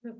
Are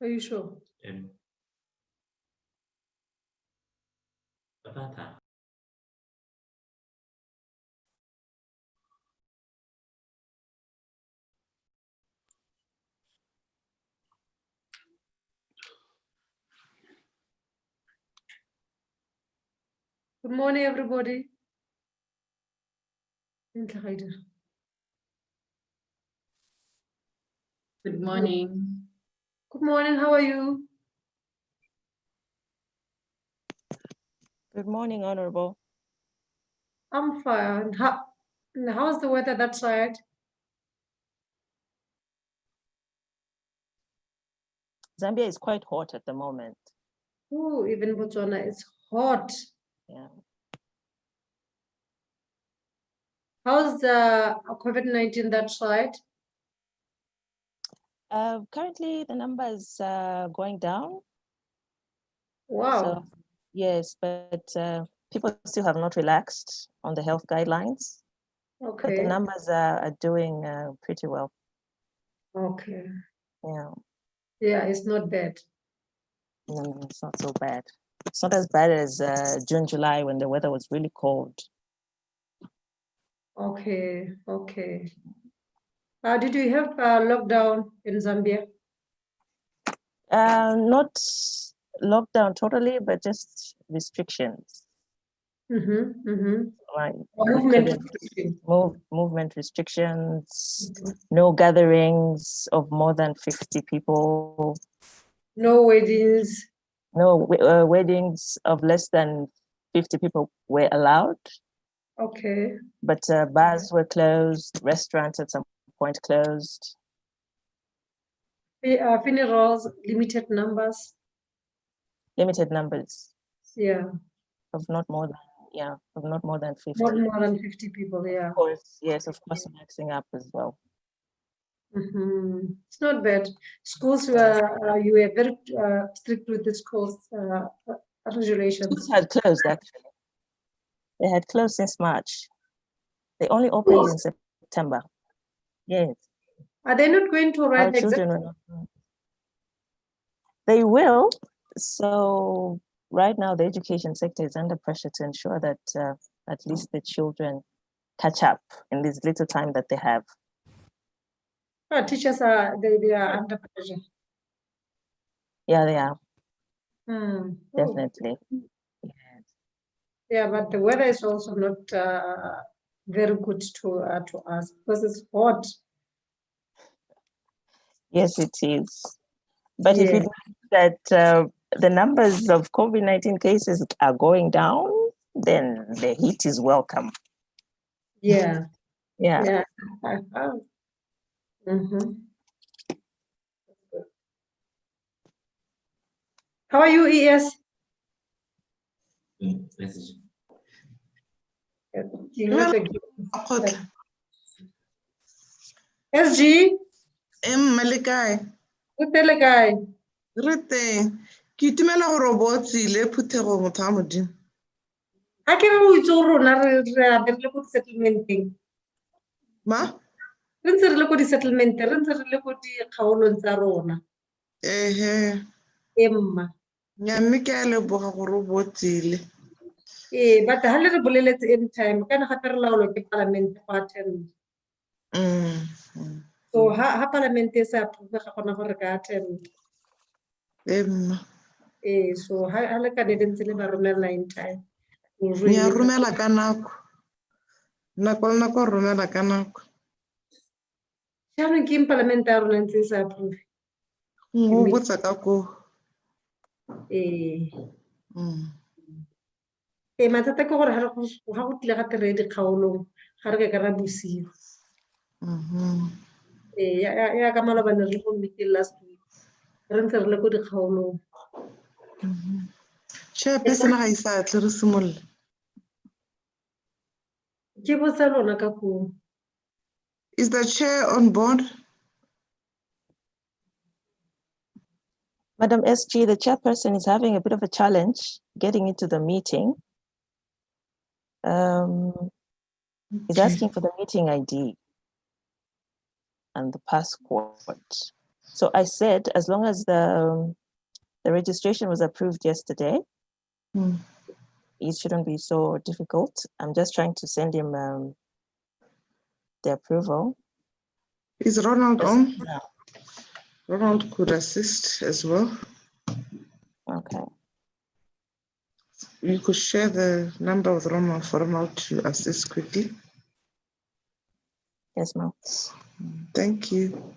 you sure? Good morning, everybody. Good morning. Good morning, how are you? Good morning, Honorable. I'm fine. How's the weather that side? Zambia is quite hot at the moment. Oh, even Botswana, it's hot. Yeah. How's the COVID-19 that side? Currently, the number is going down. Wow. So, yes, but people still have not relaxed on the health guidelines. But the Okay. numbers are doing pretty well. Okay. Yeah. Yeah, it's not bad. No, it's not so bad. It's not as bad as June, July when the weather was really cold. Okay, okay. Did you have lockdown in Zambia? Not lockdown totally, but just restrictions. Right. Movement restriction. Movement restrictions, no gatherings of more than 50 people. No weddings. No weddings of less than 50 people were allowed. Okay. But bars were closed, restaurants at some point closed. Funerals, limited numbers. Limited numbers. Yeah. Of not more than, of not more than 50. Not more than 50 people, yeah. Of course, yes, of course, maxing up as well. It's not bad. Schools were, you were very strict with the schools regulations. Schools had closed actually. They had closed since March. They only opened in September. Yes. Are they not going to write the children exam? They will. So right now the education sector is under pressure to ensure that at least the children catch up in this little time that they have. Teachers are they are under pressure. Yeah, they are. Definitely. Oh. Yes. Yeah, but the weather is also not very good to us because it's hot. Yes, it is. But if you think that the numbers of COVID-19 cases are going down, then the heat is welcome. Yeah. Yeah. How are you, ES? SG? Malikai. Utelekai. Rete. Ki tumela gore bo tsile phuthego motho a modimo. Ha ke re o itse gore rona re le go settlementing. Ma? Re ntse re le go di-settlement, re ntse re le go dikgaolong tsa rona. Ehe. Emma. Mme ke a leboga gore o bo tsile. But ha le re boleletse anytime, kana gape re laolwa ke parliament go attend. So ha parliament e sa approve ga gona gore ka attend. So ha le ka ntse le ba romela in time. Nya romela ka nako. Nako le nako romela ka nako. Jaanong ke parliament ya rona ntse e sa approve. Go botsa ka ko. Mathata ke gore ga go tlile ga tere dikgaolong ga re ka ra bosigo. Ya ka malobane re go meeting last week. Re ntse re le ko dikgaolong. Chairperson ga isa tle re simolla. Ke botsa lona ka ko. Is the chair on board? Madam SG, the chairperson is having a bit of a challenge getting into the meeting. He's asking for the meeting ID and the passport. So I said, as long as the registration was approved yesterday, it shouldn't be so difficult. I'm just trying to send him the approval. Is Ronald on? Ronald could assist as well. Okay. You could share the number with Ronald for Ronald to assist quickly. Yes, ma'am. Thank you.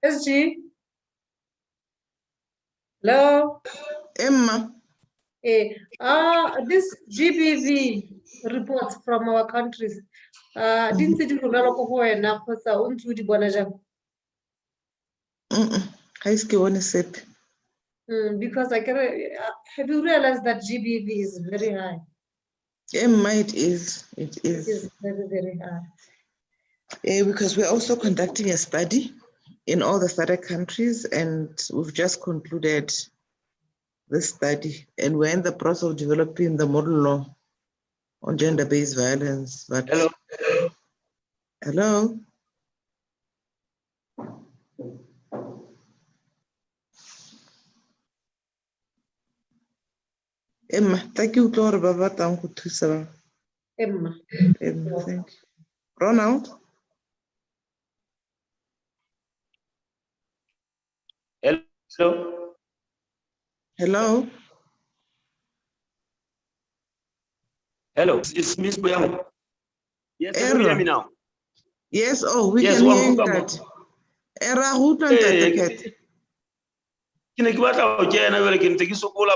SG. Hello. Emma. This GBV reports from our countries. Didn't see the local boy and now because I want to the Bonaja. Because I can have you realized that GBV is very high? Emma, it is. It is. It is very, very high. Because we're also conducting a study in all the SADC countries, and we've just concluded this study, and we're in the process of developing the model law on gender-based violence. But hello. Hello. Emma, thank you, Claude Baba. Emma. Emma, thank you. Ronald. Hello. Hello. Hello. It's Miss Boyang. Yes, can you hear me now? Yes. Oh, we can hear you. That.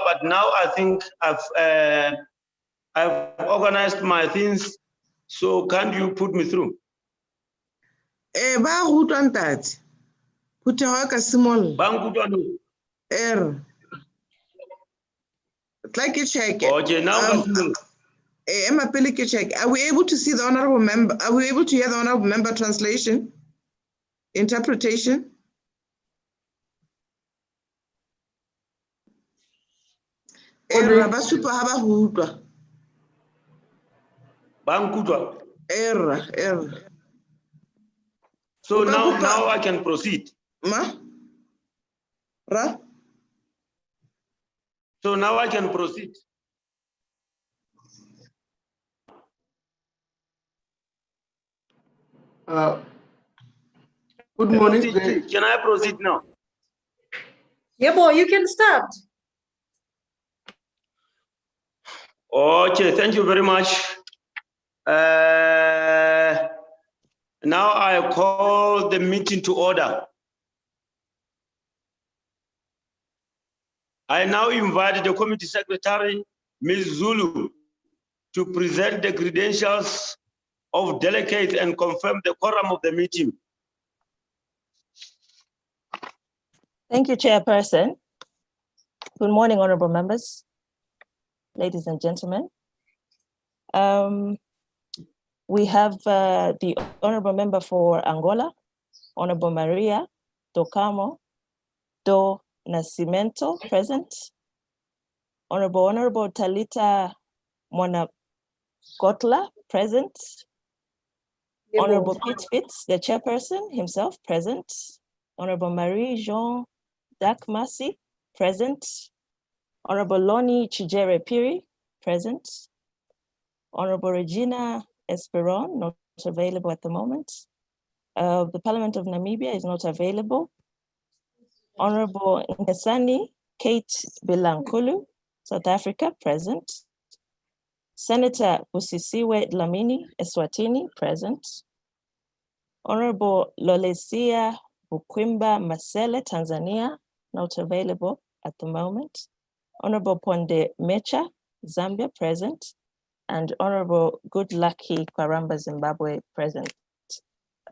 But now I think I've organized my things. So can't you put me through? Put a small. Like a check. Okay, now Emma check. Are we able to see the honorable member? Are we able to hear the honorable member translation? Interpretation? So now I can proceed. Ma? Ra? So now I can proceed. Good morning. Can I proceed now? Yeah, boy, you can start. Okay, thank you very much. Now I call the meeting to order. I now invite the committee secretary, Ms. Zulu, to present the credentials of delegates and confirm the quorum of the meeting. Thank you, Chairperson. Good morning, honorable members, ladies and gentlemen. We have the honorable member for Angola, Honorable Maria Docamo do Nascimento, present. Honorable Talita Mona Kotla, present. Honorable Pete Spitz, the chairperson himself, present. Honorable Marie-Jean Dakmasi, present. Honorable Loni Chijere Piri, present. Honorable Regina Esperon, not available at the moment. The Parliament of Namibia is not available. Honorable Nkasani Kate Bilankulu, South Africa, present. Senator Busisiwe Dlamini Eswatini, present. Honorable Lolesia Bukwimba Masele, Tanzania, not available at the moment. Honorable Ponde Mecha, Zambia, present. And Honorable Goodlucky Kwaramba, Zimbabwe, present.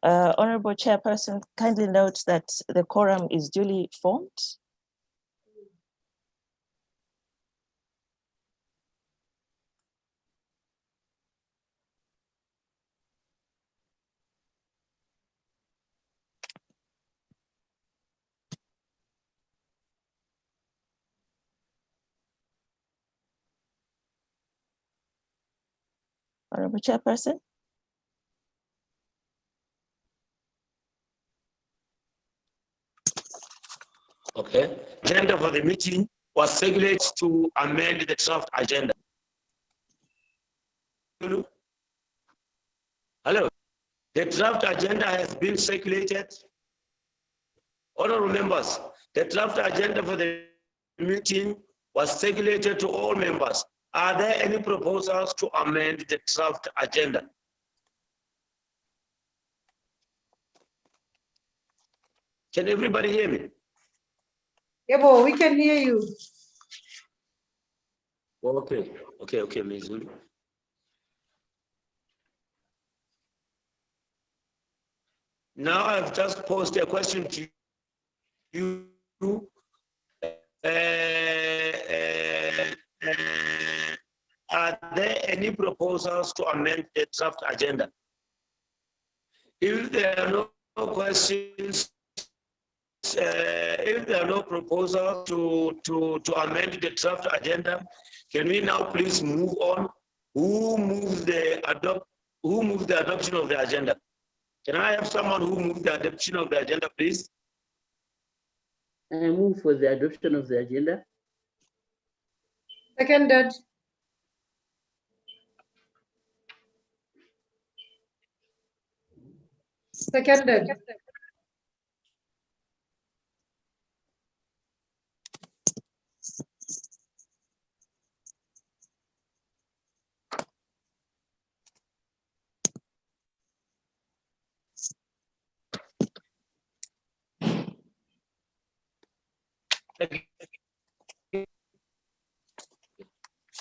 Honorable Chairperson, kindly note that the quorum is duly formed. Honorable Chairperson. Okay. Agenda for the meeting was circulated to amend the draft agenda. Hello. The draft agenda has been circulated. Honorable members, the draft agenda for the meeting was circulated to all members. Are there any proposals to amend the draft agenda? Can everybody hear me? Yeah, boy, we can hear you. Okay, Ms. Zulu. Now I've just posed a question to you. Are there any proposals to amend the draft agenda? If there are no questions, if there are no proposals to amend the draft agenda, can we now please move on? Who moved the adoption of the agenda? Can I have someone who moved the adoption of the agenda, please? I move for the adoption of the agenda. Seconded. Seconded.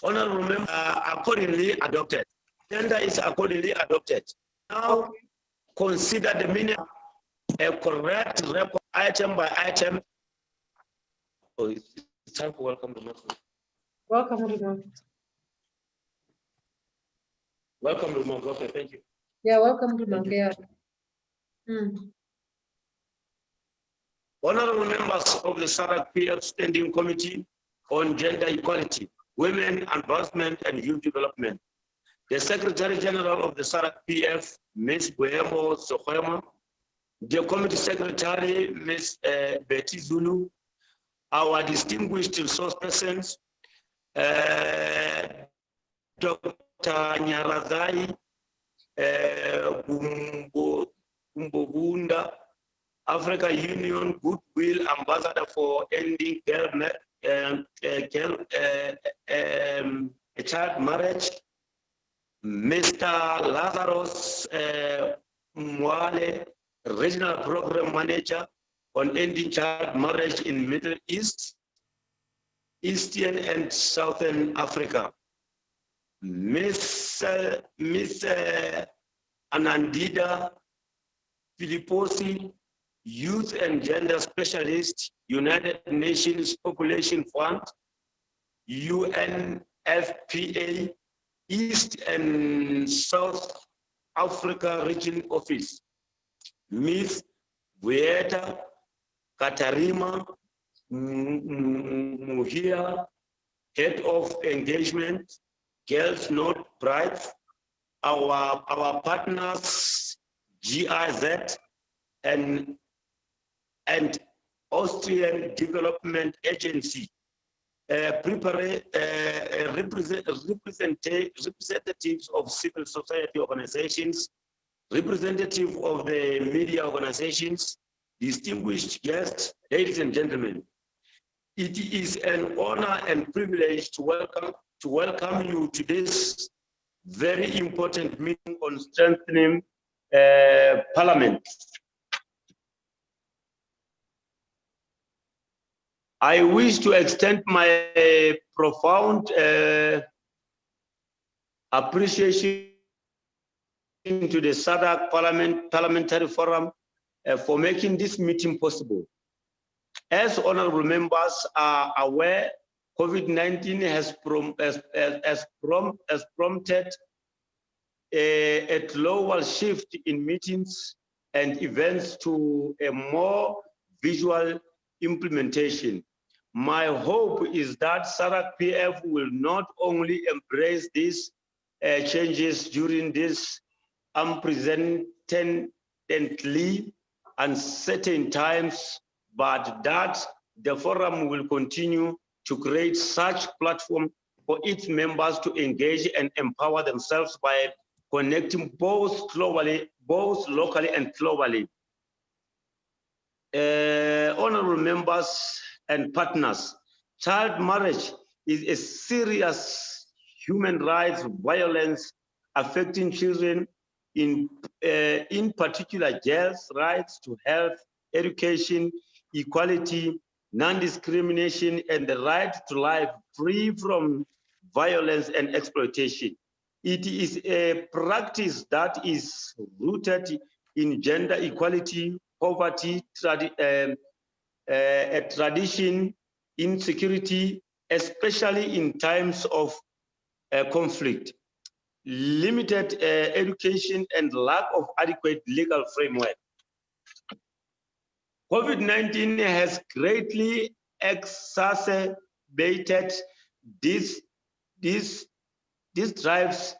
Honorable member, accordingly adopted. Agenda is accordingly adopted. Now consider the minute a correct record item by item. Oh, it's time for welcome remarks. Welcome, remarks. Welcome remarks. Okay, thank you. Yeah, welcome, remarks. Yeah. Honorable members of the SADC PF Standing Committee on Gender Equality, Women Advancement and Youth Development. The Secretary General of the SADC PF, Ms. Buemo Sokhwema, the Committee Secretary, Ms. Betty Zulu, our distinguished resource persons, Dr. Nyarazai Kumbogunda, Africa Union Goodwill Ambassador for Ending Child Marriage, Mr. Lazarus Mwale, Regional Program Manager on Ending Child Marriage in Middle East, Eastern and Southern Africa, Miss Anandida Filipposi, Youth and Gender Specialist, United Nations Population Fund, UNFPA, East and South Africa Region Office, Ms. Bueta Katarima Muhia, Head of Engagement, Girls Not Brides, our partners GIZ and Austrian Development Agency, representatives of civil society organizations, representative of the media organizations, distinguished guests, ladies and gentlemen. It is an honor and privilege to welcome you to this very important meeting on strengthening Parliament. I wish to extend my profound appreciation to the SADC Parliamentary Forum for making this meeting possible. As honorable members are aware, COVID-19 has prompted a global shift in meetings and events to a more visual implementation. My hope is that SADC PF will not only embrace these changes during this unprecedentedly uncertain times, but that the forum will continue to create such platform for its members to engage and empower themselves by connecting both locally and globally. Honorable members and partners, child marriage is a serious human rights violence affecting children, in particular girls' rights to health, education, equality, non-discrimination, and the right to life free from violence and exploitation. It is a practice that is rooted in gender equality, poverty, a tradition, insecurity, especially in times of conflict, limited education, and lack of adequate legal framework. COVID-19 has greatly exacerbated these drives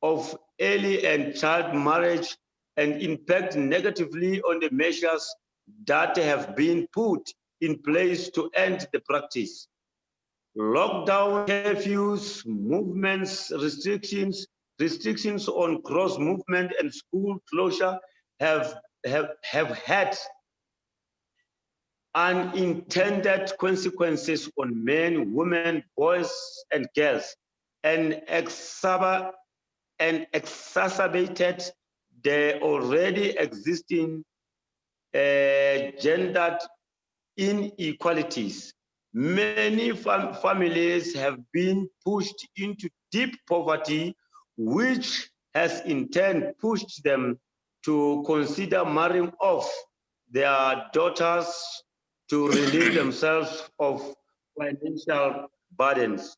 of early and child marriage and impact negatively on the measures that have been put in place to end the practice. Lockdown, curfews, movements, restrictions on cross movement and school closure have had unintended consequences on men, women, boys, and girls, and exacerbated the already existing gendered inequalities. Many families have been pushed into deep poverty, which has in turn pushed them to consider marrying off their daughters to relieve themselves of financial burdens.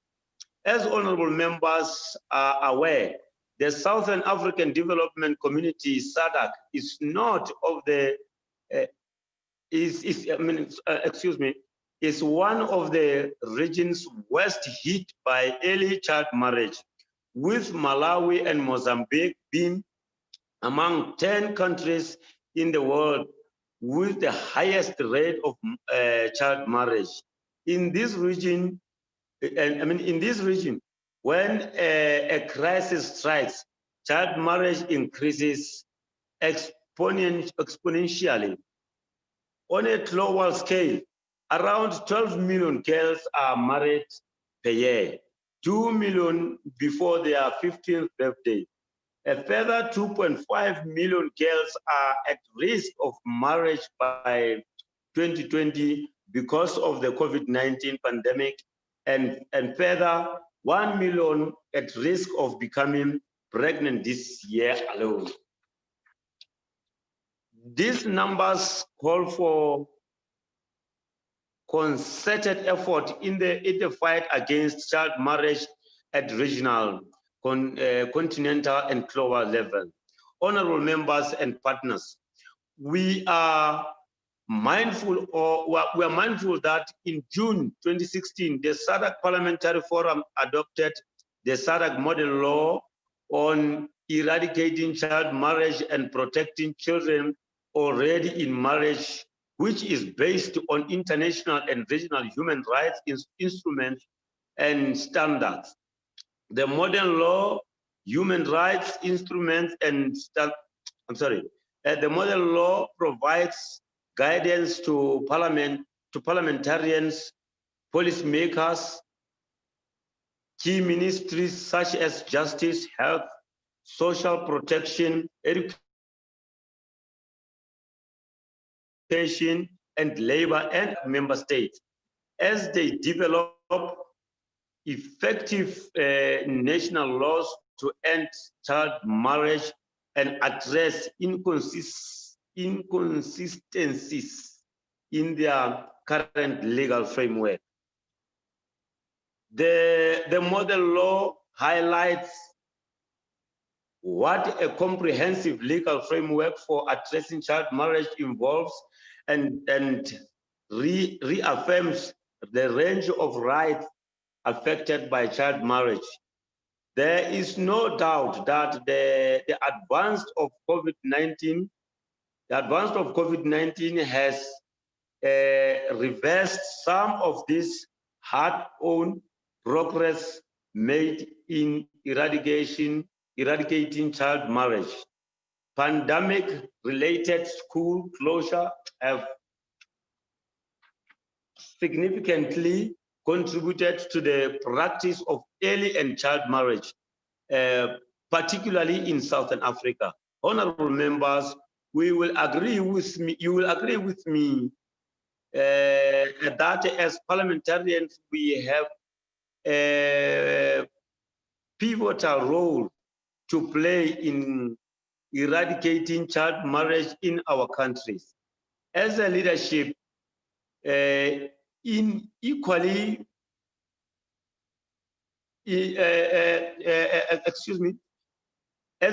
As honorable members are aware, the Southern African Development Community, SADC, is not of the is one of the regions worst hit by early child marriage, with Malawi and Mozambique being among 10 countries in the world with the highest rate of child marriage. In this region, when a crisis strikes, child marriage increases exponentially. On a global scale, around 12 million girls are married per year, 2 million before their 15th birthday. A further 2.5 million girls are at risk of marriage by 2020 because of the COVID-19 pandemic, and further 1 million at risk of becoming pregnant this year alone. These numbers call for concerted effort in the fight against child marriage at regional, continental, and global level. Honorable members and partners, we are mindful that in June 2016, the SADC Parliamentary Forum adopted the SADC model law on eradicating child marriage and protecting children already in marriage, which is based on international and regional human rights instruments and standards. The modern law, human rights instruments and the modern law provides guidance to parliamentarians, policymakers, key ministries such as justice, health, social protection, education, and labor and member states as they develop effective national laws to end child marriage and address inconsistencies in their current legal framework. The model law highlights what a comprehensive legal framework for addressing child marriage involves and reaffirms the range of rights affected by child marriage. There is no doubt that the advance of COVID-19 has reversed some of this hard-won progress made in eradicating child marriage. Pandemic-related school closure have significantly contributed to the practice of early and child marriage, particularly in Southern Africa. Honorable members, you will agree with me that as parliamentarians, we have a pivotal role to play in eradicating child marriage in our countries. As a leadership, as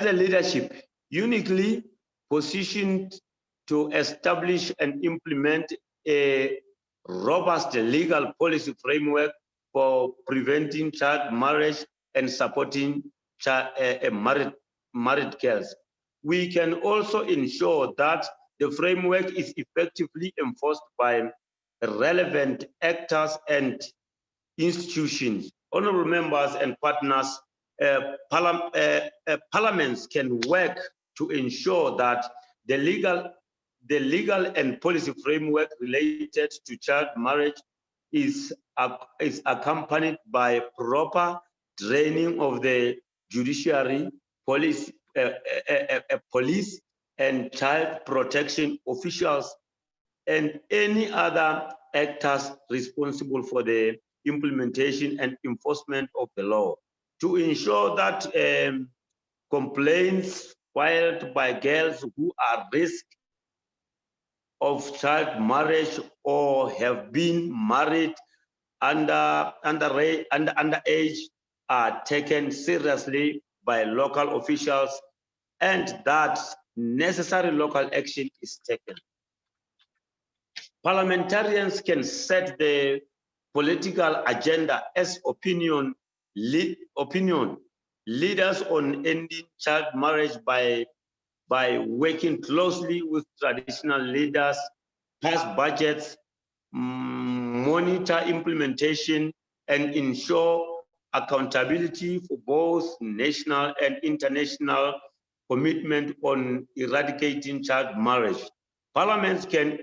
a leadership uniquely positioned to establish and implement a robust legal policy framework for preventing child marriage and supporting married girls. We can also ensure that the framework is effectively enforced by relevant actors and institutions. Honorable members and partners, parliaments can work to ensure that the legal and policy framework related to child marriage is accompanied by proper training of the judiciary, police and child protection officials and any other actors responsible for the implementation and enforcement of the law to ensure that complaints filed by girls who are at risk of child marriage or have been married underage are taken seriously by local officials and that necessary local action is taken. Parliamentarians can set the political agenda as opinion leaders on ending child marriage by working closely with traditional leaders, pass budgets, monitor implementation, and ensure accountability for both national and international commitment on eradicating child marriage. Parliaments can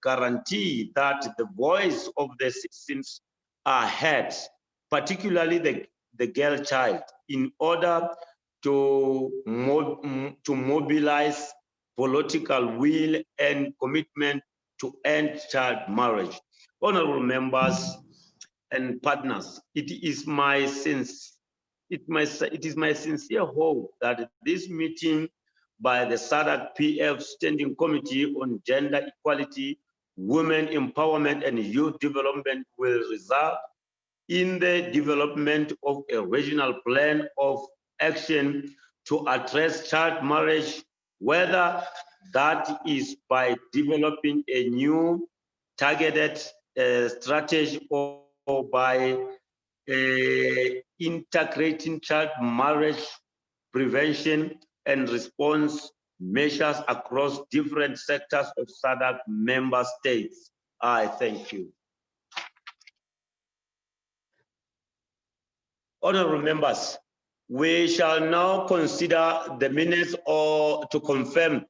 guarantee that the voice of the citizens are heard, particularly the girl child, in order to mobilize political will and commitment to end child marriage. Honorable members and partners, it is my sincere hope that this meeting by the SADC PF Standing Committee on Gender Equality, Women Empowerment and Youth Development will result in the development of a regional plan of action to address child marriage, whether that is by developing a new targeted strategy or by integrating child marriage prevention and response measures across different sectors of SADC member states. I thank you. Honorable members, we shall now consider the minutes or to confirm,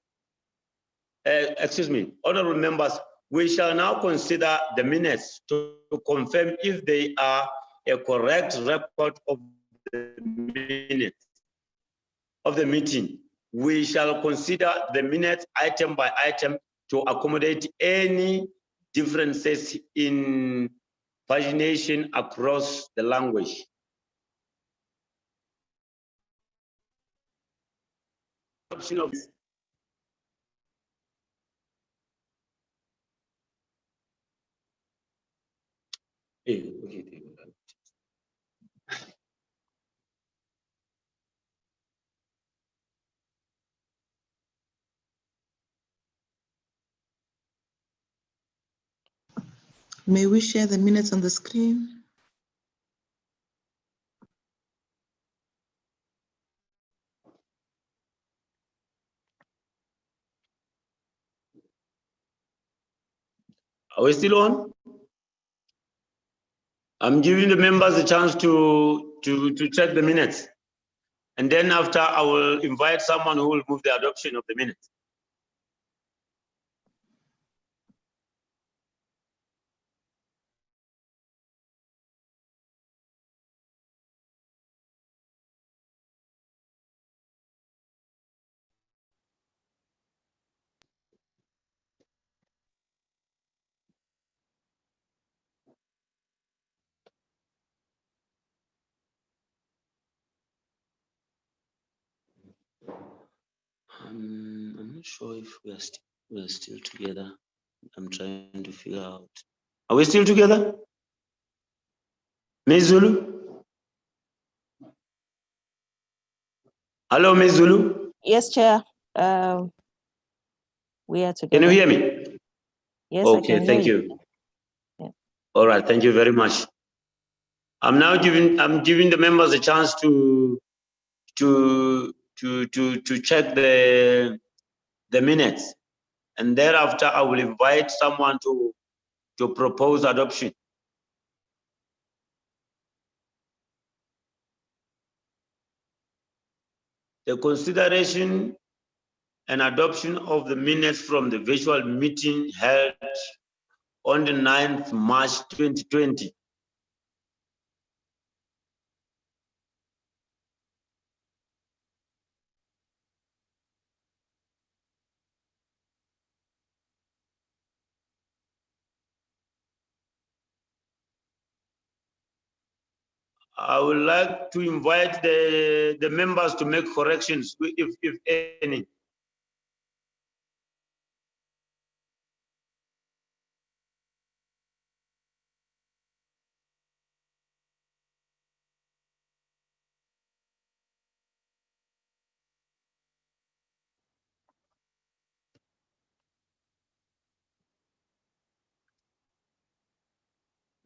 honorable members, we shall now consider the minutes to confirm if they are a correct record of the minutes of the meeting. We shall consider the minutes item by item to accommodate any differences in pagination across the language. May we share the minutes on the screen? Are we still on? I'm giving the members a chance to check the minutes. And then after, I will invite someone who will move the adoption of the minutes. I'm not sure if we're still together. I'm trying to figure out. Are we still together? Ms. Zulu? Hello, Ms. Zulu? Yes, Chair. We are together. Can you hear me? Yes, I Okay, can thank hear you. Yeah. All right, thank you very much. I'm giving the members a chance to check the minutes, and thereafter I will invite someone to propose adoption. The consideration and adoption of the minutes from the virtual meeting held on the 9th March 2020. I would like to invite the members to make corrections, if any.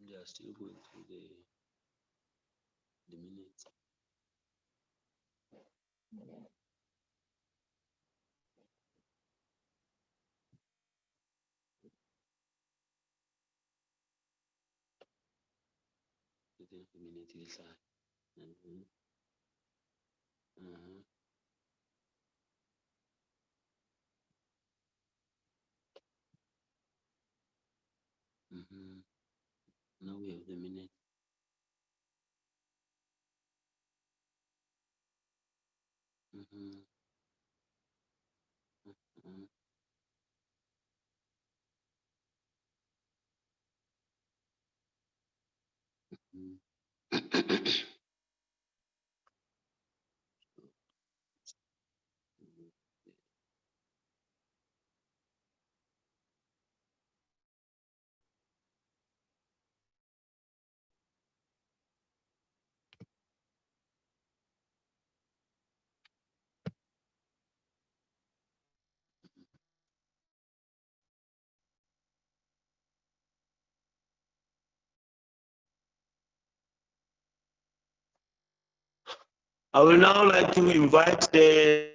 They are still going through the minutes. Now we have the minute. I will now like to invite the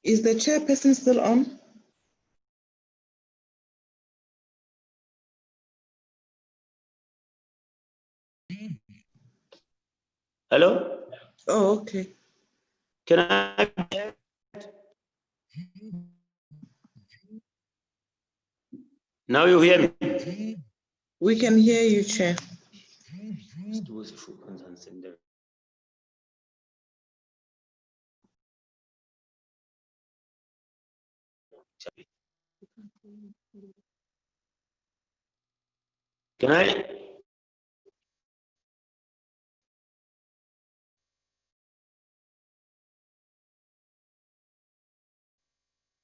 Is the chairperson still on? Hello? Oh, okay. Can I? Now you hear me? We can hear you, Chair. Can I?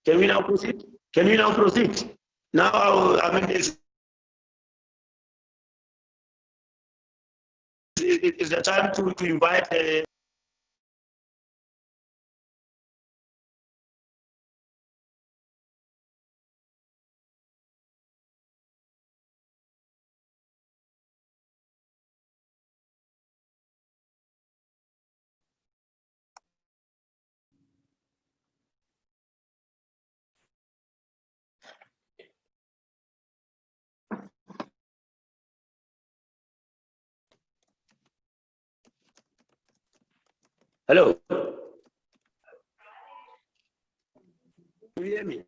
Can we now proceed? Can we now proceed? Now, I mean, it's the time to invite the hello. Can you hear me?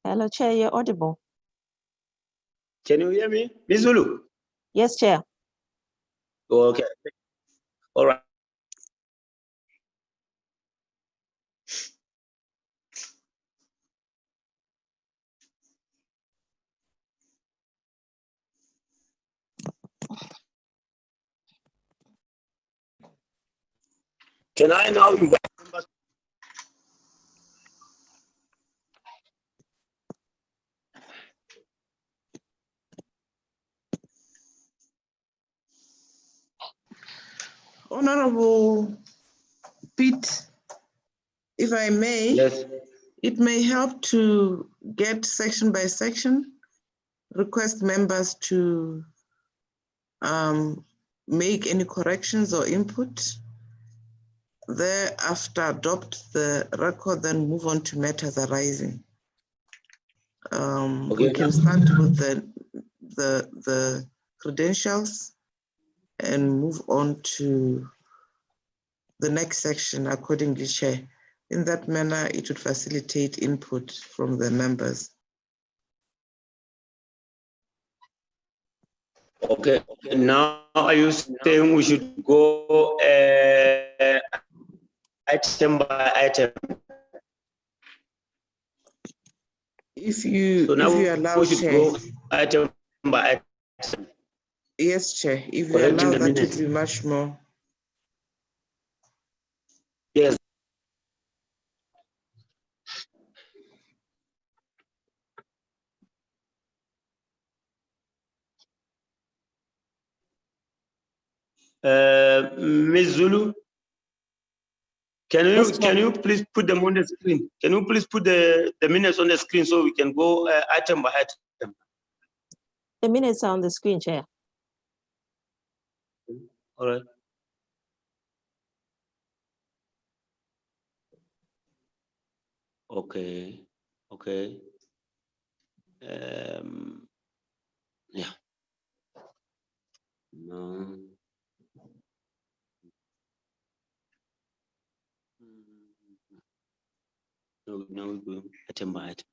Hello, Chair, you're audible. Can you hear me? Miss Zulu? Yes, Chair. Okay. All right. Can I now invite members? Honorable Pete, if I may, Yes. it may help to get section by section, request members to make any corrections or input. Thereafter, adopt the record, then move on to matters arising. We can start with the credentials and move on to the next section accordingly, Chair. In that manner, it would facilitate input from the members. Okay, now are you saying we should go item by item? If you allow, we should Chair. go item by item. Yes, Chair. If you Correcting allow, the that would minutes. be much more. Yes. Ms. Zulu, can you please put them on the screen? Can you please put the minutes on the screen so we can go item by item? The minutes are on the screen, Chair. All right. Okay. Okay. Yeah. No. No, now we go item by item.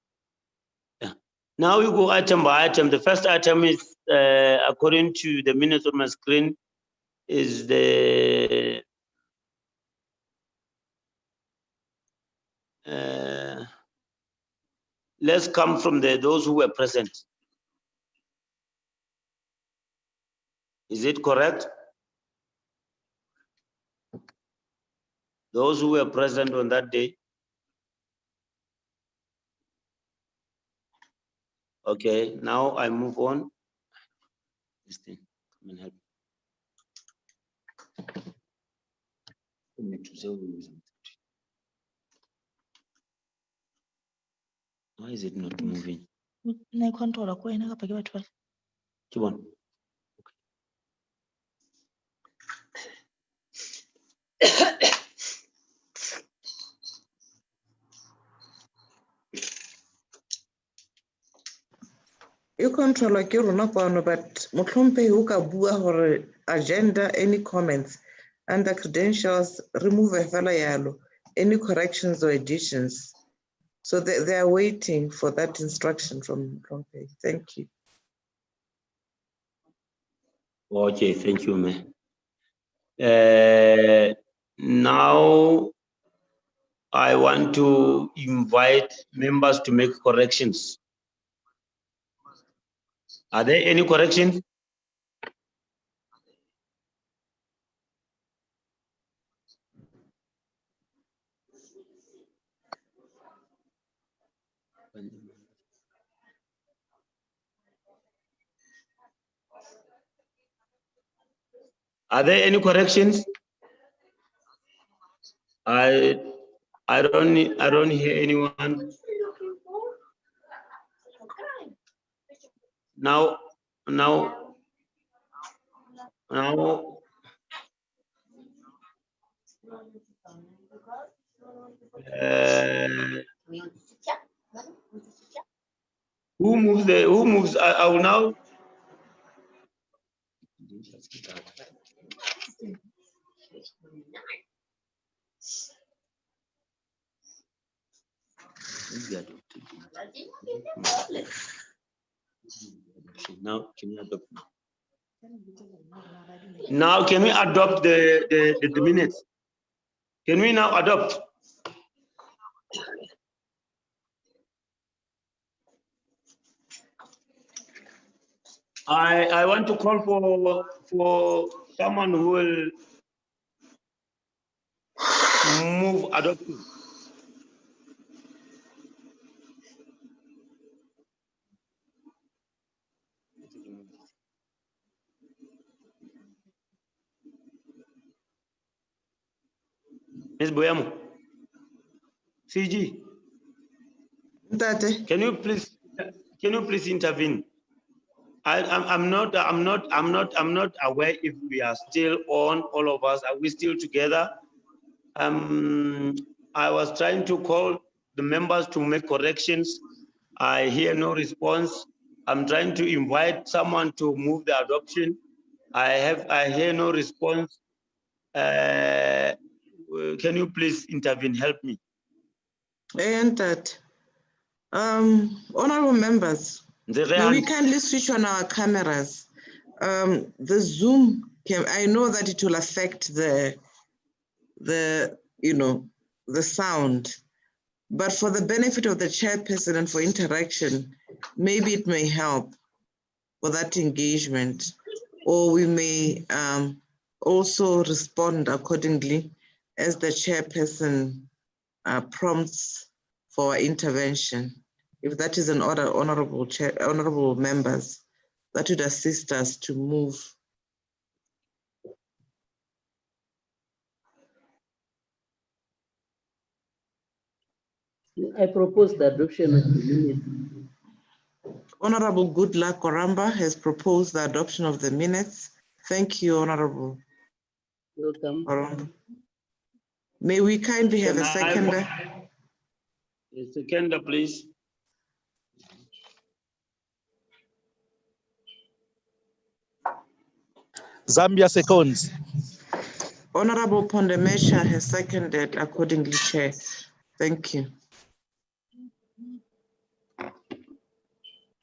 Yeah. Now we go item by item. The first item is, according to the minutes on my screen, is the let's come from those who were present. Is it correct? Those who were present on that day. Okay, now I move on. This thing, come and help. Why is it not moving? Come on. You control ke rona kwano, but motlhompe o ka bua gore agenda, any comments under credentials, remove a fela yalo, any corrections or additions. So they are waiting for that instruction from Motlhompe. Thank you. Okay, thank you, ma'am. Now I want to invite members to make corrections. Are there any corrections? Are there any corrections? I don't hear anyone. Now who moves I will now. Now can you adopt? Now can we adopt the minutes? Can we now adopt? I want to call for someone who will move adoption. Ms. Boyamo, CG, can you please intervene? I'm not aware if we are still on, all of us. Are we still together? I was trying to call the members to make corrections. I hear no response. I'm trying to invite someone to move the adoption. I hear no response. Can you please intervene? Help me. And that, honorable members, we kindly switch on our cameras. The Zoom I know that it will affect the sound, but for the benefit of the chairperson and for interaction, maybe it may help for that engagement, or we may also respond accordingly as the chairperson prompts for intervention. If that is an order, honorable members, that would assist us to move. I propose the adoption of the minutes. Honorable Goodluck Oramba has proposed the adoption of the minutes. Thank you, Honorable. Welcome. Oramba. May we kindly have a seconder? A seconder, please. Zambia seconds. Honorable Pondemesha has seconded accordingly, Chair. Thank you.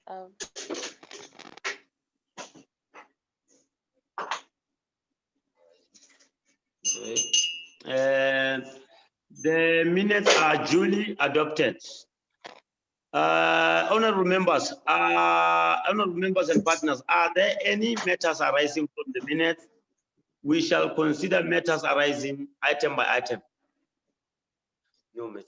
Okay. The minutes are duly adopted. Honorable members and partners, are there any matters arising from the minutes? We shall consider matters arising item by item. No matter.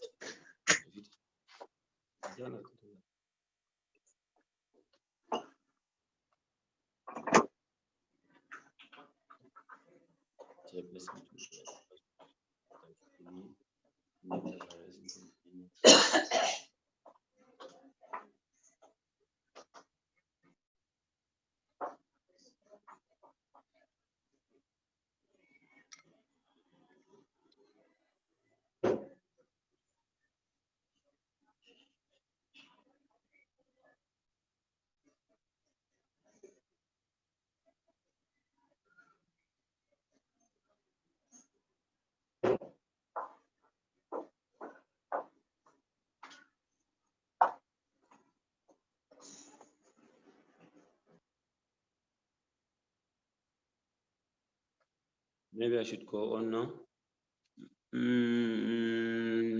Maybe I should go on now.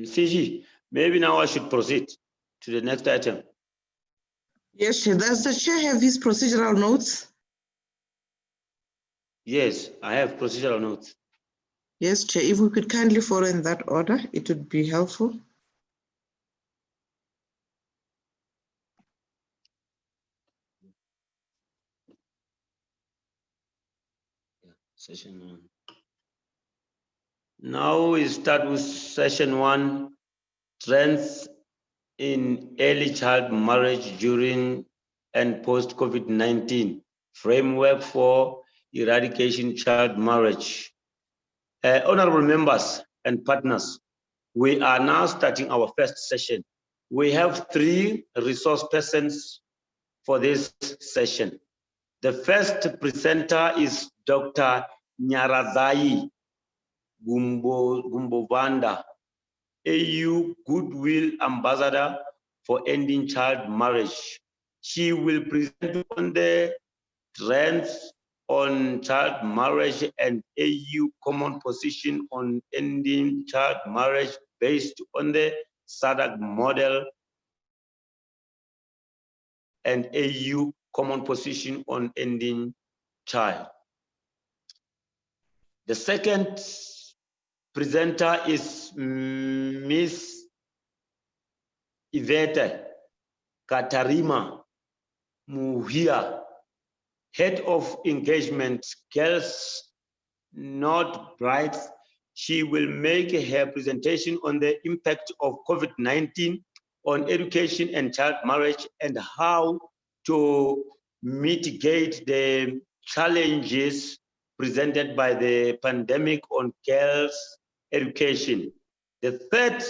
CG, maybe now I should proceed to the next item. Yes, Chair. Does the Chair have his procedural notes? Yes, I have procedural notes. Yes, Chair. If we could kindly follow in that order, it would be helpful. Session 1. Now we start with session 1, trends in early child marriage during and post COVID-19, framework for eradication child marriage. Honorable members and partners, we are now starting our first session. We have 3 resource persons for this session. The first presenter is Dr. Nyarazai Gumbovanda, AU Goodwill Ambassador for Ending Child Marriage. She will present on the trends on child marriage and AU common position on ending child marriage based on the SADC model and AU common position on ending child. The second presenter is Miss Ivete Katarima Muhia, Head of Engagement Girls Not Brides. She will make her presentation on the impact of COVID-19 on education and child marriage and how to mitigate the challenges presented by the pandemic on girls' education. The third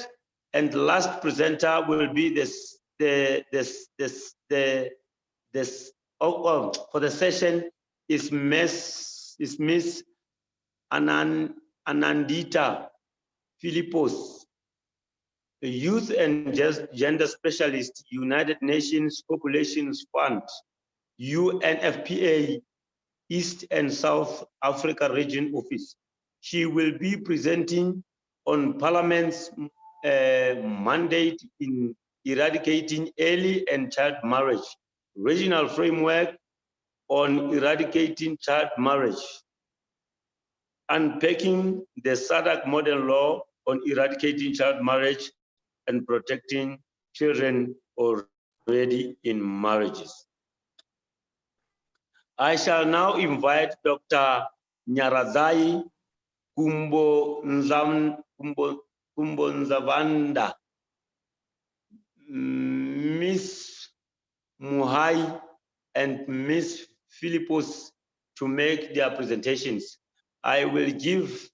and last presenter will be for the session is Miss Anandita Philippos, a youth and gender specialist, United Nations Populations Fund, UNFPA, East and South Africa Region Office. She will be presenting on Parliament's mandate in eradicating early and child marriage, regional framework on eradicating child marriage, unpacking the SADC model law on eradicating child marriage and protecting children already in marriages. I shall now invite Dr. Nyarazai Kumbonzavanda, Miss Muhai, and Miss Philippos to make their presentations. I will give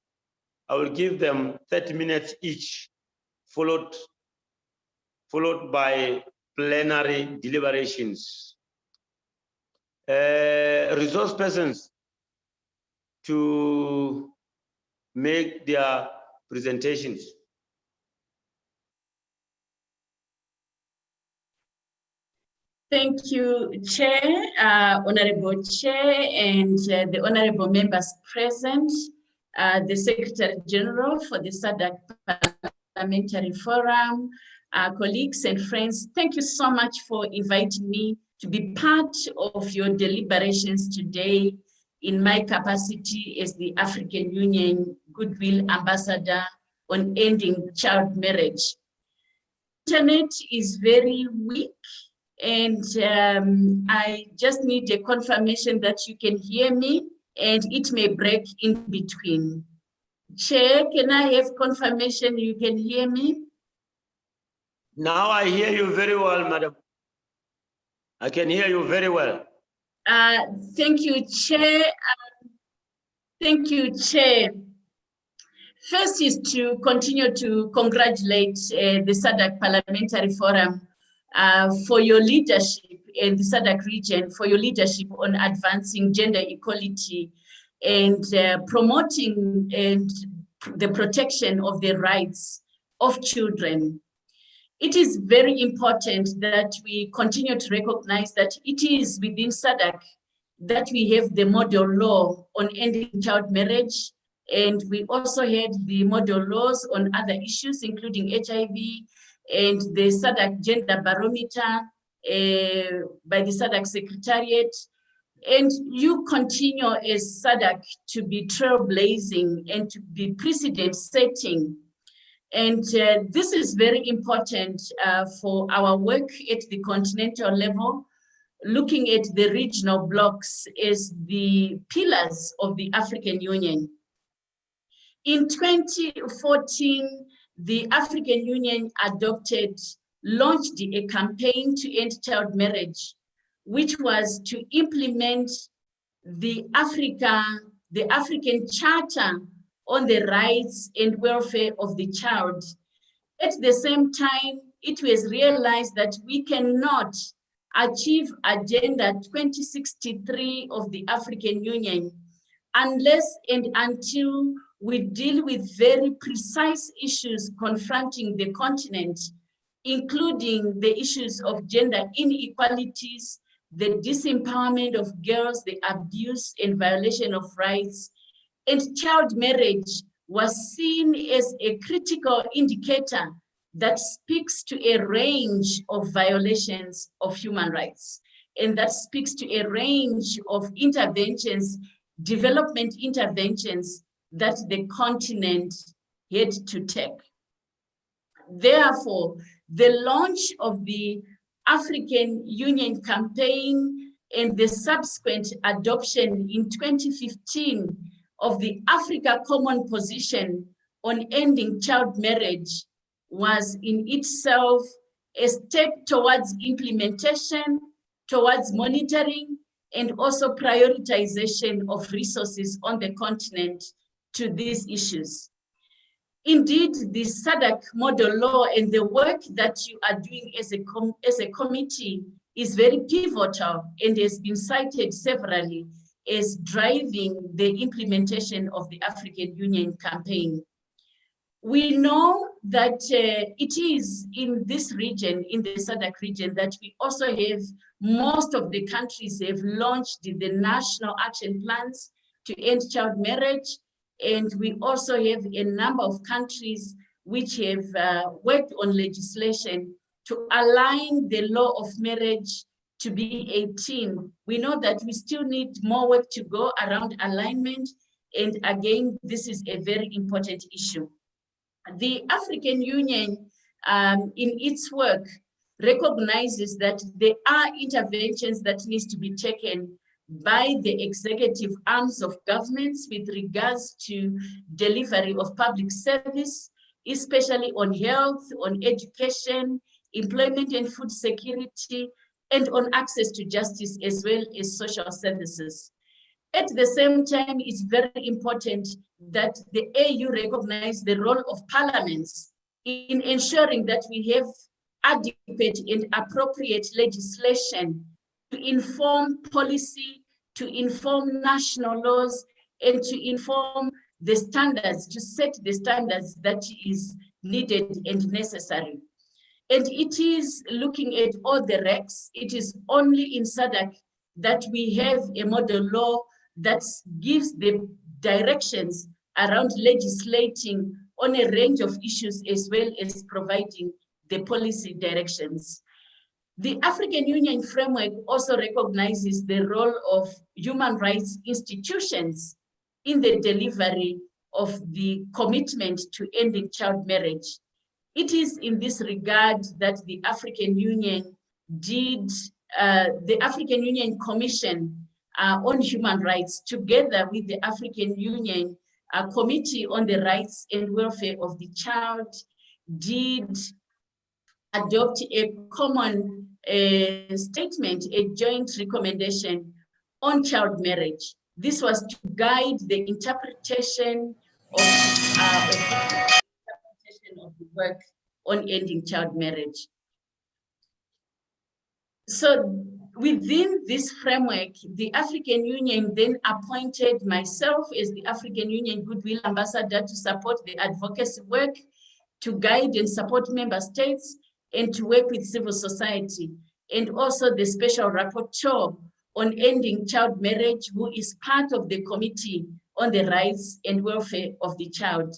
them 30 minutes each, followed by plenary deliberations. Resource persons to make their presentations. Thank you, Chair, Honorable Chair, and the honorable members present, the Secretary General for the SADC Parliamentary Forum, colleagues and friends. Thank you so much for inviting me to be part of your deliberations today in my capacity as the African Union Goodwill Ambassador on ending child marriage. Internet is very weak, and I just need a confirmation that you can hear me, and it may break in between. Chair, can I have confirmation you can hear me? Now I hear you very well, madam. I can hear you very well. Thank you, Chair. Thank you, Chair. First is to continue to congratulate the SADC Parliamentary Forum for your leadership in the SADC region, for your leadership on advancing gender equality and promoting the protection of the rights of children. It is very important that we continue to recognize that it is within SADC that we have the model law on ending child marriage, and we also had the model laws on other issues, including HIV, and the SADC Gender Barometer by the SADC Secretariat. And you continue as SADC to be trailblazing and to be precedent setting. And this is very important for our work at the continental level, looking at the regional blocks as the pillars of the African Union. In 2014, the African Union launched a campaign to end child marriage, which was to implement the African Charter on the rights and welfare of the child. At the same time, it was realized that we cannot achieve Agenda 2063 of the African Union unless and until we deal with very precise issues confronting the continent, including the issues of gender inequalities, the disempowerment of girls, the abuse and violation of rights. And child marriage was seen as a critical indicator that speaks to a range of violations of human rights, and that speaks to a range of interventions, development interventions that the continent had to take. Therefore, the launch of the African Union campaign and the subsequent adoption in 2015 of the Africa Common Position on ending child marriage was in itself a step towards implementation, towards monitoring, and also prioritization of resources on the continent to these issues. Indeed, the SADC model law and the work that you are doing as a committee is very pivotal and has been cited severally as driving the implementation of the African Union campaign. We know that it is in this region, in the SADC region, that we also have most of the countries have launched the national action plans to end child marriage. And we also have a number of countries which have worked on legislation to align the law of marriage to be 18. We know that we still need more work to go around alignment. And again, this is a very important issue. The African Union, in its work, recognizes that there are interventions that need to be taken by the executive arms of governments with regards to delivery of public service, especially on health, on education, employment and food security, and on access to justice as well as social services. At the same time, it's very important that the AU recognize the role of parliaments in ensuring that we have adequate and appropriate legislation to inform policy, to inform national laws, and to inform the standards, to set the standards that is needed and necessary. And it is looking at all the recs. It is only in SADC that we have a model law that gives the directions around legislating on a range of issues as well as providing the policy directions. The African Union framework also recognizes the role of human rights institutions in the delivery of the commitment to ending child marriage. It is in this regard that the African Union the African Union Commission on Human Rights, together with the African Union Committee on the Rights and Welfare of the Child, did adopt a common statement, a joint recommendation on child marriage. This was to guide the interpretation of the work on ending child marriage. So within this framework, the African Union then appointed myself as the African Union Goodwill Ambassador to support the advocacy work, to guide and support member states, and to work with civil society, and also the special rapporteur on ending child marriage, who is part of the Committee on the Rights and Welfare of the Child.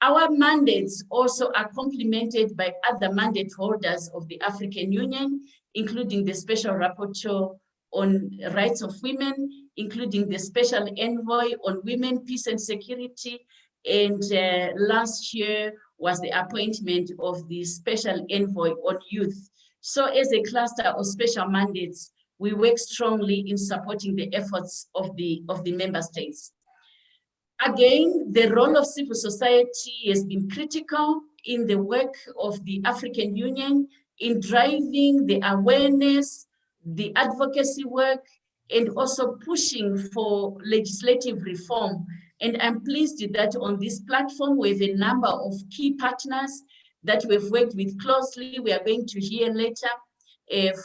Our mandates also are complemented by other mandate holders of the African Union, including the Special Rapporteur on Rights of Women, including the Special Envoy on Women, Peace and Security, and last year was the appointment of the Special Envoy on Youth. So as a cluster of special mandates, we work strongly in supporting the efforts of the member states. Again, the role of civil society has been critical in the work of the African Union in driving the awareness, the advocacy work, and also pushing for legislative reform. And I'm pleased that on this platform, we have a number of key partners that we've worked with closely. We are going to hear later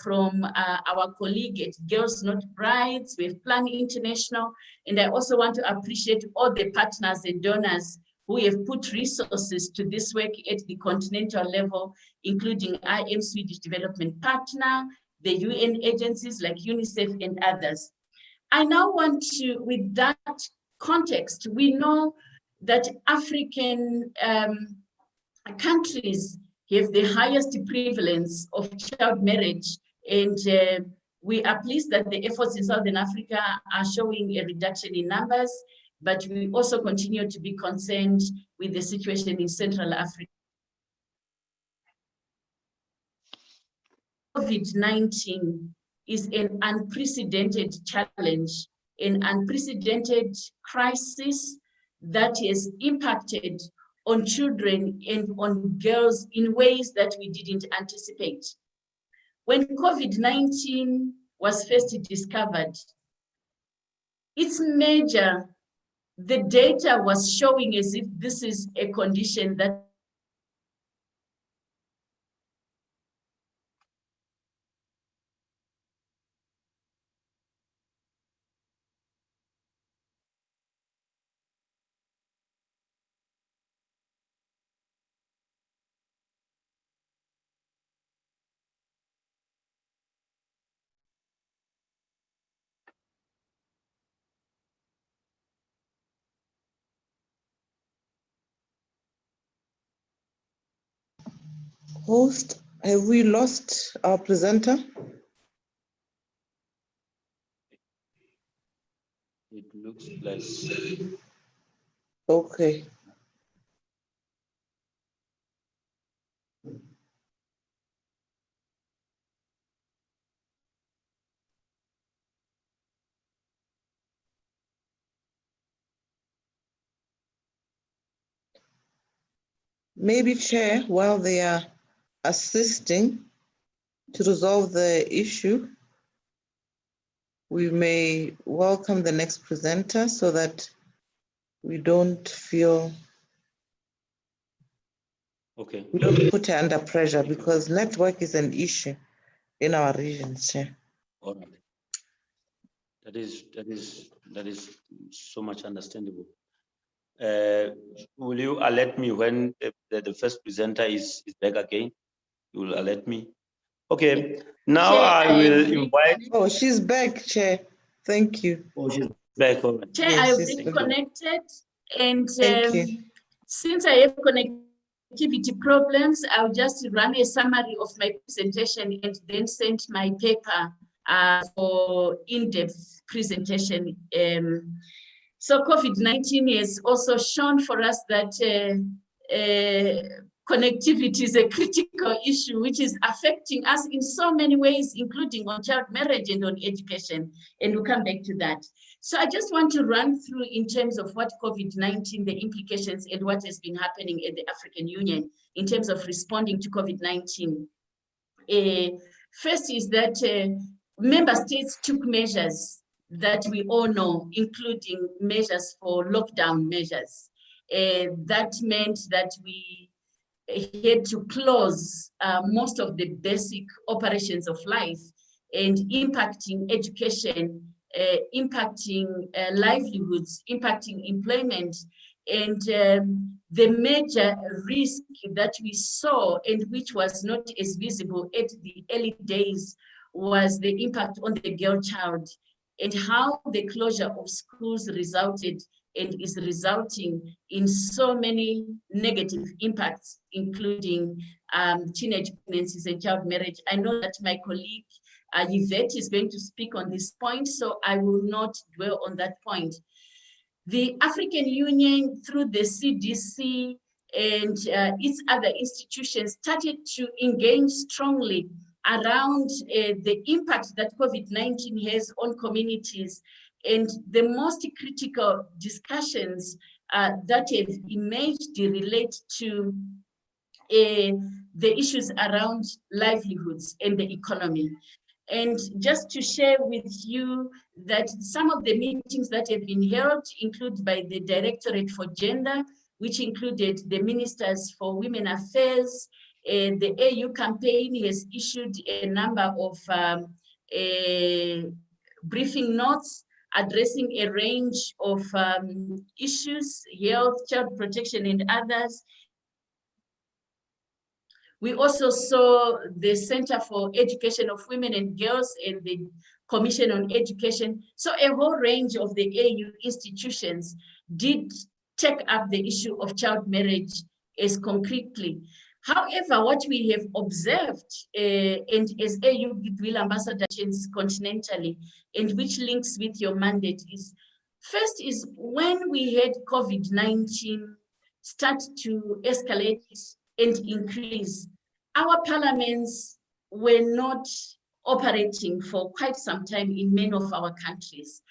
from our colleague at Girls Not Brides, we have Plan International, and I also want to appreciate all the partners and donors who have put resources to this work at the continental level, including IM Swedish Development Partner, the UN agencies like UNICEF and others. I now want to, with that context, we know that African countries have the highest prevalence of child marriage, and we are pleased that the efforts in Southern Africa are showing a reduction in numbers, but we also continue to be concerned with the situation in Central Africa. COVID-19 is an unprecedented challenge, an unprecedented crisis that has impacted on children and on girls in ways that we didn't anticipate. When COVID-19 was first discovered, its measure, the data was showing as if this is a condition that Host, have we lost our presenter? It looks like. Okay. Maybe, Chair, while they are assisting to resolve the issue, we may welcome the next presenter so that we don't feel, Okay. we don't put her under pressure, because network is an issue in our region, Chair. All right. That is so much understandable. Will you alert me when the first presenter is back again? You will alert me. Okay. Now Chair, I will invite. Oh, she's back, Chair. Thank you. Oh, she's back. All right. Chair, Yes, I've she's back. reconnected, and Thank you. since I have connectivity problems, I'll just run a summary of my presentation and then send my paper for in-depth presentation. So COVID-19 has also shown for us that connectivity is a critical issue which is affecting us in so many ways, including on child marriage and on education, and we'll come back to that. So I just want to run through in terms of what COVID-19, the implications, and what has been happening at the African Union in terms of responding to COVID-19. First is that member states took measures that we all know, including measures for lockdown measures. That meant that we had to close most of the basic operations of life and impacting education, impacting livelihoods, impacting employment. And the major risk that we saw, and which was not as visible at the early days, was the impact on the girl child and how the closure of schools resulted and is resulting in so many negative impacts, including teenage pregnancies and child marriage. I know that my colleague Yvette is going to speak on this point, so I will not dwell on that point. The African Union, through the CDC and its other institutions, started to engage strongly around the impact that COVID-19 has on communities. And the most critical discussions that have emerged relate to the issues around livelihoods and the economy. And just to share with you that some of the meetings that have been held include by the Directorate for Gender, which included the Ministers for Women Affairs. The AU campaign has issued a number of briefing notes addressing a range of issues, health, child protection, and others. We also saw the Center for Education of Women and Girls and the Commission on Education. So a whole range of the AU institutions did take up the issue of child marriage as concretely. However, what we have observed, and as AU Goodwill Ambassadors continentally, and which links with your mandate, is first is when we had COVID-19 start to escalate and increase, our parliaments were not operating for quite some time in many of our countries.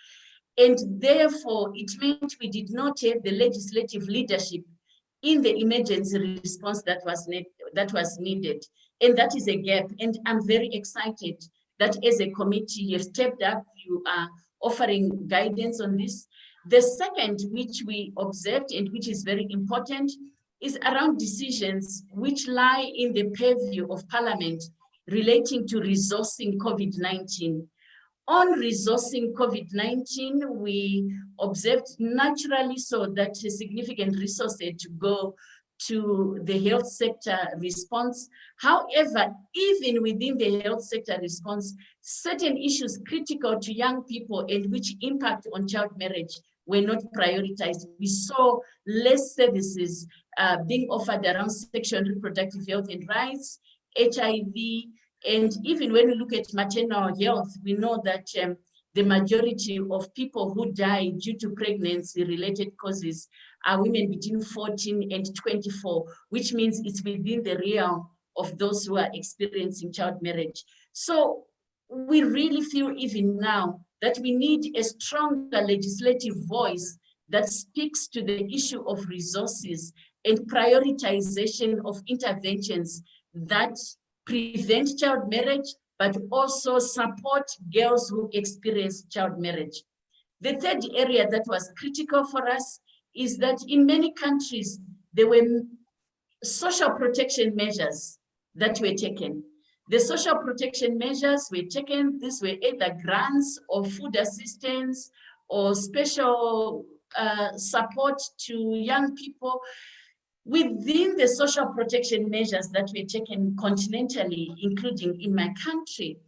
And therefore, it meant we did not have the legislative leadership in the emergency response that was needed. And that is a gap. And I'm very excited that as a committee, you have stepped up, you are offering guidance on this. The second, which we observed and which is very important, is around decisions which lie in the purview of Parliament relating to resourcing COVID-19. On resourcing COVID-19, we observed naturally so that a significant resource had to go to the health sector response. However, even within the health sector response, certain issues critical to young people and which impact on child marriage were not prioritized. We saw less services being offered around sexual and reproductive health and rights, HIV, and even when we look at maternal health, we know that the majority of people who die due to pregnancy-related causes are women between 14 and 24, which means it's within the realm of those who are experiencing child marriage. So we really feel even now that we need a stronger legislative voice that speaks to the issue of resources and prioritization of interventions that prevent child marriage, but also support girls who experience child marriage. The third area that was critical for us is that in many countries, there were social protection measures that were taken. The social protection measures were taken, these were either grants or food assistance or special support to young people. Within the social protection measures that were taken continentally, including in my country,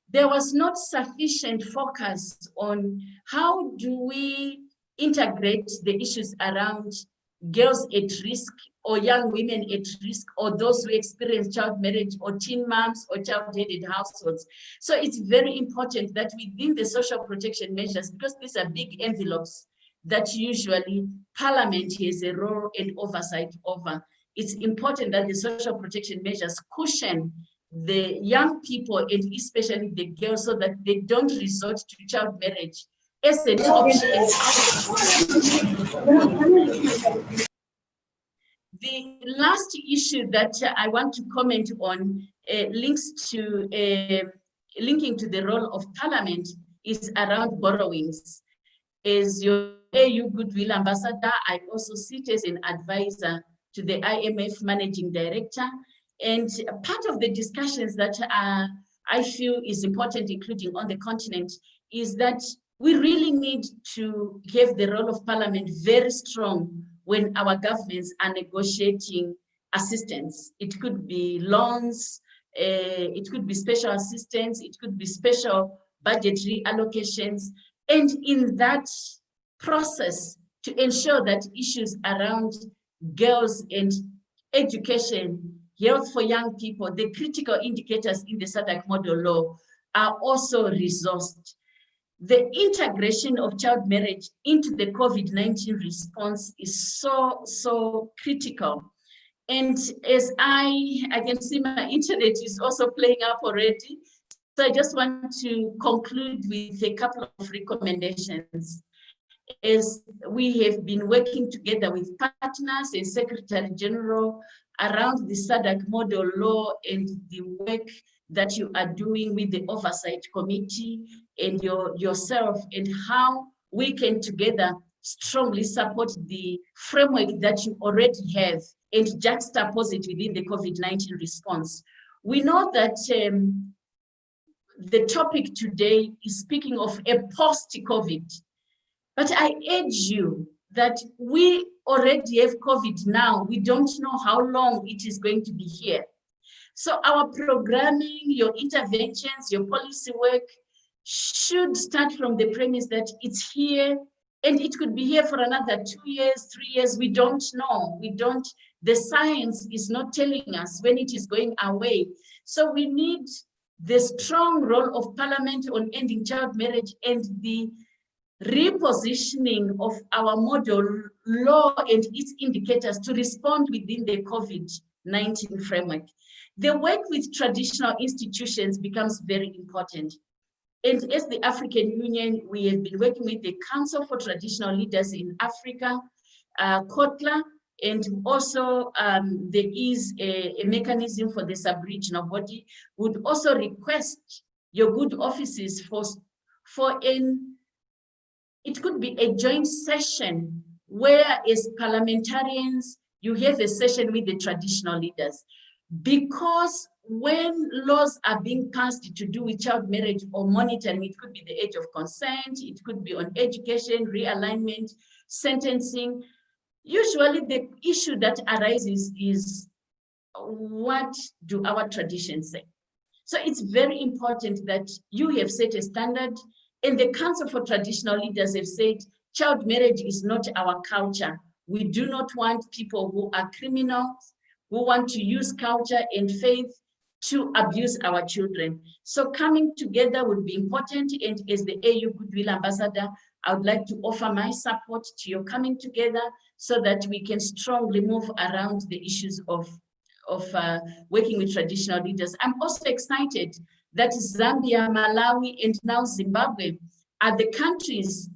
there was not sufficient focus on how do we integrate the issues around girls at risk or young women at risk or those who experience child marriage or teen moms or child-headed households. So it's very important that within the social protection measures, because these are big envelopes that usually Parliament has a role and oversight over, it's important that the social protection measures cushion the young people and especially the girls so that they don't resort to child marriage as an option. The last issue that I want to comment on linking to the role of Parliament is around borrowings. As your AU Goodwill Ambassador, I also sit as an advisor to the IMF Managing Director. And part of the discussions that I feel is important, including on the continent, is that we really need to have the role of Parliament very strong when our governments are negotiating assistance. It could be loans, it could be special assistance, it could be special budgetary allocations. And in that process, to ensure that issues around girls and education, health for young people, the critical indicators in the SADC model law are also resourced. The integration of child marriage into the COVID-19 response is so critical. And as I can see my internet is also playing up already. So I just want to conclude with a couple of recommendations. As we have been working together with partners and Secretary General around the SADC model law and the work that you are doing with the Oversight Committee and yourself, and how we can together strongly support the framework that you already have and juxtapose it within the COVID-19 response. We know that the topic today is speaking of a post-COVID, but I urge you that we already have COVID now. We don't know how long it is going to be here. So our programming, your interventions, your policy work should start from the premise that it's here and it could be here for another 2 years, 3 years. We don't know. The science is not telling us when it is going away. So we need the strong role of Parliament on ending child marriage and the repositioning of our model law and its indicators to respond within the COVID-19 framework. The work with traditional institutions becomes very important. And as the African Union, we have been working with the Council for Traditional Leaders in Africa, COTLA, and also there is a mechanism for the sub-regional body. Would also request your good offices for an it could be a joint session where as parliamentarians, you have a session with the traditional leaders. Because when laws are being passed to do with child marriage or monitoring, it could be the age of consent, it could be on education, realignment, sentencing. Usually the issue that arises is, what do our traditions say? So it's very important that you have set a standard, and the Council for Traditional Leaders have said, child marriage is not our culture. We do not want people who are criminals, who want to use culture and faith to abuse our children. So coming together would be important, and as the AU Goodwill Ambassador, I would like to offer my support to your coming together so that we can strongly move around the issues of working with traditional leaders. I'm also excited that Zambia, Malawi, and now Zimbabwe are the countries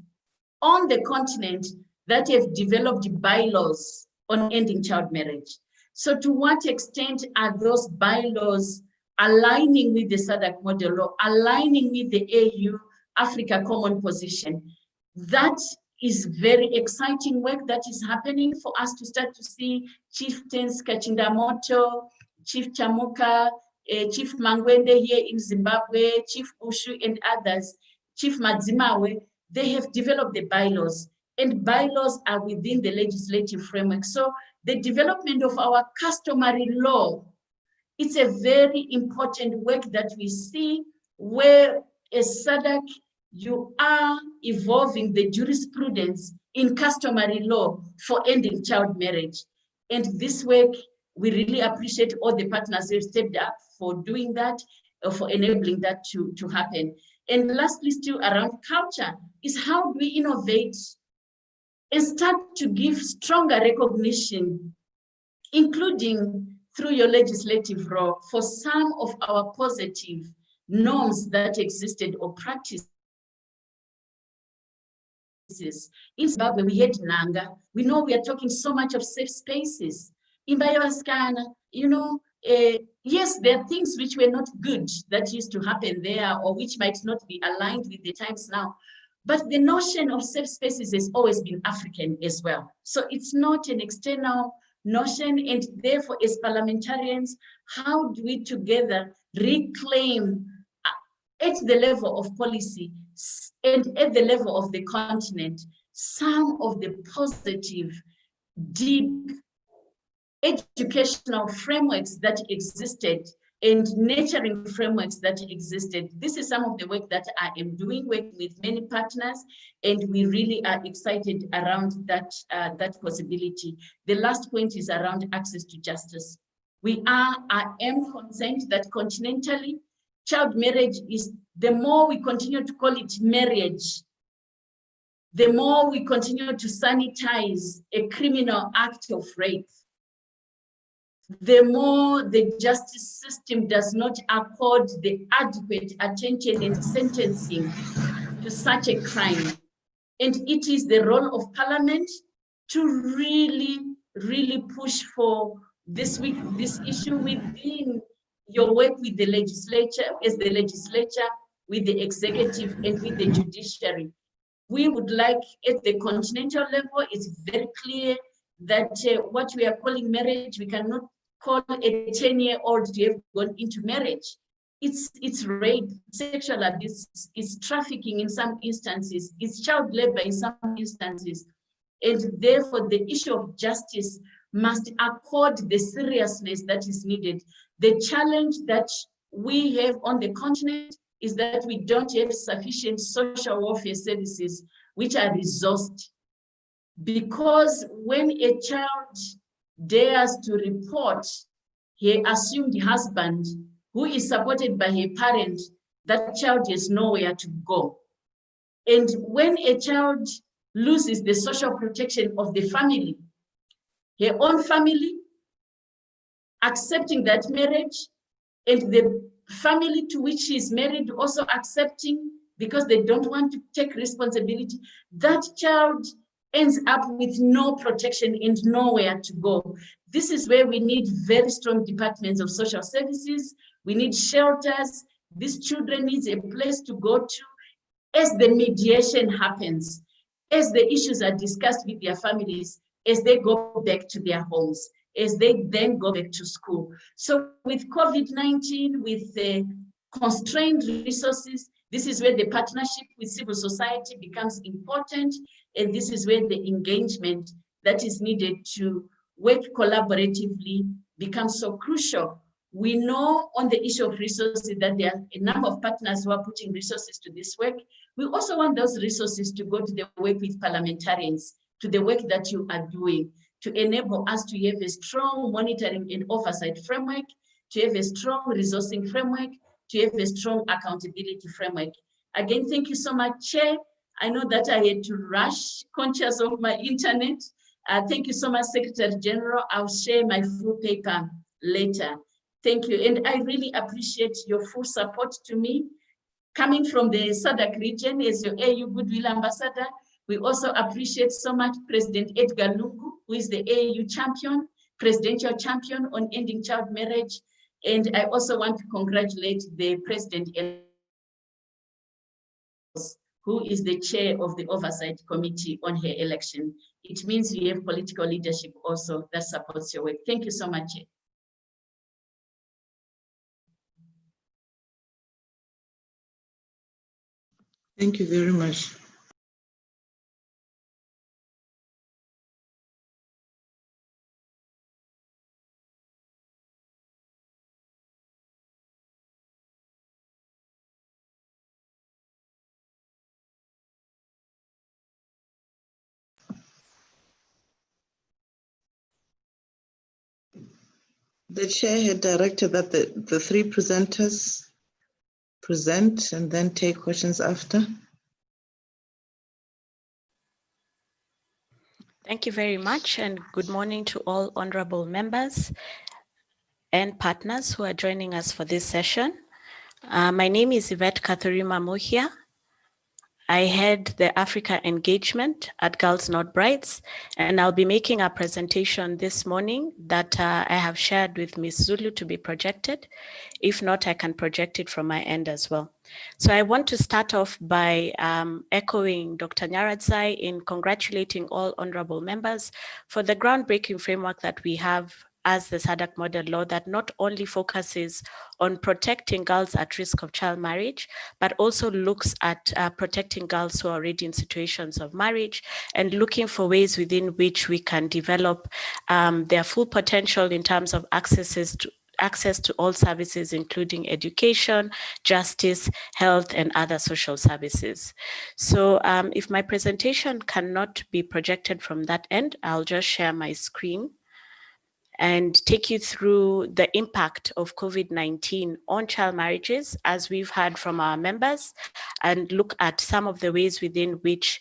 on the continent that have developed bylaws on ending child marriage. So to what extent are those bylaws aligning with the SADC model or aligning with the AU Africa Common Position? That is very exciting work that is happening for us to start to see chieftains Kachindamoto, Chief Chamuka, Chief Mangwende here in Zimbabwe, Chief Ushu and others, Chief Madzimawe. They have developed the bylaws, and bylaws are within the legislative framework. So the development of our customary law, it's a very important work that we see where as SADC, you are evolving the jurisprudence in customary law for ending child marriage. And this work, we really appreciate all the partners who have stepped up for doing that, for enabling that to happen. And lastly, still around culture, is how do we innovate and start to give stronger recognition, including through your legislative role, for some of our positive norms that existed or practices. In Zimbabwe, we had Nanga. We know we are talking so much of safe spaces. In Bayoaskana, you know, yes, there are things which were not good that used to happen there or which might not be aligned with the times now. But the notion of safe spaces has always been African as well. So it's not an external notion, and therefore as parliamentarians, how do we together reclaim at the level of policy and at the level of the continent some of the positive, deep educational frameworks that existed and nurturing frameworks that existed. This is some of the work that I am doing, working with many partners, and we really are excited around that, that possibility. The last point is around access to justice. I am concerned that continentally, child marriage is, the more we continue to call it marriage, the more we continue to sanitize a criminal act of rape, the more the justice system does not accord the adequate attention in sentencing to such a crime. And it is the role of Parliament to really, really push for this issue within your work with the legislature, as the legislature, with the executive and with the judiciary. We would like, at the continental level, it's very clear that what we are calling marriage, we cannot call a 10-year-old to have gone into marriage. It's rape, sexual abuse, it's trafficking in some instances, it's child labor in some instances. And therefore, the issue of justice must accord the seriousness that is needed. The challenge that we have on the continent is that we don't have sufficient social welfare services which are resourced. Because when a child dares to report her assumed husband, who is supported by her parent, that child has nowhere to go. And when a child loses the social protection of the family, her own family accepting that marriage, and the family to which she is married also accepting because they don't want to take responsibility, that child ends up with no protection and nowhere to go. This is where we need very strong departments of social services. We need shelters. These children need a place to go to as the mediation happens. as the issues are discussed with their families, as they go back to their homes, as they then go back to school. So with COVID-19, with the constrained resources, this is where the partnership with civil society becomes important, and this is where the engagement that is needed to work collaboratively becomes so crucial. We know on the issue of resources that there are a number of partners who are putting resources to this work. We also want those resources to go to the work with parliamentarians, to the work that you are doing, to enable us to have a strong monitoring and oversight framework, to have a strong resourcing framework, to have a strong accountability framework. Again, thank you so much, Chair. I know that I had to rush, conscious of my internet. Thank you so much, Secretary General. I'll share my full paper later. Thank you. And I really appreciate your full support to me. Coming from the SADC region as your AU Goodwill Ambassador, we also appreciate so much President Edgar Lungu, who is the AU champion, presidential champion on ending child marriage. And I also want to congratulate the President, who is the chair of the Oversight Committee on her election. It means you have political leadership also that supports your work. Thank you so much. Thank you very much. The chair had directed that the three presenters present and then take questions after. Thank you very much, and good morning to all honorable members and partners who are joining us for this session. My name is Yvette Kathurima Mohia. I head the Africa engagement at Girls Not Brides, and I'll be making a presentation this morning that I have shared with Ms. Zulu to be projected. If not, I can project it from my end as well. So I want to start off by echoing Dr. Nyaradzai in congratulating all honorable members for the groundbreaking framework that we have as the SADC model law that not only focuses on protecting girls at risk of child marriage, but also looks at protecting girls who are already in situations of marriage and looking for ways within which we can develop their full potential in terms of access to all services, including education, justice, health, and other social services. So if my presentation cannot be projected from that end, I'll just share my screen and take you through the impact of COVID-19 on child marriages, as we've heard from our members, and look at some of the ways within which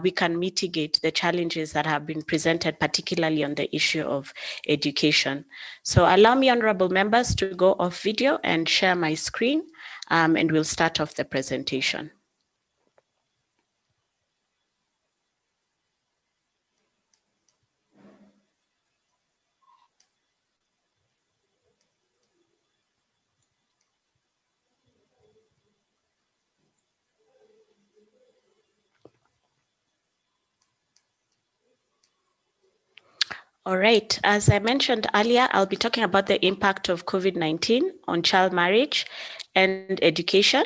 we can mitigate the challenges that have been presented, particularly on the issue of education. So allow me, honorable members, to go off video and share my screen, and we'll start off the presentation. All right, as I mentioned earlier, I'll be talking about the impact of COVID-19 on child marriage and education.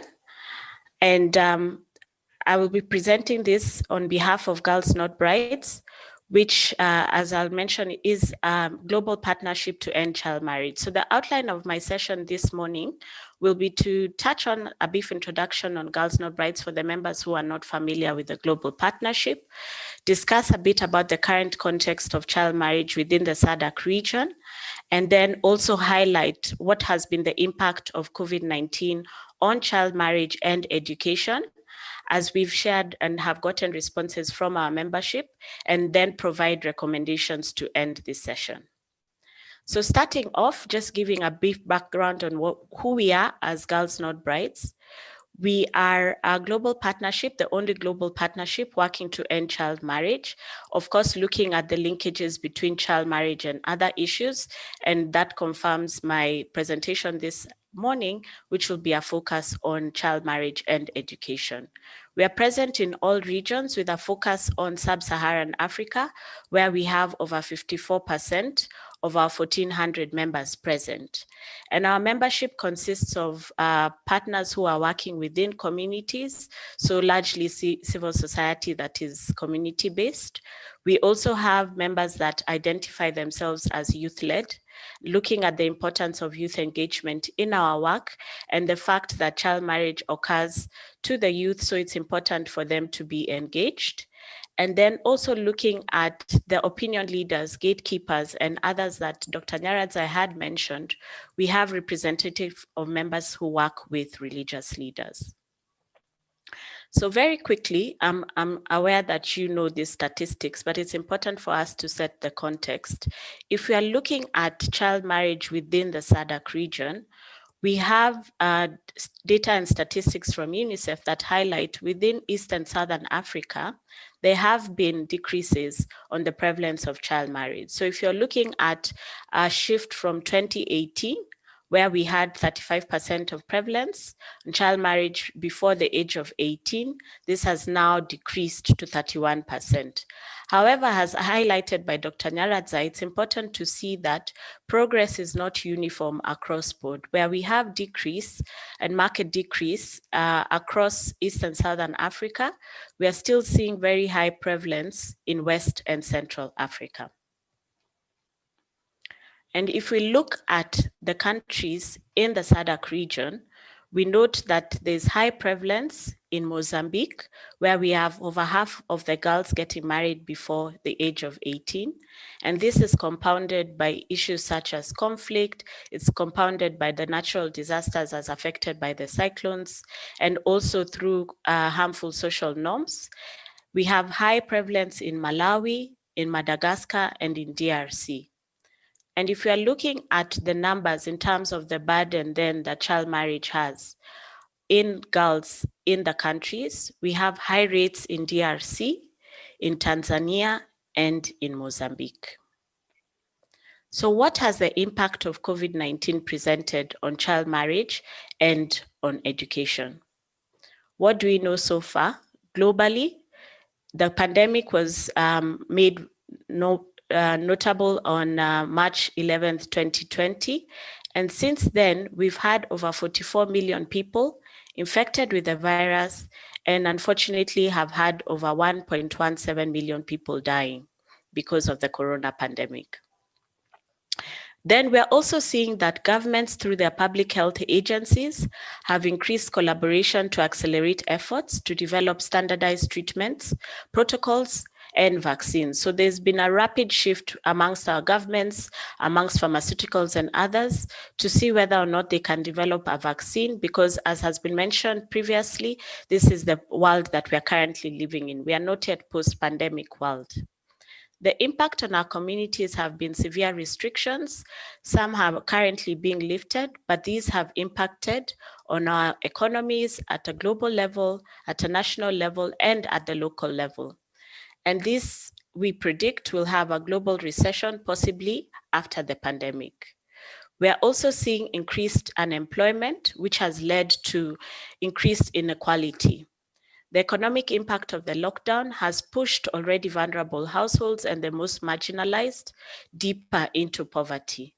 And I will be presenting this on behalf of Girls Not Brides, which, as I'll mention, is a global partnership to end child marriage. So the outline of my session this morning will be to touch on a brief introduction on Girls Not Brides for the members who are not familiar with the global partnership, discuss a bit about the current context of child marriage within the SADC region, and then also highlight what has been the impact of COVID-19 on child marriage and education, as we've shared and have gotten responses from our membership, and then provide recommendations to end this session. So starting off, just giving a brief background on who we are as Girls Not Brides. We are a global partnership, the only global partnership working to end child marriage. Of course, looking at the linkages between child marriage and other issues, and that confirms my presentation this morning, which will be a focus on child marriage and education. We are present in all regions with a focus on sub-Saharan Africa, where we have over 54% of our 1,400 members present. And our membership consists of partners who are working within communities, so largely civil society that is community-based. We also have members that identify themselves as youth-led, looking at the importance of youth engagement in our work and the fact that child marriage occurs to the youth, so it's important for them to be engaged. And then also looking at the opinion leaders, gatekeepers, and others that Dr. Nyaradza had mentioned, we have representatives of members who work with religious leaders. So very quickly, I'm aware that you know these statistics, but it's important for us to set the context. If we are looking at child marriage within the SADC region, we have data and statistics from UNICEF that highlight within East and Southern Africa, there have been decreases on the prevalence of child marriage. So if you're looking at a shift from 2018, where we had 35% of prevalence in child marriage before the age of 18, this has now decreased to 31%. However, as highlighted by Dr. Nyaradza, it's important to see that progress is not uniform across board, where we have decrease and market decrease across East and Southern Africa. We are still seeing very high prevalence in West and Central Africa. And if we look at the countries in the SADC region, we note that there's high prevalence in Mozambique, where we have over half of the girls getting married before the age of 18. And this is compounded by issues such as conflict. It's compounded by the natural disasters as affected by the cyclones, and also through harmful social norms. We have high prevalence in Malawi, in Madagascar, and in DRC. And if we are looking at the numbers in terms of the burden then that child marriage has in girls in the countries, we have high rates in DRC, in Tanzania, and in Mozambique. So what has the impact of COVID-19 presented on child marriage and on education? What do we know so far? Globally, the pandemic was made notable on March 11th, 2020. And since then, we've had over 44 million people infected with the virus, and unfortunately have had over 1.17 million people dying because of the corona pandemic. Then we're also seeing that governments through their public health agencies have increased collaboration to accelerate efforts to develop standardized treatments, protocols, and vaccines. So there's been a rapid shift amongst our governments, amongst pharmaceuticals and others, to see whether or not they can develop a vaccine, because as has been mentioned previously, this is the world that we are currently living in. We are not yet post-pandemic world. The impact on our communities have been severe restrictions. Some have currently been lifted, but these have impacted on our economies at a global level, at a national level, and at the local level. And this, we predict, will have a global recession possibly after the pandemic. We are also seeing increased unemployment, which has led to increased inequality. The economic impact of the lockdown has pushed already vulnerable households and the most marginalized deeper into poverty.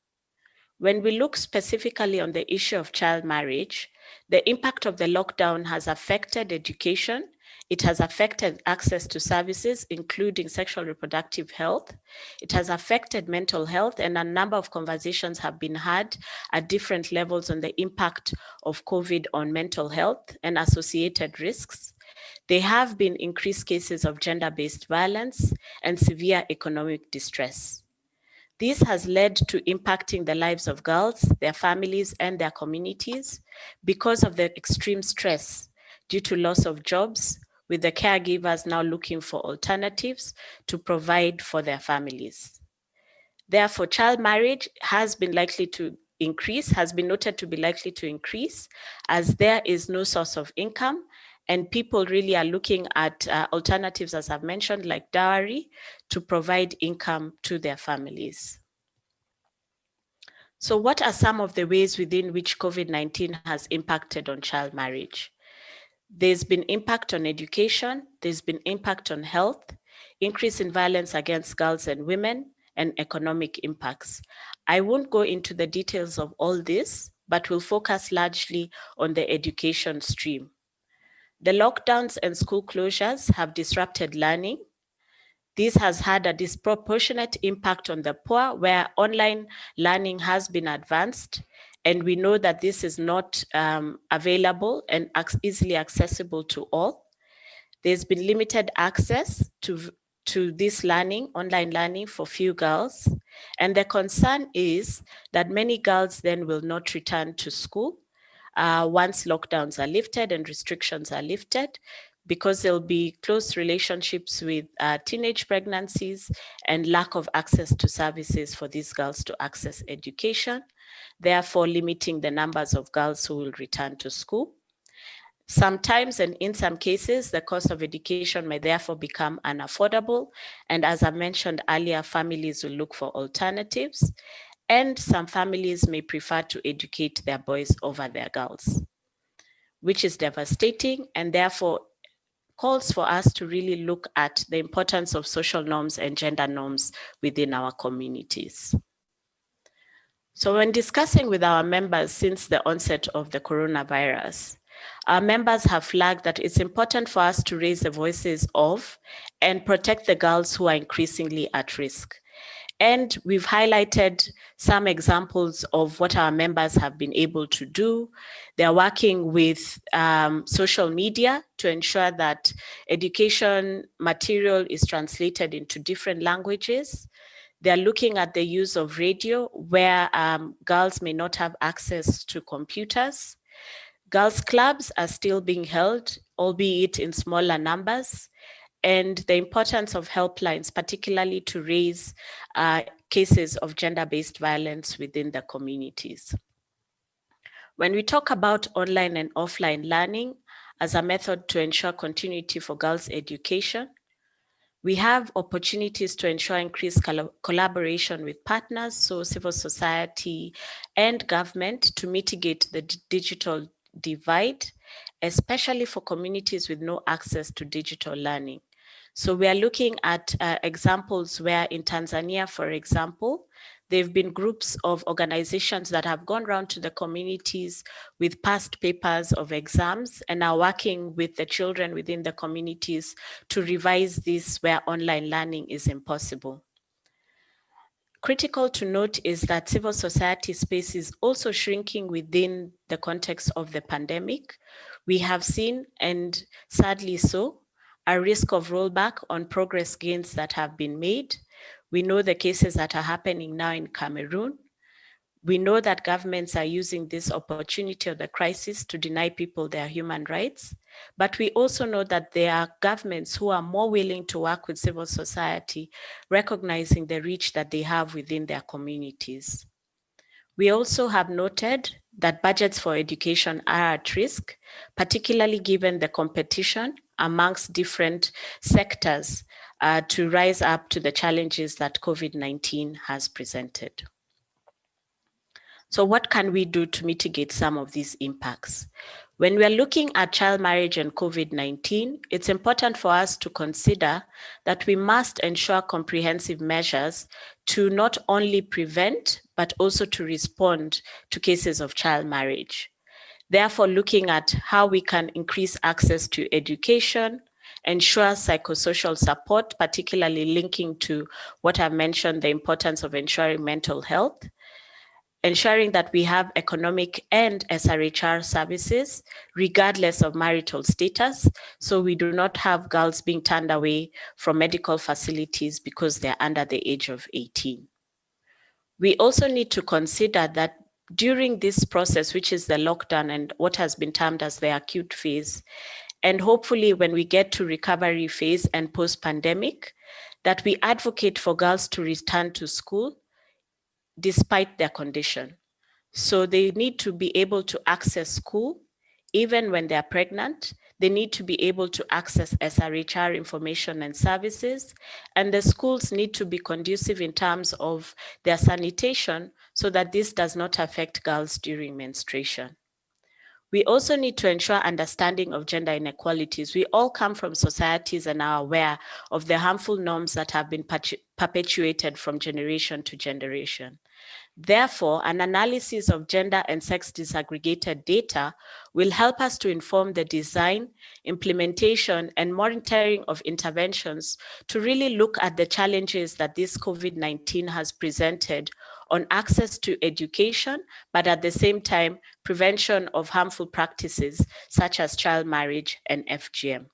When we look specifically on the issue of child marriage, the impact of the lockdown has affected education. It has affected access to services, including sexual reproductive health. It has affected mental health, and a number of conversations have been had at different levels on the impact of COVID on mental health and associated risks. There have been increased cases of gender-based violence and severe economic distress. This has led to impacting the lives of girls, their families, and their communities because of the extreme stress due to loss of jobs, with the caregivers now looking for alternatives to provide for their families. Therefore, child marriage has been likely to increase, has been noted to be likely to increase, as there is no source of income, and people really are looking at alternatives, as I've mentioned, like dowry, to provide income to their families. So what are some of the ways within which COVID-19 has impacted on child marriage? There's been impact on education, there's been impact on health, increase in violence against girls and women, and economic impacts. I won't go into the details of all this, but will focus largely on the education stream. The lockdowns and school closures have disrupted learning. This has had a disproportionate impact on the poor, where online learning has been advanced, and we know that this is not available and easily accessible to all. There's been limited access to this learning, online learning, for few girls. And the concern is that many girls then will not return to school once lockdowns are lifted and restrictions are lifted, because there'll be close relationships with teenage pregnancies and lack of access to services for these girls to access education, therefore limiting the numbers of girls who will return to school. Sometimes, and in some cases, the cost of education may therefore become unaffordable. And as I mentioned earlier, families will look for alternatives. And some families may prefer to educate their boys over their girls, which is devastating, and therefore calls for us to really look at the importance of social norms and gender norms within our communities. So when discussing with our members since the onset of the coronavirus, our members have flagged that it's important for us to raise the voices of and protect the girls who are increasingly at risk. And we've highlighted some examples of what our members have been able to do. They're working with social media to ensure that education material is translated into different languages. They're looking at the use of radio, where girls may not have access to computers. Girls' clubs are still being held, albeit in smaller numbers, and the importance of helplines, particularly to raise cases of gender-based violence within the communities. When we talk about online and offline learning as a method to ensure continuity for girls' education, we have opportunities to ensure increased collaboration with partners, so civil society and government, to mitigate the digital divide, especially for communities with no access to digital learning. So we are looking at examples where in Tanzania, for example, there have been groups of organizations that have gone around to the communities with past papers of exams and are working with the children within the communities to revise this where online learning is impossible. Critical to note is that civil society space is also shrinking within the context of the pandemic. We have seen, and sadly so, a risk of rollback on progress gains that have been made. We know the cases that are happening now in Cameroon. We know that governments are using this opportunity of the crisis to deny people their human rights, but we also know that there are governments who are more willing to work with civil society, recognizing the reach that they have within their communities. We also have noted that budgets for education are at risk, particularly given the competition amongst different sectors to rise up to the challenges that COVID-19 has presented. So what can we do to mitigate some of these impacts? When we're looking at child marriage and COVID-19, it's important for us to consider that we must ensure comprehensive measures to not only prevent, but also to respond to cases of child marriage. Therefore, looking at how we can increase access to education, ensure psychosocial support, particularly linking to what I've mentioned, the importance of ensuring mental health, ensuring that we have economic and SRHR services, regardless of marital status, so we do not have girls being turned away from medical facilities because they're under the age of 18. We also need to consider that during this process, which is the lockdown and what has been termed as the acute phase, and hopefully when we get to recovery phase and post-pandemic, that we advocate for girls to return to school despite their condition. So they need to be able to access school even when they're pregnant. They need to be able to access SRHR information and services, and the schools need to be conducive in terms of their sanitation so that this does not affect girls during menstruation. We also need to ensure understanding of gender inequalities. We all come from societies and are aware of the harmful norms that have been perpetuated from generation to generation. Therefore, an analysis of gender and sex disaggregated data will help us to inform the design, implementation, and monitoring of interventions to really look at the challenges that this COVID-19 has presented on access to education, but at the same time, prevention of harmful practices such as child marriage and FGM.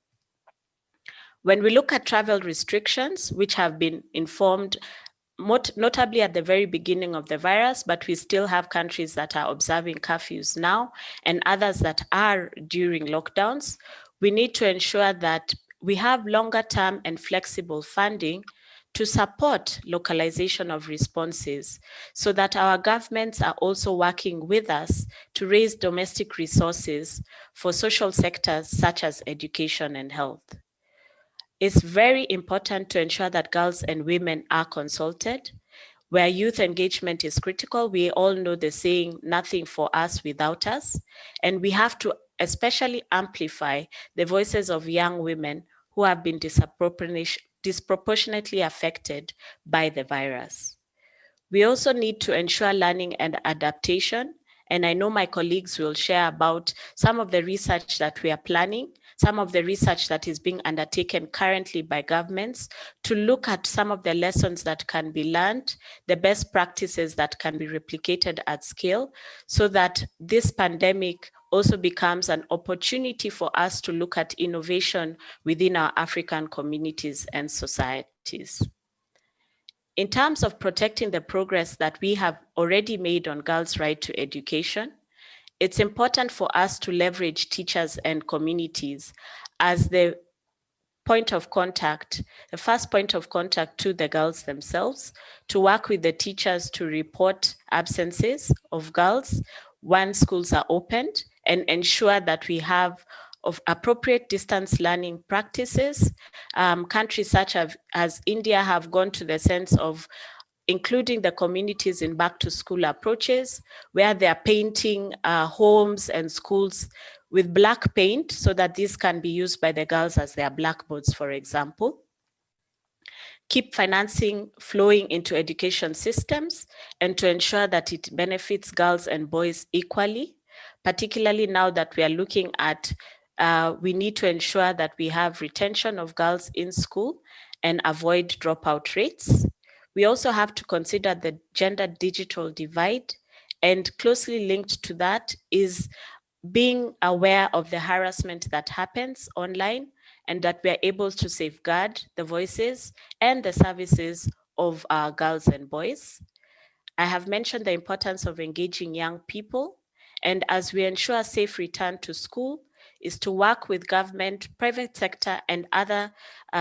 When we look at travel restrictions, which have been informed notably at the very beginning of the virus, but we still have countries that are observing curfews now and others that are during lockdowns, we need to ensure that we have longer term and flexible funding to support localization of responses so that our governments are also working with us to raise domestic resources for social sectors such as education and health. It's very important to ensure that girls and women are consulted. Where youth engagement is critical, we all know the saying, nothing for us without us. And we have to especially amplify the voices of young women who have been disproportionately affected by the virus. We also need to ensure learning and adaptation. And I know my colleagues will share about some of the research that we are planning, some of the research that is being undertaken currently by governments to look at some of the lessons that can be learned, the best practices that can be replicated at scale, so that this pandemic also becomes an opportunity for us to look at innovation within our African communities and societies. In terms of protecting the progress that we have already made on girls' right to education, it's important for us to leverage teachers and communities as the point of contact, the first point of contact to the girls themselves, to work with the teachers to report absences of girls when schools are opened and ensure that we have of appropriate distance learning practices. Countries such as India have gone to the sense of including the communities in back to school approaches, where they are painting homes and schools with black paint so that these can be used by the girls as their blackboards, for example. Keep financing flowing into education systems and to ensure that it benefits girls and boys equally, particularly now that we are looking at we need to ensure that we have retention of girls in school and avoid dropout rates. We also have to consider the gender digital divide, and closely linked to that is being aware of the harassment that happens online and that we are able to safeguard the voices and the services of our girls and boys. I have mentioned the importance of engaging young people, and as we ensure a safe return to school, is to work with government, private sector, and other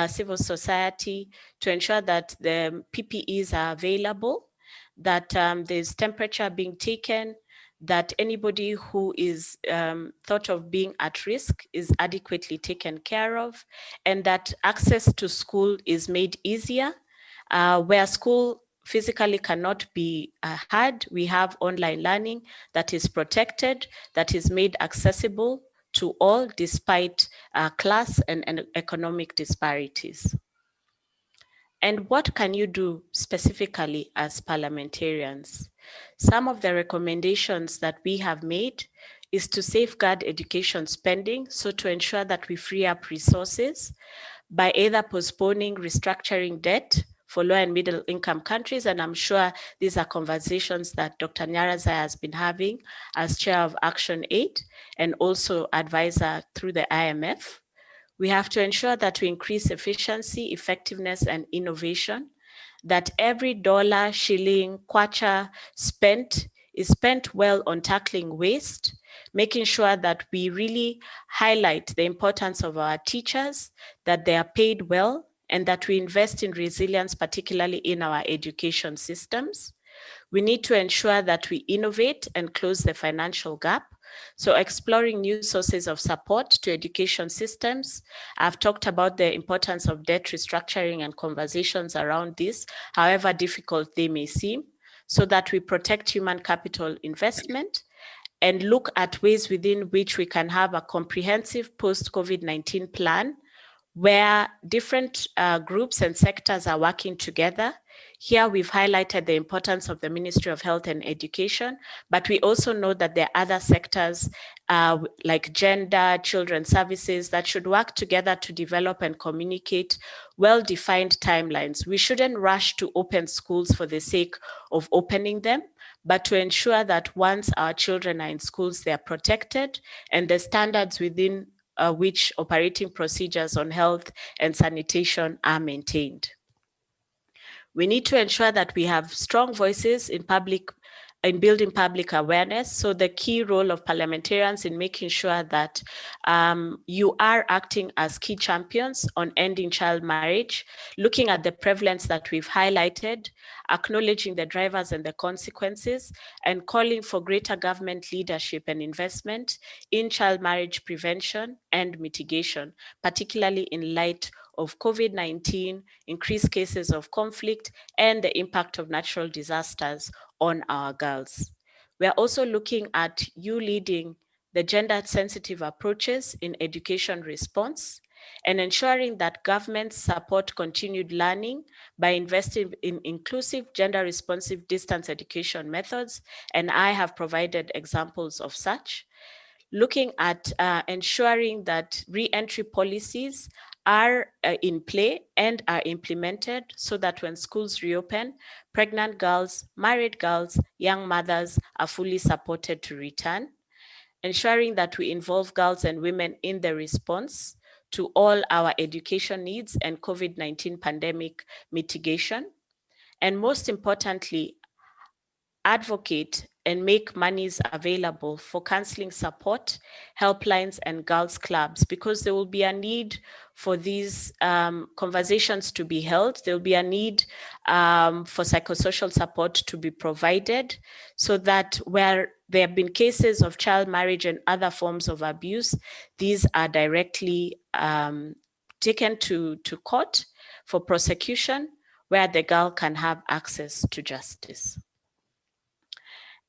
civil society to ensure that the PPEs are available, that there's temperature being taken, that anybody who is thought of being at risk is adequately taken care of, and that access to school is made easier. Where school physically cannot be had, we have online learning that is protected, that is made accessible to all despite class and economic disparities. And what can you do specifically as parliamentarians? Some of the recommendations that we have made is to safeguard education spending, so to ensure that we free up resources by either postponing restructuring debt for low and middle income countries, and I'm sure these are conversations that Dr. Nyarazai has been having as chair of Action Aid and also advisor through the IMF. We have to ensure that we increase efficiency, effectiveness, and innovation, that every dollar, shilling, kwacha spent is spent well on tackling waste, making sure that we really highlight the importance of our teachers, that they are paid well, and that we invest in resilience, particularly in our education systems. We need to ensure that we innovate and close the financial gap. So exploring new sources of support to education systems. I've talked about the importance of debt restructuring and conversations around this, however difficult they may seem, so that we protect human capital investment and look at ways within which we can have a comprehensive post-COVID-19 plan where different groups and sectors are working together. Here we've highlighted the importance of the Ministry of Health and Education, but we also know that there are other sectors like gender, children's services that should work together to develop and communicate well-defined timelines. We shouldn't rush to open schools for the sake of opening them, but to ensure that once our children are in schools, they are protected and the standards within which operating procedures on health and sanitation are maintained. We need to ensure that we have strong voices in building public awareness. So the key role of parliamentarians in making sure that you are acting as key champions on ending child marriage, looking at the prevalence that we've highlighted, acknowledging the drivers and the consequences, and calling for greater government leadership and investment in child marriage prevention and mitigation, particularly in light of COVID-19, increased cases of conflict, and the impact of natural disasters on our girls. We are also looking at you leading the gender-sensitive approaches in education response and ensuring that governments support continued learning by investing in inclusive, gender-responsive distance education methods, and I have provided examples of such. Looking at ensuring that re-entry policies are in play and are implemented so that when schools reopen, pregnant girls, married girls, young mothers are fully supported to return. Ensuring that we involve girls and women in the response to all our education needs and COVID-19 pandemic mitigation. And most importantly, advocate and make monies available for counseling support, helplines, and girls' clubs, because there will be a need for these conversations to be held. There will be a need for psychosocial support to be provided, so that where there have been cases of child marriage and other forms of abuse, these are directly taken to court for prosecution, where the girl can have access to justice.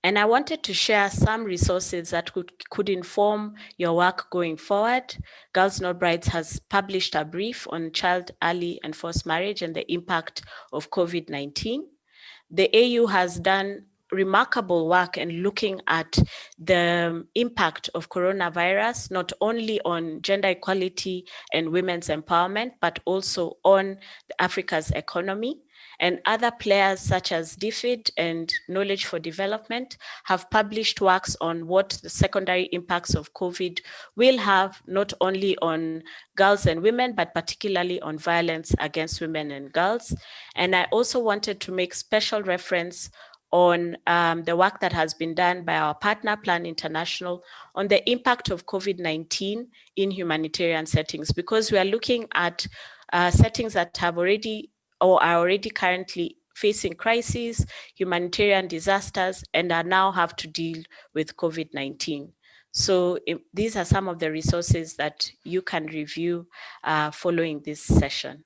And I wanted to share some resources that could inform your work going forward. Girls Not Brides has published a brief on child early and forced marriage and the impact of COVID-19. The AU has done remarkable work in looking at the impact of coronavirus, not only on gender equality and women's empowerment, but also on Africa's economy. And other players such as DFID and Knowledge for Development have published works on what the secondary impacts of COVID will have, not only on girls and women, but particularly on violence against women and girls. And I also wanted to make special reference on the work that has been done by our partner, Plan International, on the impact of COVID-19 in humanitarian settings, because we are looking at settings that have already or are already currently facing crises, humanitarian disasters, and are now have to deal with COVID-19. So these are some of the resources that you can review following this session.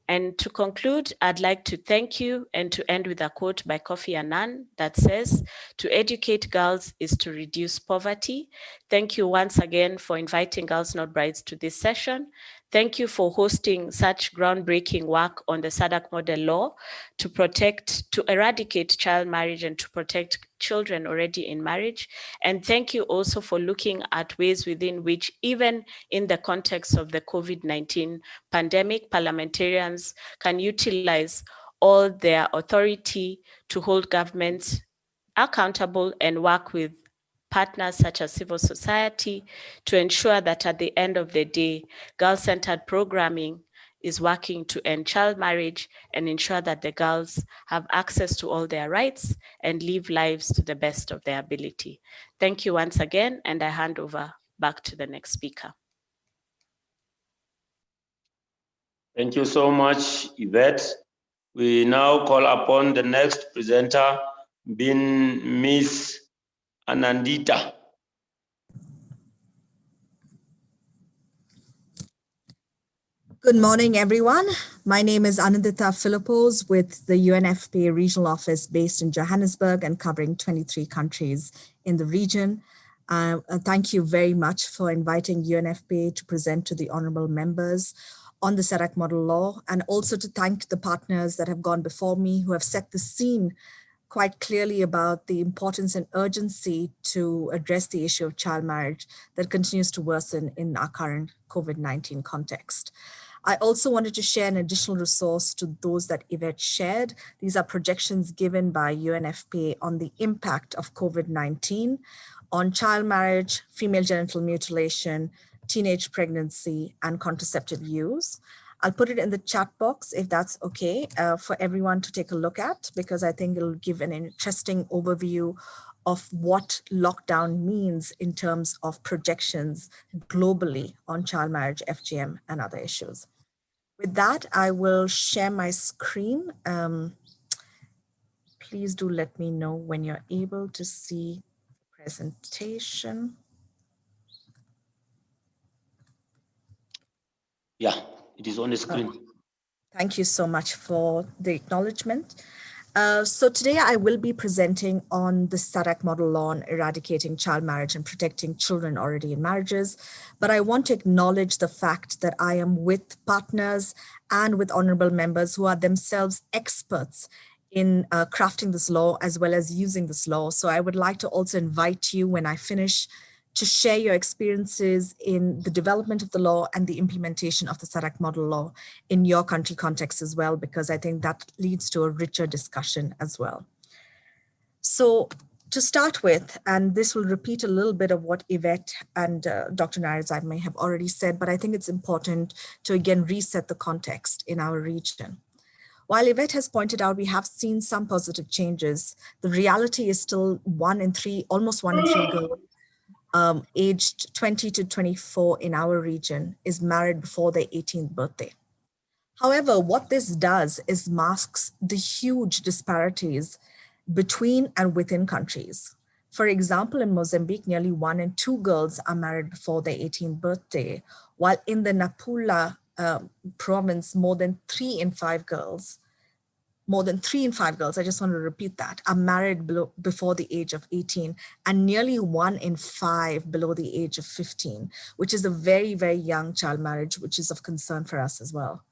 And to conclude, I'd like to thank you and to end with a quote by Kofi Annan that says, "To educate girls is to reduce poverty." Thank you once again for inviting Girls Not Brides to this session. Thank you for hosting such groundbreaking work on the SADC model law to eradicate child marriage and to protect children already in marriage. And thank you also for looking at ways within which, even in the context of the COVID-19 pandemic, parliamentarians can utilize all their authority to hold governments accountable and work with partners such as civil society to ensure that at the end of the day, girl-centered programming is working to end child marriage and ensure that the girls have access to all their rights and live lives to the best of their ability. Thank you once again, and I hand over back to the next speaker. Thank you so much, Yvette. We now call upon the next presenter, being Ms. Anandita. Good morning, everyone. My name is Anindita Philippos with the UNFPA Regional Office based in Johannesburg and covering 23 countries in the region. Thank you very much for inviting UNFPA to present to the honorable members on the SADC model law, and also to thank the partners that have gone before me who have set the scene quite clearly about the importance and urgency to address the issue of child marriage that continues to worsen in our current COVID-19 context. I also wanted to share an additional resource to those that Yvette shared. These are projections given by UNFPA on the impact of COVID-19 on child marriage, female genital mutilation, teenage pregnancy, and contraceptive use. I'll put it in the chat box if that's okay for everyone to take a look at, because I think it'll give an interesting overview of what lockdown means in terms of projections globally on child marriage, FGM, and other issues. With that, I will share my screen. Please do let me know when you're able to see the presentation. Yeah, it is on the screen. Oh, thank you so much for the acknowledgement. So today I will be presenting on the SADC model law on eradicating child marriage and protecting children already in marriages. But I want to acknowledge the fact that I am with partners and with honorable members who are themselves experts in crafting this law as well as using this law. So I would like to also invite you when I finish to share your experiences in the development of the law and the implementation of the SADC model law in your country context as well, because I think that leads to a richer discussion as well. So to start with, and this will repeat a little bit of what Yvette and Dr. Narizai may have already said, but I think it's important to again reset the context in our region. While Yvette has pointed out we have seen some positive changes, the reality is still 1 in 3, almost 1 in 3 girls aged 20 to 24 in our region is married before their 18th birthday. However, what this does is masks the huge disparities between and within countries. For example, in Mozambique, nearly 1 in 2 girls are married before their 18th birthday, while in the Nampula province, more than 3 in 5 girls, I just want to repeat that, are married before the age of 18, and nearly 1 in 5 below the age of 15, which is a very, very young child marriage, which is of concern for us as well.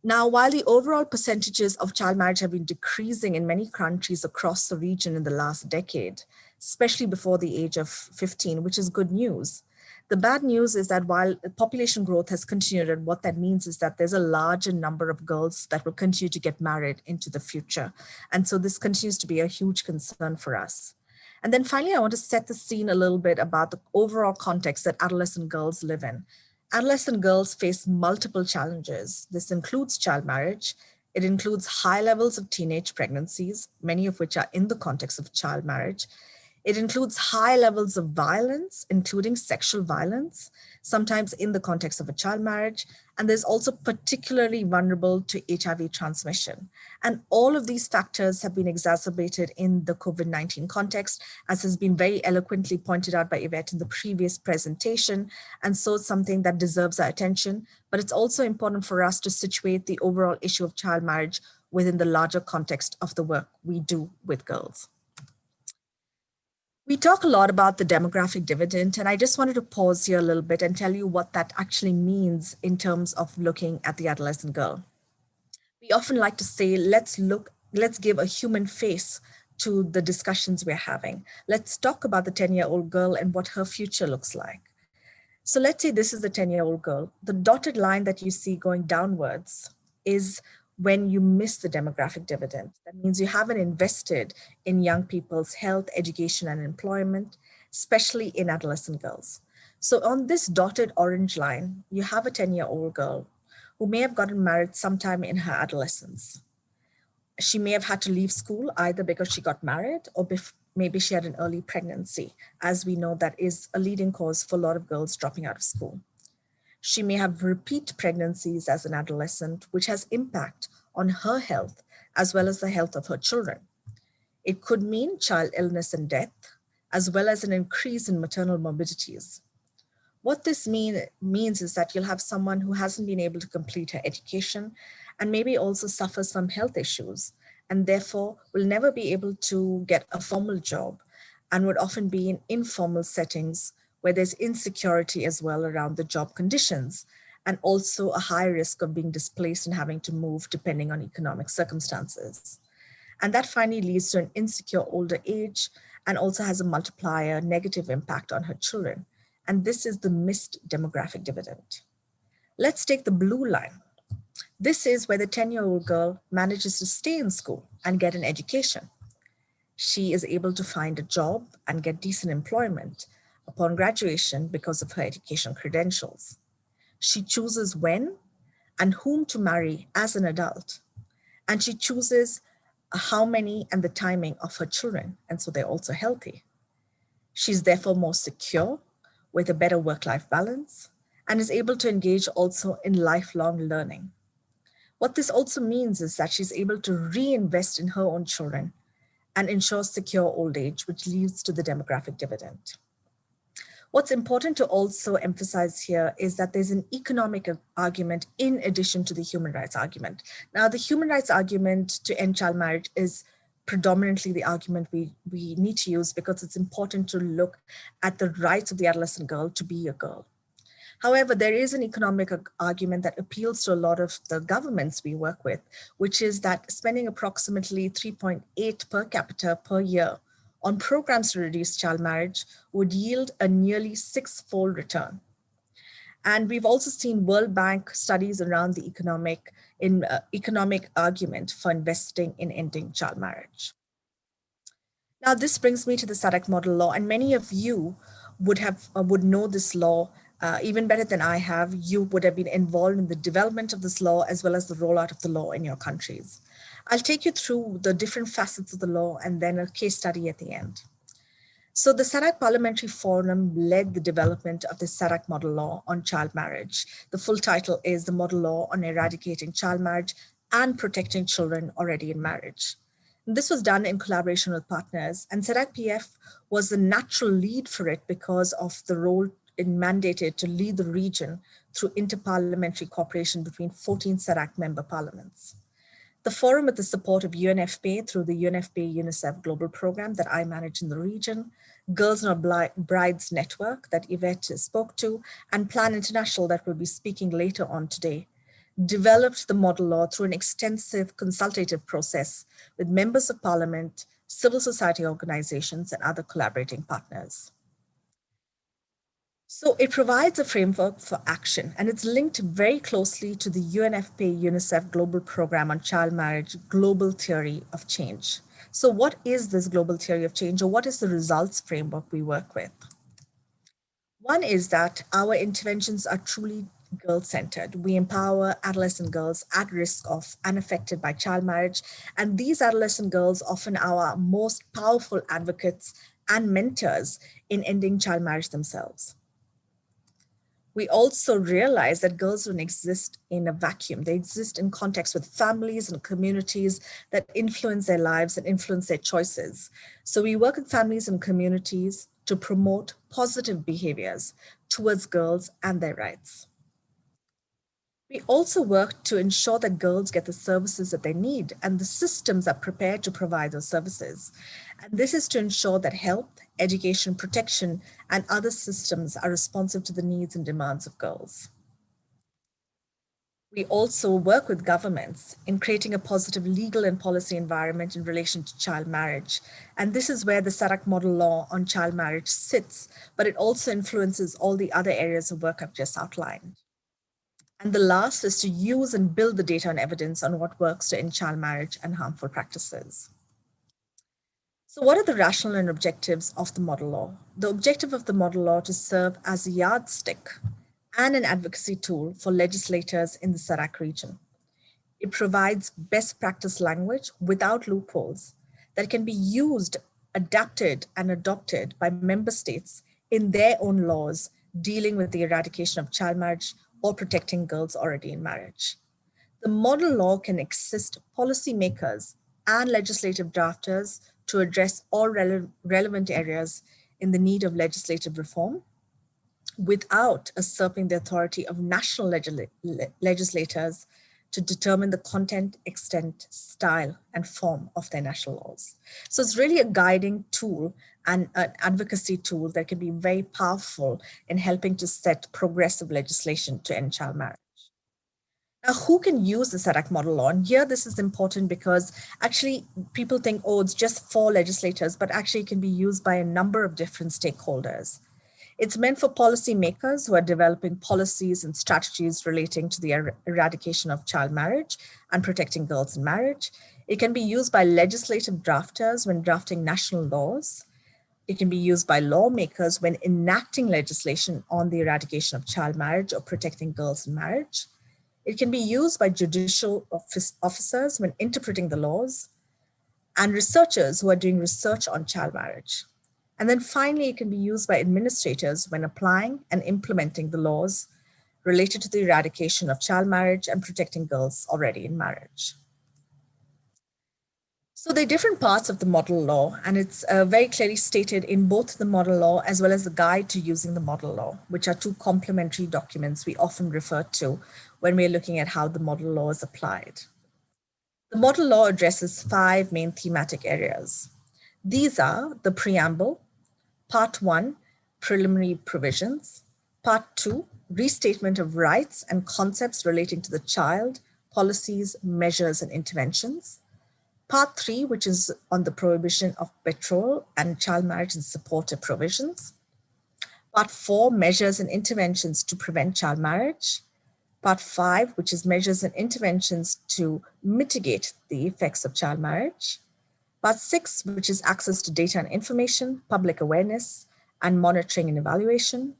Now, while the overall percentages of child marriage have been decreasing in many countries across the region in the last decade, especially before the age of 15, which is good news. The bad news is that while population growth has continued, and what that means is that there's a larger number of girls that will continue to get married into the future. And so this continues to be a huge concern for us. And then finally, I want to set the scene a little bit about the overall context that adolescent girls live in. Adolescent girls face multiple challenges. This includes child marriage. It includes high levels of teenage pregnancies, many of which are in the context of child marriage. It includes high levels of violence, including sexual violence, sometimes in the context of a child marriage. And there's also particularly vulnerable to HIV transmission. And all of these factors have been exacerbated in the COVID-19 context, as has been very eloquently pointed out by Yvette in the previous presentation. And so it's something that deserves our attention, but it's also important for us to situate the overall issue of child marriage within the larger context of the work we do with girls. We talk a lot about the demographic dividend, and I just wanted to pause here a little bit and tell you what that actually means in terms of looking at the adolescent girl. We often like to say, let's give a human face to the discussions we're having. Let's talk about the 10-year-old girl and what her future looks like. So let's say this is the 10-year-old girl. The dotted line that you see going downwards is when you miss the demographic dividend. That means you haven't invested in young people's health, education, and employment, especially in adolescent girls. So on this dotted orange line, you have a 10-year-old girl who may have gotten married sometime in her adolescence. She may have had to leave school either because she got married or maybe she had an early pregnancy. As we know, that is a leading cause for a lot of girls dropping out of school. She may have repeat pregnancies as an adolescent, which has impact on her health as well as the health of her children. It could mean child illness and death, as well as an increase in maternal morbidities. What this means is that you'll have someone who hasn't been able to complete her education and maybe also suffers from health issues, and therefore will never be able to get a formal job and would often be in informal settings where there's insecurity as well around the job conditions, and also a high risk of being displaced and having to move depending on economic circumstances. And that finally leads to an insecure older age and also has a multiplier negative impact on her children. And this is the missed demographic dividend. Let's take the blue line. This is where the 10-year-old girl manages to stay in school and get an education. She is able to find a job and get decent employment upon graduation because of her education credentials. She chooses when and whom to marry as an adult. And she chooses how many and the timing of her children. And so they're also healthy. She's therefore more secure with a better work-life balance and is able to engage also in lifelong learning. What this also means is that she's able to reinvest in her own children and ensure secure old age, which leads to the demographic dividend. What's important to also emphasize here is that there's an economic argument in addition to the human rights argument. Now, the human rights argument to end child marriage is predominantly the argument we need to use because it's important to look at the rights of the adolescent girl to be a girl. However, there is an economic argument that appeals to a lot of the governments we work with, which is that spending approximately 3.8 per capita per year on programs to reduce child marriage would yield a nearly 6-fold return. And we've also seen World Bank studies around the economic argument for investing in ending child marriage. Now, this brings me to the SADC model law, and many of you would know this law even better than I have. You would have been involved in the development of this law as well as the rollout of the law in your countries. I'll take you through the different facets of the law and then a case study at the end. So the SADC Parliamentary Forum led the development of the SADC model law on child marriage. The full title is the Model Law on Eradicating Child Marriage and Protecting Children Already in Marriage. And this was done in collaboration with partners, and SADC PF was the natural lead for it because of the role it mandated to lead the region through interparliamentary cooperation between 14 SADC member parliaments. The forum, with the support of UNFPA through the UNFPA UNICEF Global Program that I manage in the region, Girls Not Brides Network that Yvette spoke to, and Plan International that will be speaking later on today, developed the model law through an extensive consultative process with members of parliament, civil society organizations, and other collaborating partners. So it provides a framework for action, and it's linked very closely to the UNFPA UNICEF Global Program on Child Marriage Global Theory of Change. So what is this global theory of change, or what is the results framework we work with? One is that our interventions are truly girl-centered. We empower adolescent girls at risk of and affected by child marriage, and these adolescent girls often are our most powerful advocates and mentors in ending child marriage themselves. We also realize that girls don't exist in a vacuum. They exist in context with families and communities that influence their lives and influence their choices. So we work with families and communities to promote positive behaviors towards girls and their rights. We also work to ensure that girls get the services that they need and the systems are prepared to provide those services. And this is to ensure that health, education, protection, and other systems are responsive to the needs and demands of girls. We also work with governments in creating a positive legal and policy environment in relation to child marriage. And this is where the SADC model law on child marriage sits, but it also influences all the other areas of work I've just outlined. And the last is to use and build the data and evidence on what works to end child marriage and harmful practices. So what are the rationale and objectives of the model law? The objective of the model law to serve as a yardstick and an advocacy tool for legislators in the SADC region. It provides best practice language without loopholes that can be used, adapted, and adopted by member states in their own laws dealing with the eradication of child marriage or protecting girls already in marriage. The model law can assist policymakers and legislative drafters to address all relevant areas in the need of legislative reform. without usurping the authority of national legislators to determine the content, extent, style, and form of their national laws. So it's really a guiding tool and an advocacy tool that can be very powerful in helping to set progressive legislation to end child marriage. Now, who can use the SADC model law? And here this is important because actually people think, oh, it's just for legislators, but actually it can be used by a number of different stakeholders. It's meant for policymakers who are developing policies and strategies relating to the eradication of child marriage and protecting girls in marriage. It can be used by legislative drafters when drafting national laws. It can be used by lawmakers when enacting legislation on the eradication of child marriage or protecting girls in marriage. It can be used by judicial officers when interpreting the laws, and researchers who are doing research on child marriage. And then finally, it can be used by administrators when applying and implementing the laws related to the eradication of child marriage and protecting girls already in marriage. So there are different parts of the model law, and it's very clearly stated in both the model law as well as the guide to using the model law, which are two complementary documents we often refer to when we're looking at how the model law is applied. The model law addresses 5 main thematic areas. These are the preamble, Part 1, preliminary provisions, Part 2, restatement of rights and concepts relating to the child, policies, measures, and interventions, Part 3, which is on the prohibition of betrothal and child marriage and supportive provisions, Part 4, measures and interventions to prevent child marriage, Part 5, which is measures and interventions to mitigate the effects of child marriage, Part 6, which is access to data and information, public awareness, and monitoring and evaluation,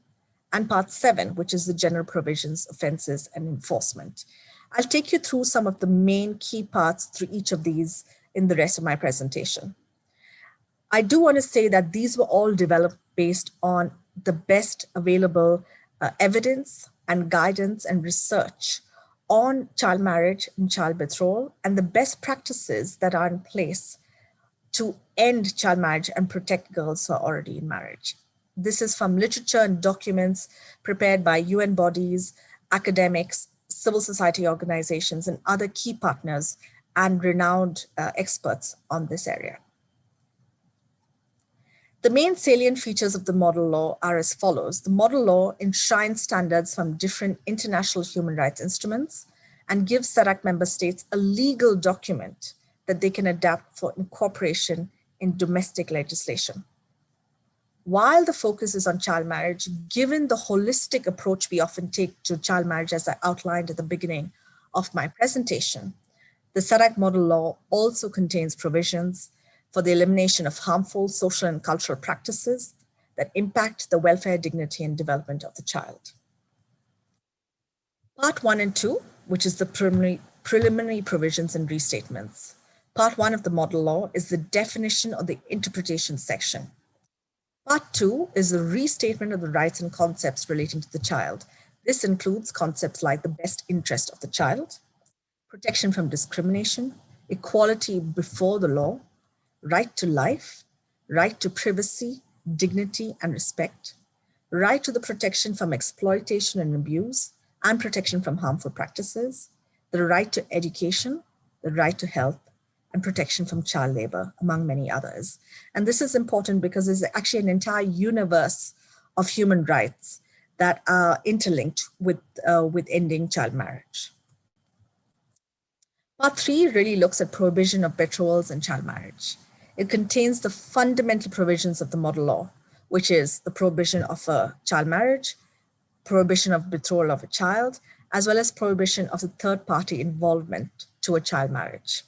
and Part 7, which is the general provisions, offenses, and enforcement. I'll take you through some of the main key parts through each of these in the rest of my presentation. I do want to say that these were all developed based on the best available evidence and guidance and research on child marriage and child betrothal and the best practices that are in place to end child marriage and protect girls who are already in marriage. This is from literature and documents prepared by UN bodies, academics, civil society organizations, and other key partners and renowned experts on this area. The main salient features of the model law are as follows. The model law enshrines standards from different international human rights instruments and gives SADC member states a legal document that they can adapt for incorporation in domestic legislation. While the focus is on child marriage, given the holistic approach we often take to child marriage, as I outlined at the beginning of my presentation, the SADC model law also contains provisions for the elimination of harmful social and cultural practices that impact the welfare, dignity, and development of the child. Part 1 and 2, which is the preliminary provisions and restatements. Part 1 of the model law is the definition of the interpretation section. Part 2 is the restatement of the rights and concepts relating to the child. This includes concepts like the best interest of the child, protection from discrimination, equality before the law, right to life, right to privacy, dignity and respect, right to the protection from exploitation and abuse, and protection from harmful practices, the right to education, the right to health, and protection from child labor, among many others. And this is important because there's actually an entire universe of human rights that are interlinked with ending child marriage. Part 3 really looks at prohibition of betrothals and child marriage. It contains the fundamental provisions of the model law, which is the prohibition of a child marriage, prohibition of betrothal of a child, as well as prohibition of the third party involvement to a child marriage.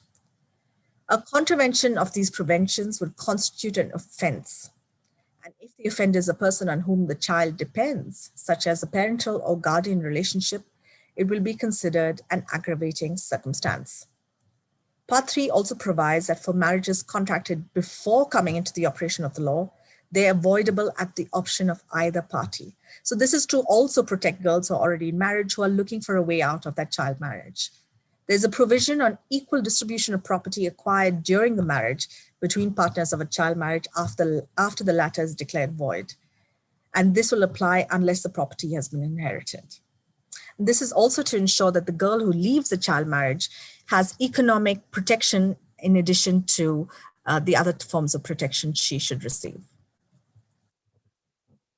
A contravention of these preventions would constitute an offense. And if the offender is a person on whom the child depends, such as a parental or guardian relationship, it will be considered an aggravating circumstance. Part 3 also provides that for marriages contracted before coming into the operation of the law, they're avoidable at the option of either party. So this is to also protect girls who are already in marriage who are looking for a way out of that child marriage. There's a provision on equal distribution of property acquired during the marriage between partners of a child marriage after the latter is declared void. and this will apply unless the property has been inherited. This is also to ensure that the girl who leaves the child marriage has economic protection in addition to the other forms of protection she should receive.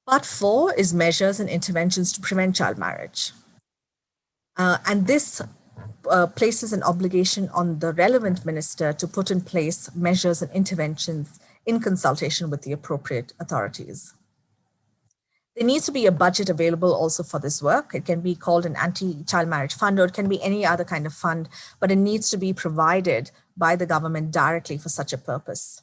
Part 4 is measures and interventions to prevent child marriage. And this places an obligation on the relevant minister to put in place measures and interventions in consultation with the appropriate authorities. There needs to be a budget available also for this work. It can be called an anti-child marriage fund, or it can be any other kind of fund, but it needs to be provided by the government directly for such a purpose.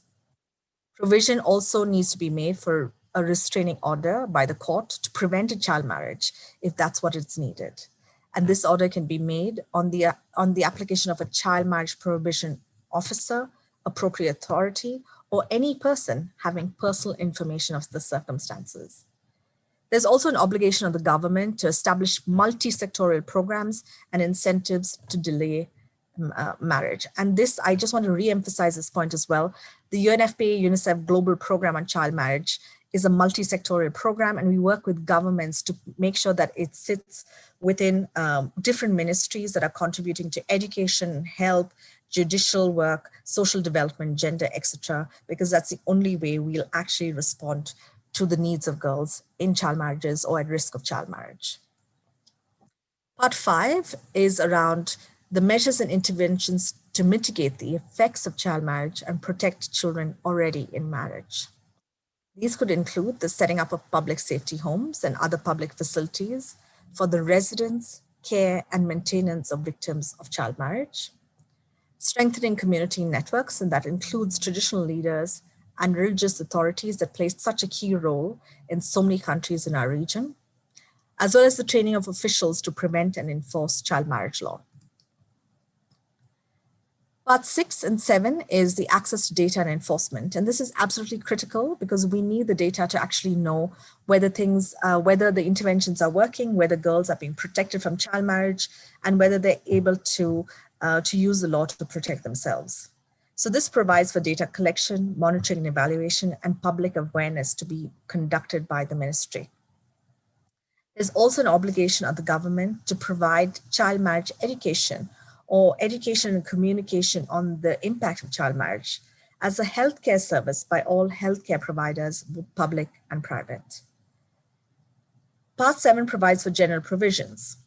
Provision also needs to be made for a restraining order by the court to prevent a child marriage if that's what is needed. And this order can be made on the application of a child marriage prohibition officer, appropriate authority, or any person having personal information of the circumstances. There's also an obligation of the government to establish multi-sectorial programs and incentives to delay marriage. And this, I just want to re-emphasize this point as well. The UNFPA UNICEF Global Program on Child Marriage is a multi-sectorial program, and we work with governments to make sure that it sits within different ministries that are contributing to education, health, judicial work, social development, gender, etc., because that's the only way we'll actually respond to the needs of girls in child marriages or at risk of child marriage. Part 5 is around the measures and interventions to mitigate the effects of child marriage and protect children already in marriage. These could include the setting up of public safety homes and other public facilities for the residence, care, and maintenance of victims of child marriage, strengthening community networks, and that includes traditional leaders and religious authorities that play such a key role in so many countries in our region, as well as the training of officials to prevent and enforce child marriage law. Part 6 and 7 is the access to data and enforcement. And this is absolutely critical because we need the data to actually know whether whether the interventions are working, whether girls are being protected from child marriage, and whether they're able to use the law to protect themselves. So this provides for data collection, monitoring and evaluation, and public awareness to be conducted by the ministry. There's also an obligation of the government to provide child marriage education or education and communication on the impact of child marriage as a healthcare service by all healthcare providers, both public and private. Part 7 provides for general provisions.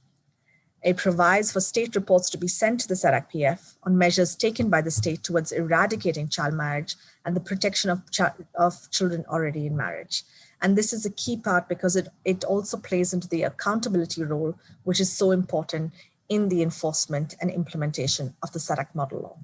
It provides for state reports to be sent to the SADC-PF on measures taken by the state towards eradicating child marriage and the protection of children already in marriage. And this is a key part because it also plays into the accountability role, which is so important in the enforcement and implementation of the SADC model law.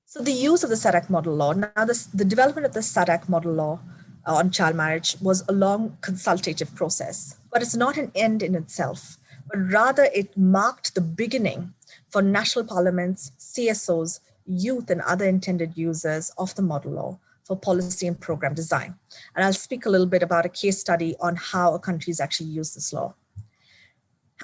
So the use of the SADC model law, now the development of the SADC model law on child marriage was a long consultative process, but it's not an end in itself, but rather it marked the beginning for national parliaments, CSOs, youth and other intended users of the model law for policy and program design. And I'll speak a little bit about a case study on how a country's actually used this law.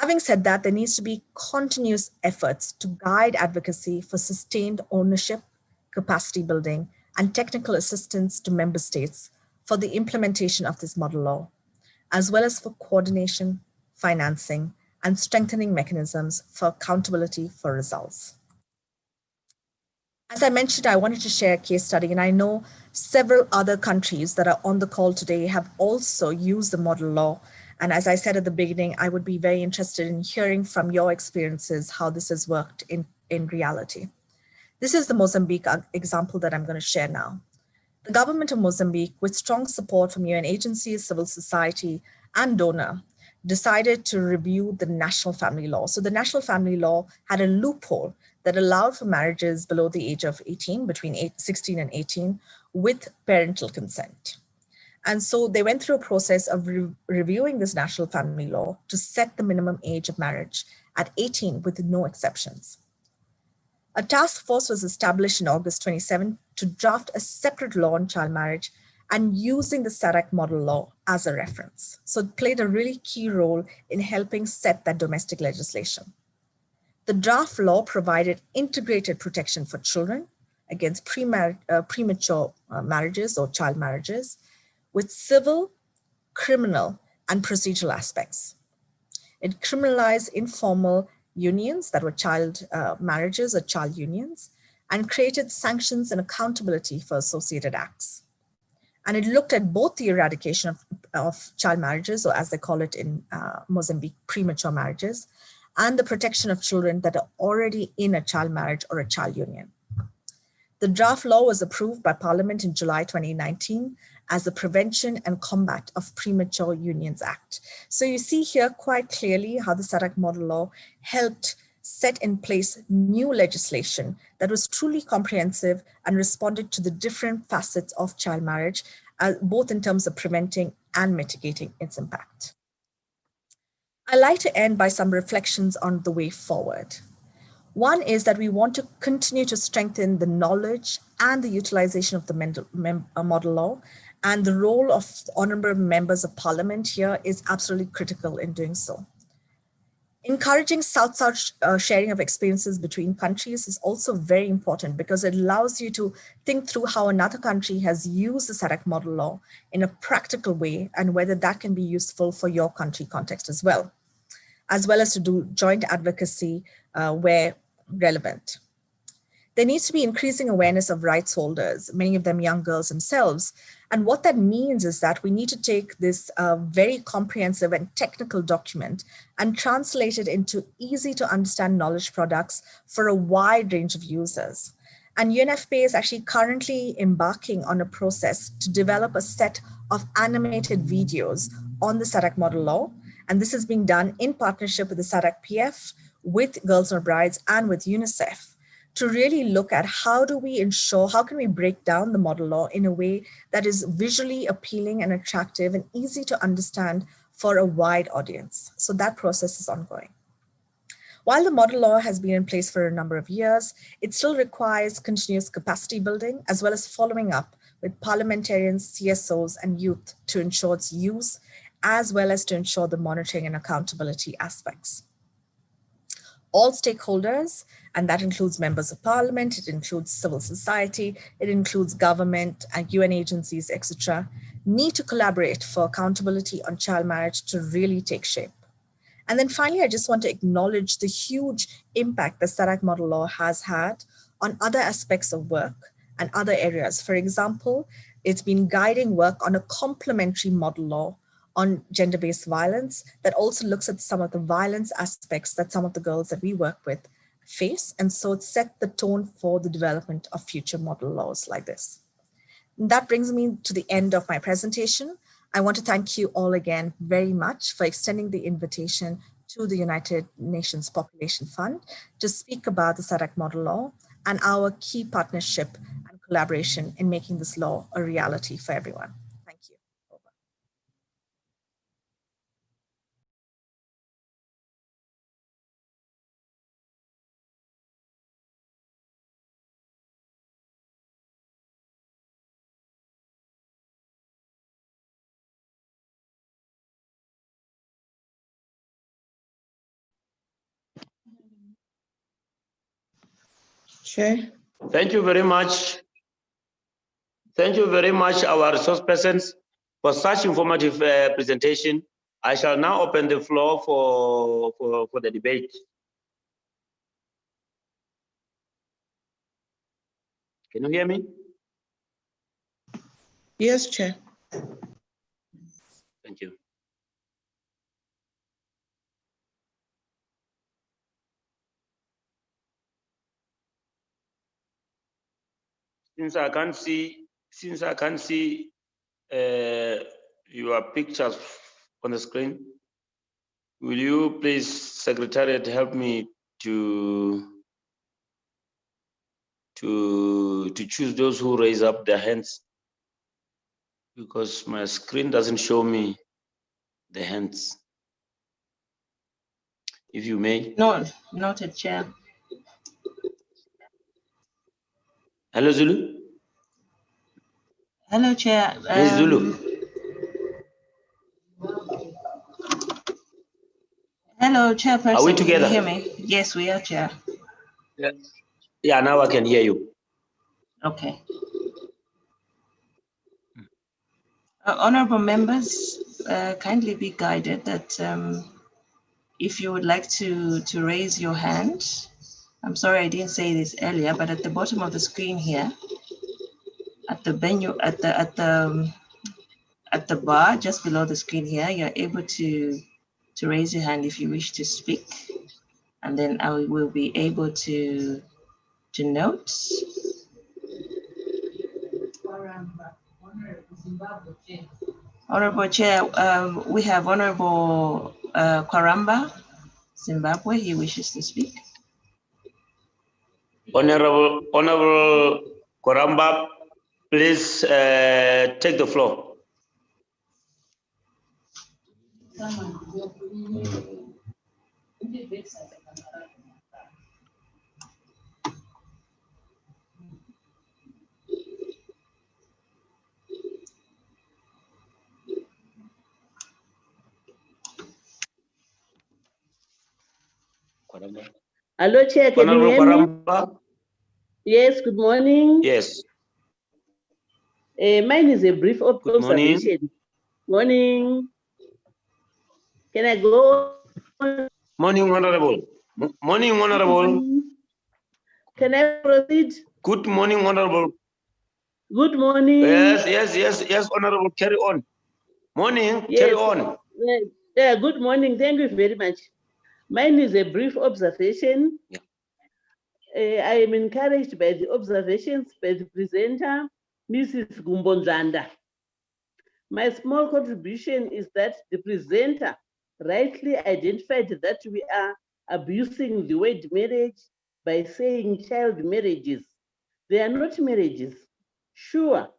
Having said that, there needs to be continuous efforts to guide advocacy for sustained ownership, capacity building, and technical assistance to member states for the implementation of this model law, as well as for coordination, financing, and strengthening mechanisms for accountability for results. As I mentioned, I wanted to share a case study, and I know several other countries that are on the call today have also used the model law. And as I said at the beginning, I would be very interested in hearing from your experiences how this has worked in reality. This is the Mozambique example that I'm going to share now. The government of Mozambique, with strong support from UN agencies, civil society, and donor, decided to review the national family law. So the national family law had a loophole that allowed for marriages below the age of 18, between 16 and 18, with parental consent. And so they went through a process of reviewing this national family law to set the minimum age of marriage at 18 with no exceptions. A task force was established in August 27 to draft a separate law on child marriage and using the SADC model law as a reference. So it played a really key role in helping set that domestic legislation. The draft law provided integrated protection for children against premature marriages or child marriages, with civil, criminal, and procedural aspects. It criminalized informal unions that were child marriages or child unions, and created sanctions and accountability for associated acts. And it looked at both the eradication of child marriages, or as they call it in Mozambique, premature marriages, and the protection of children that are already in a child marriage or a child union. The draft law was approved by Parliament in July 2019 as the Prevention and Combat of Premature Unions Act. So you see here quite clearly how the SADC model law helped set in place new legislation that was truly comprehensive and responded to the different facets of child marriage, both in terms of preventing and mitigating its impact. I'd like to end by some reflections on the way forward. One is that we want to continue to strengthen the knowledge and the utilization of the model law, and the role of honorable members of parliament here is absolutely critical in doing so. Encouraging South-South sharing of experiences between countries is also very important because it allows you to think through how another country has used the SADC model law in a practical way and whether that can be useful for your country context as well as to do joint advocacy where relevant. There needs to be increasing awareness of rights holders, many of them young girls themselves. And what that means is that we need to take this very comprehensive and technical document and translate it into easy to understand knowledge products for a wide range of users. And UNFPA is actually currently embarking on a process to develop a set of animated videos on the SADC model law. And this is being done in partnership with the SADC PF, with Girls Not Brides, and with UNICEF, to really look at how can we break down the model law in a way that is visually appealing and attractive and easy to understand for a wide audience. So that process is ongoing. While the model law has been in place for a number of years, it still requires continuous capacity building, as well as following up with parliamentarians, CSOs, and youth to ensure its use, as well as to ensure the monitoring and accountability aspects. All stakeholders, and that includes members of parliament, it includes civil society, it includes government and UN agencies, etc., need to collaborate for accountability on child marriage to really take shape. And then finally, I just want to acknowledge the huge impact the SADC model law has had on other aspects of work and other areas. For example, it's been guiding work on a complementary model law on gender-based violence that also looks at some of the violence aspects that some of the girls that we work with face. And so it set the tone for the development of future model laws like this. And that brings me to the end of my presentation. I want to thank you all again very much for extending the invitation to the United Nations Population Fund to speak about the SADC model law and our key partnership and collaboration in making this law a reality for everyone. Thank you. Chair. Thank you very much. Thank you very much, our resource persons, for such informative presentation. I shall now open the floor for the debate. Can you hear me? Yes, Chair. Thank you. Since I can't see your pictures on the screen, will you please, Secretariat, help me to choose those who raise up their hands, because my screen doesn't show me the hands. If you may. No, noted, Chair. Hello, Zulu. Hello, Chair. Hey, Zulu. Hello, Chairperson. Are we together? Can you hear me? Yes, we are, Chair. Yeah, now I can hear you. Okay. Honorable members, kindly be guided that if you would like to raise your hand, I'm sorry I didn't say this earlier, but at the bottom of the screen here, at the menu, at the bar just below the screen here, you're able to raise your hand if you wish to speak, and then I will be able to note. Honorable Chair, we have Honorable Kwaramba, Zimbabwe. He wishes to speak. Honorable Koramba, please take the floor. Hello, Chair, can you hear me? Koramba? Yes, good morning. Yes. Mine is a brief Good morning. observation. Morning. Can I go on? Morning, Honorable. Morning, Honorable. Can I proceed? Good morning, Honorable. Good morning. Yes, Honorable. Carry on. Morning, Yes. carry on. Yeah, good morning. Thank you very much. Mine is a brief observation. Yeah. I am encouraged by the observations by the presenter, Mrs. Gumbonzanda. My small contribution is that the presenter rightly identified that we are abusing the word marriage by saying child marriages. They are not marriages. Sure,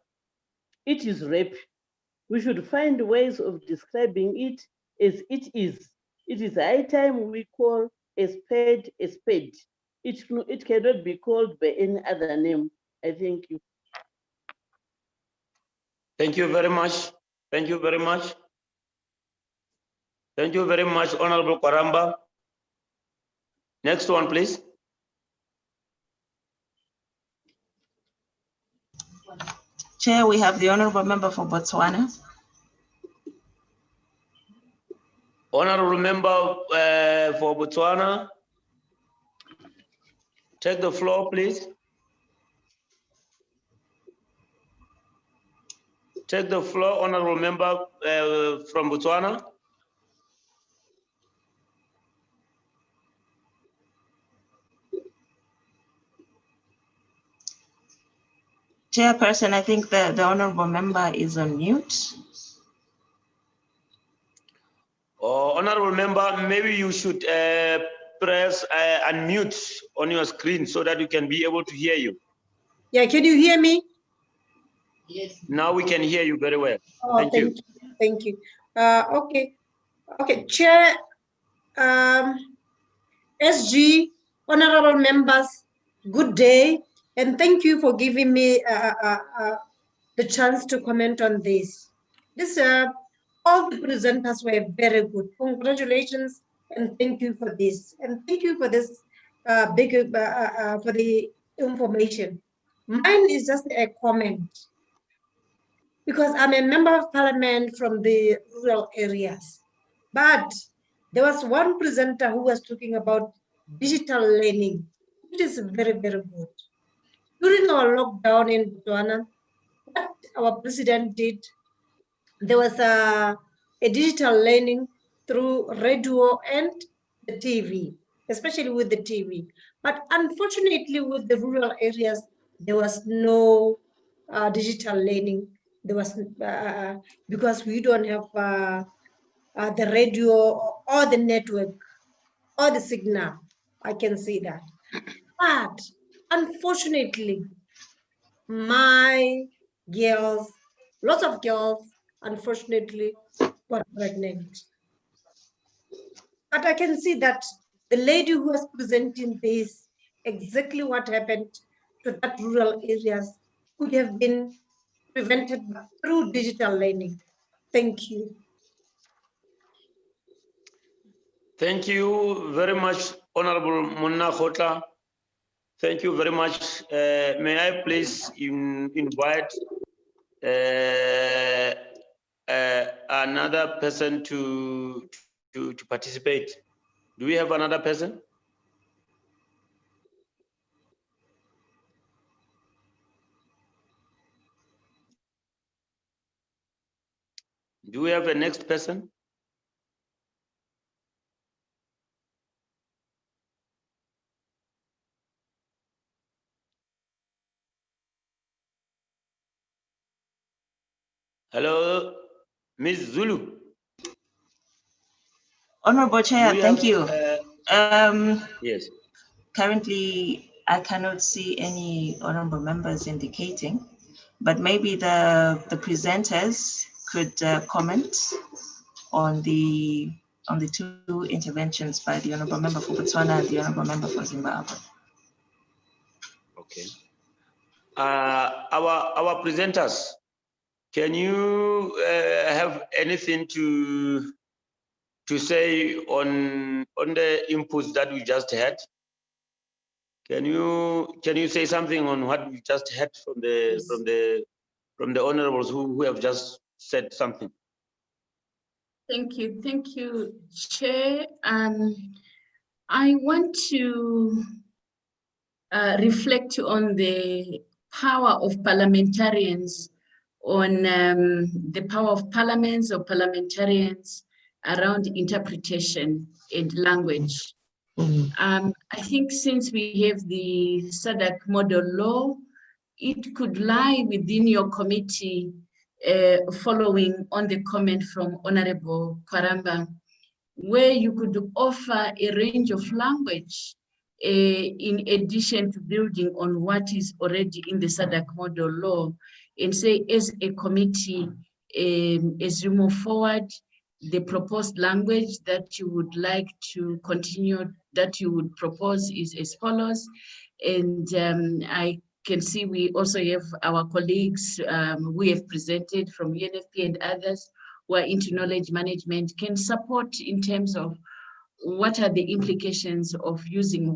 it is rape. We should find ways of describing it as it is. It is high time we call a spade a spade. It cannot be called by any other name. I thank you. Thank you very much. Thank you very much. Thank you very much, Honorable Koramba. Next one, please. Chair, we have the Honorable Member for Botswana. Honorable Member for Botswana, take the floor, please. Take the floor, Honorable Member from Botswana. Chairperson, I think the Honorable Member is on mute. Honorable Member, maybe you should press unmute on your screen so that we can be able to hear you. Yeah, can you hear me? Yes. Now we can hear you very well. Oh, Thank you. Thank you. Okay, Chair, SG, honorable members, good day, and thank you for giving me the chance to comment on this. All the presenters were very good. Congratulations, and thank you for this. And thank you for this for the information. Mine is just a comment, because I'm a member of parliament from the rural areas. But there was one presenter who was talking about digital learning, which is very, very good. During our lockdown in Botswana, what our president did, there was a digital learning through radio and the TV, especially with the TV. But unfortunately, with the rural areas, there was no digital learning. There was because we don't have the radio or the network or the signal. I can see that. But unfortunately, my girls, lots of girls, unfortunately, got pregnant. But I can see that the lady who was presenting this, exactly what happened to that rural areas could have been prevented through digital learning. Thank you. Thank you very much, Honorable Munna Khotla. Thank you very much. May I please invite another person to participate. Do we have another person? Do we have a next person? Hello, Ms. Zulu. Honorable Chair, thank you. Yes. Currently, I cannot see any honorable members indicating, but maybe the presenters could comment on the two interventions by the honorable member for Botswana and the honorable member for Zimbabwe. Okay. Our presenters, can you have anything to say on the inputs that we just had? Can you say something on what we just had from the honorables who have just said something? Thank you, Chair. I want to reflect on the power of parliamentarians, on the power of parliaments or parliamentarians around interpretation and language. I think since we have the SADC model law, it could lie within your committee, following on the comment from Honorable Kwaramba, where you could offer a range of language in addition to building on what is already in the SADC model law, and say as a committee, as you move forward, the proposed language that you would like to continue, that you would propose is as follows. And I can see we also have our colleagues we have presented from UNFP and others who are into knowledge management can support in terms of what are the implications of using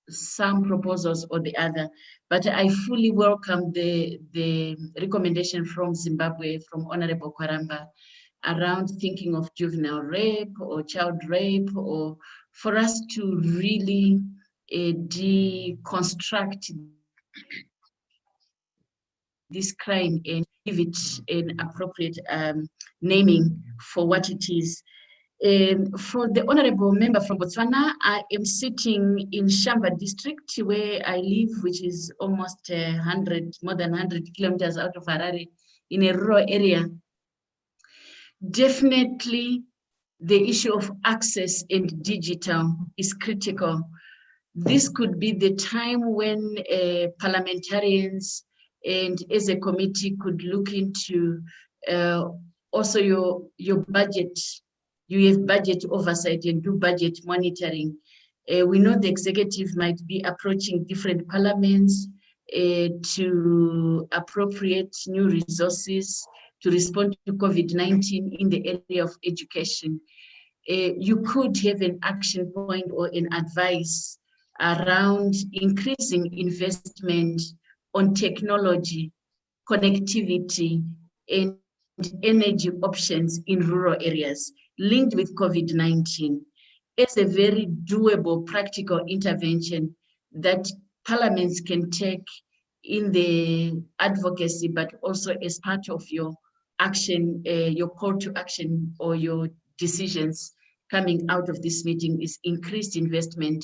some proposals or the other. But I fully welcome the recommendation from Zimbabwe, from Honorable Kwaramba, around thinking of juvenile rape or child rape, or for us to really deconstruct this crime and give it an appropriate naming for what it is. For the honorable member from Botswana, I am sitting in Shamba district where I live, which is almost more than 100 kilometers out of Harare, in a rural area. Definitely the issue of access and digital is critical. This could be the time when parliamentarians and as a committee could look into also your budget. You have budget oversight and do budget monitoring. We know the executive might be approaching different parliaments to appropriate new resources to respond to COVID-19 in the area of education. You could have an action point or an advice around increasing investment on technology, connectivity, and energy options in rural areas linked with COVID-19. It's a very doable, practical intervention that parliaments can take in the advocacy, but also as part of your action, your call to action or your decisions coming out of this meeting is increased investment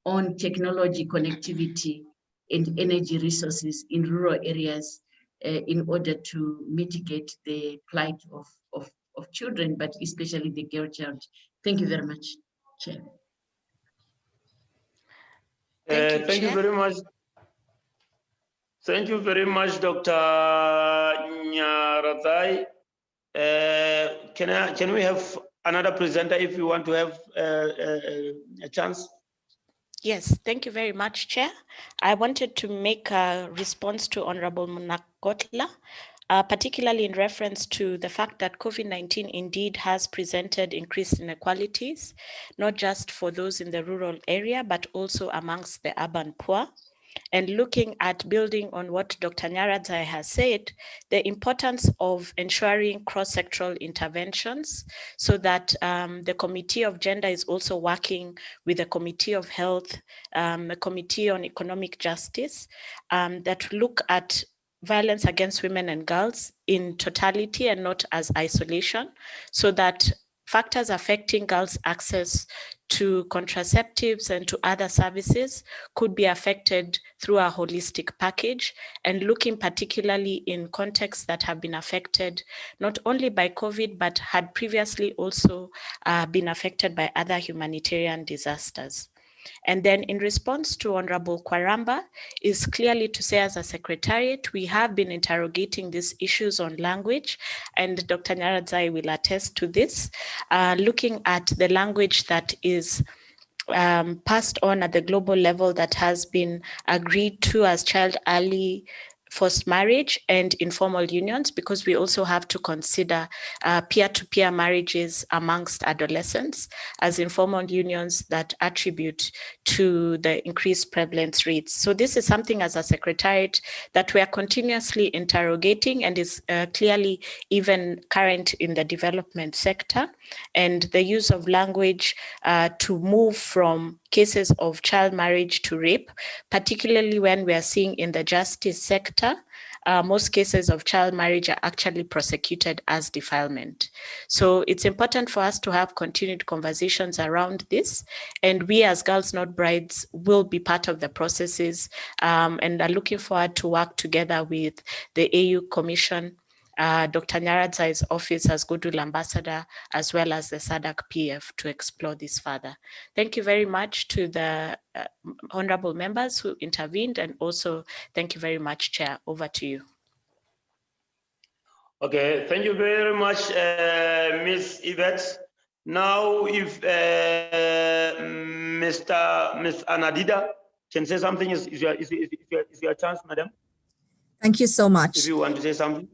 on technology, connectivity, and energy resources in rural areas in order to mitigate the plight of children, but especially the girl child. Thank you very much, Chair. Thank you very much. Thank you very much, Dr. Nyarathai. Can we have another presenter if you want to have a chance? Yes, thank you very much, Chair. I wanted to make a response to Honorable Munakotla, particularly in reference to the fact that COVID-19 indeed has presented increased inequalities, not just for those in the rural area, but also amongst the urban poor. And looking at building on what Dr. Nyaradzai has said, the importance of ensuring cross-sectoral interventions so that the Committee of Gender is also working with the Committee of Health, a Committee on Economic Justice, that look at violence against women and girls in totality and not as isolation, so that factors affecting girls' access to contraceptives and to other services could be affected through a holistic package, and looking particularly in contexts that have been affected not only by COVID, but had previously also been affected by other humanitarian disasters. And then in response to Honorable Kwaramba is clearly to say, as a secretariat, we have been interrogating these issues on language, and Dr. Nyaradzai will attest to this, looking at the language that is passed on at the global level that has been agreed to as child early forced marriage and informal unions, because we also have to consider peer-to-peer marriages amongst adolescents as informal unions that attribute to the increased prevalence rates. So this is something as a secretariat that we are continuously interrogating and is clearly even current in the development sector, and the use of language to move from cases of child marriage to rape, particularly when we are seeing in the justice sector, most cases of child marriage are actually prosecuted as defilement. So it's important for us to have continued conversations around this, and we as Girls Not Brides will be part of the processes, and are looking forward to work together with the AU Commission, Dr. Nyaradzai's office as Goodwill Ambassador, as well as the SADC PF to explore this further. Thank you very much to the honorable members who intervened, and also thank you very much, Chair. Over to you. Okay, thank you very much, Ms. Yvette. Now, if Ms. Anadida can say something, is your chance, madam? Thank you so much. If you want to say something.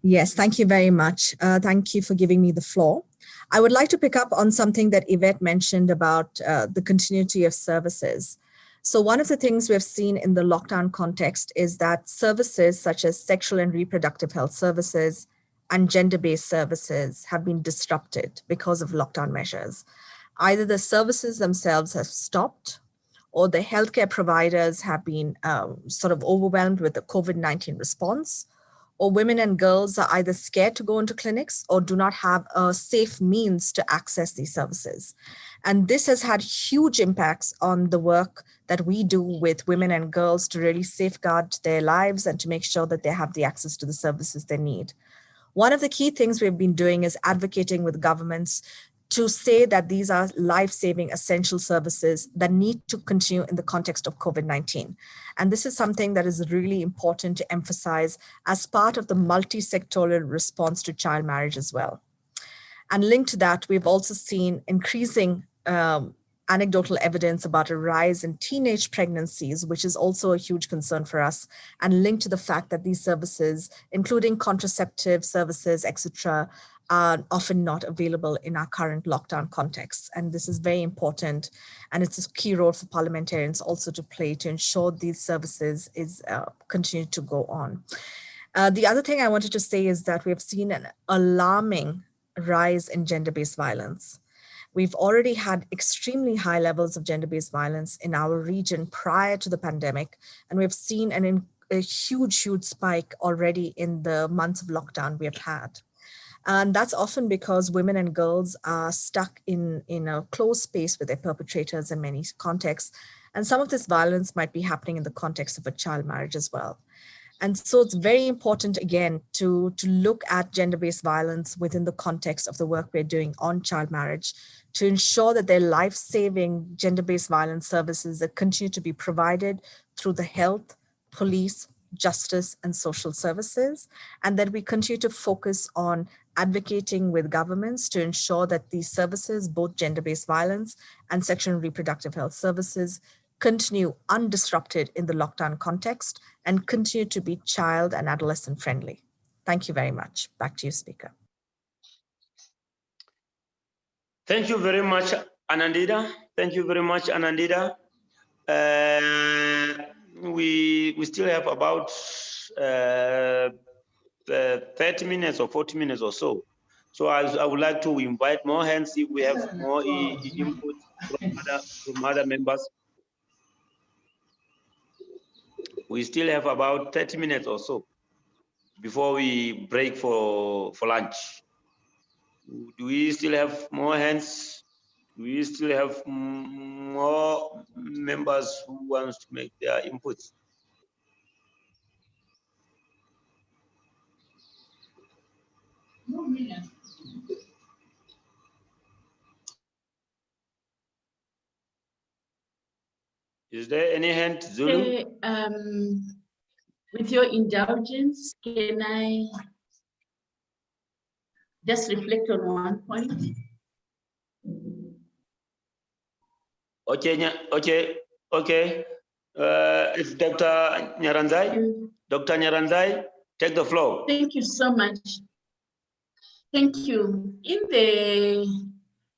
Yes, thank you very much. Thank you for giving me the floor. I would like to pick up on something that Yvette mentioned about the continuity of services. So one of the things we've seen in the lockdown context is that services such as sexual and reproductive health services and gender-based services have been disrupted because of lockdown measures. Either the services themselves have stopped, or the healthcare providers have been sort of overwhelmed with the COVID-19 response, or women and girls are either scared to go into clinics or do not have a safe means to access these services. And this has had huge impacts on the work that we do with women and girls to really safeguard their lives and to make sure that they have the access to the services they need. One of the key things we've been doing is advocating with governments to say that these are life-saving essential services that need to continue in the context of COVID-19. And this is something that is really important to emphasize as part of the multi-sectoral response to child marriage as well. And linked to that, we've also seen increasing anecdotal evidence about a rise in teenage pregnancies, which is also a huge concern for us, and linked to the fact that these services, including contraceptive services, etc., are often not available in our current lockdown context. And this is very important. And it's a key role for parliamentarians also to play to ensure these services is continue to go on. The other thing I wanted to say is that we have seen an alarming rise in gender-based violence. We've already had extremely high levels of gender-based violence in our region prior to the pandemic. And we've seen a huge spike already in the months of lockdown we have had. And that's often because women and girls are stuck in a closed space with their perpetrators in many contexts. And some of this violence might be happening in the context of a child marriage as well. And so it's very important, again, to look at gender-based violence within the context of the work we're doing on child marriage to ensure that they're life-saving gender-based violence services that continue to be provided through the health, police, justice, and social services, and that we continue to focus on advocating with governments to ensure that these services, both gender-based violence and sexual and reproductive health services, continue undisrupted in the lockdown context and continue to be child and adolescent friendly. Thank you very much. Back to you, Speaker. Thank you very much, Anandida. Thank you very much, Anandida. we still have about 30 minutes or 40 minutes or so. So I would like to invite more hands if we have more input from other members. We still have about 30 minutes or so before we break for lunch. Do we still have more hands? Do we still have more members who want to make their inputs? Is there any hand, Zulu? With your indulgence, can I just reflect on one point? Okay, okay. It's Dr. Nyaranzai. Dr. Nyaranzai, take the floor. Thank you so much. Thank you. In the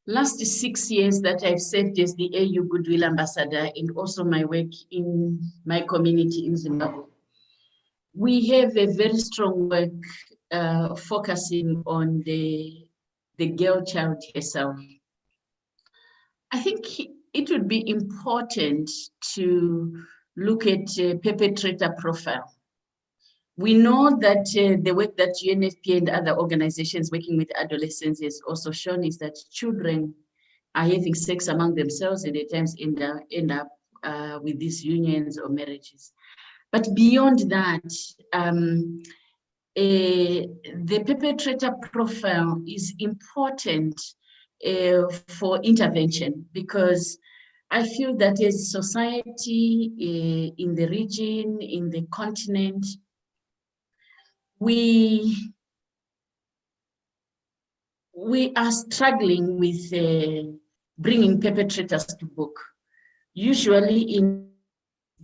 last 6 years that I've served as the AU Goodwill Ambassador and also my work in my community in Zimbabwe, we have a very strong work focusing on the girl child herself. I think it would be important to look at perpetrator profile. We know that the work that UNFPA and other organizations working with adolescents has also shown is that children are having sex among themselves and at times end up with these unions or marriages. But beyond that, the perpetrator profile is important for intervention, because I feel that as society in the region, in the continent, we are struggling with bringing perpetrators to book. Usually in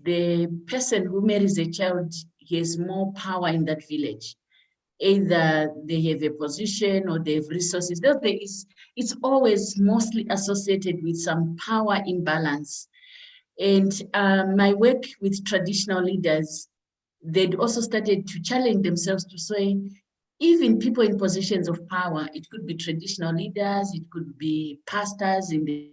the person who marries a child has more power in that village. Either they have a position or they have resources. It's always mostly associated with some power imbalance. And my work with traditional leaders, they'd also started to challenge themselves to say, even people in positions of power, it could be traditional leaders, it could be pastors in the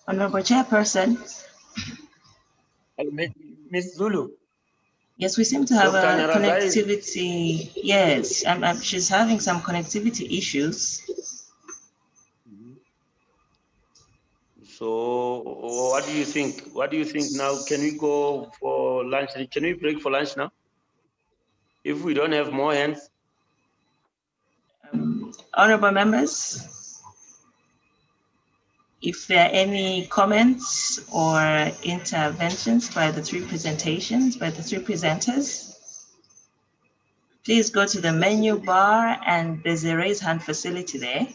Honorable Chairperson. Ms. Zulu. Yes, we seem to have Dr. a Nyaranzai. connectivity. Yes, she's having some connectivity issues. So what do you think? What do you think now? Can we go for lunch? Can we break for lunch now? If we don't have more hands? Honorable members, if there are any comments or interventions by the three presentations, by the three presenters, please go to the menu bar and there's a raise hand facility there.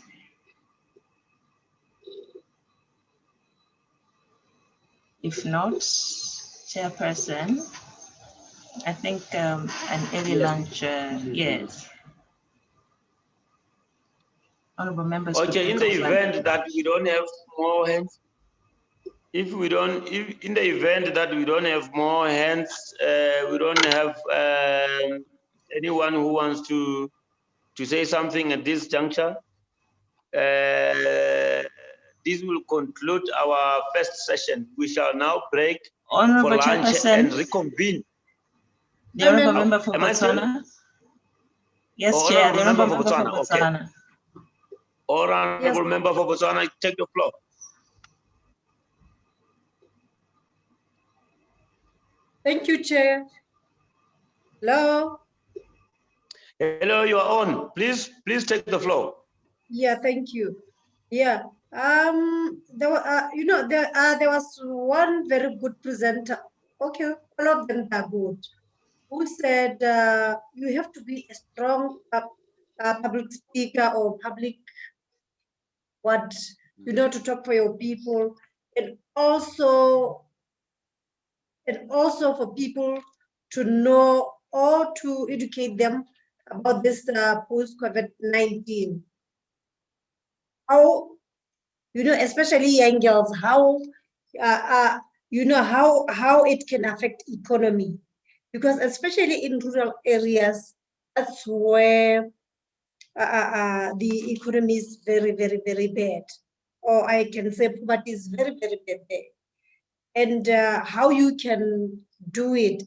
If not, Chairperson, I think an early lunch, yes. Honorable members. Okay, in the event that we don't have more hands, in the event that we don't have more hands, we don't have anyone who wants to say something at this juncture, this will conclude our first session. We shall now break Honorable for lunch and reconvene. The Honorable Member for Botswana. Yes, oh, Chair, the Honorable Member for Botswana. Botswana. Honorable Member for Botswana, take the floor. Thank you, Chair. Hello. Hello, you are on. Please take the floor. Yeah, thank you. Yeah. There was one very good presenter. Okay, all of them are good. Who said you have to be a strong public speaker or public to talk for your people. and also for people to know or to educate them about this post-COVID-19. How, especially young girls, how, how it can affect economy. Because especially in rural areas, that's where the economy is very, very, very bad. Or I can say poverty is very, very bad there. And how you can do it.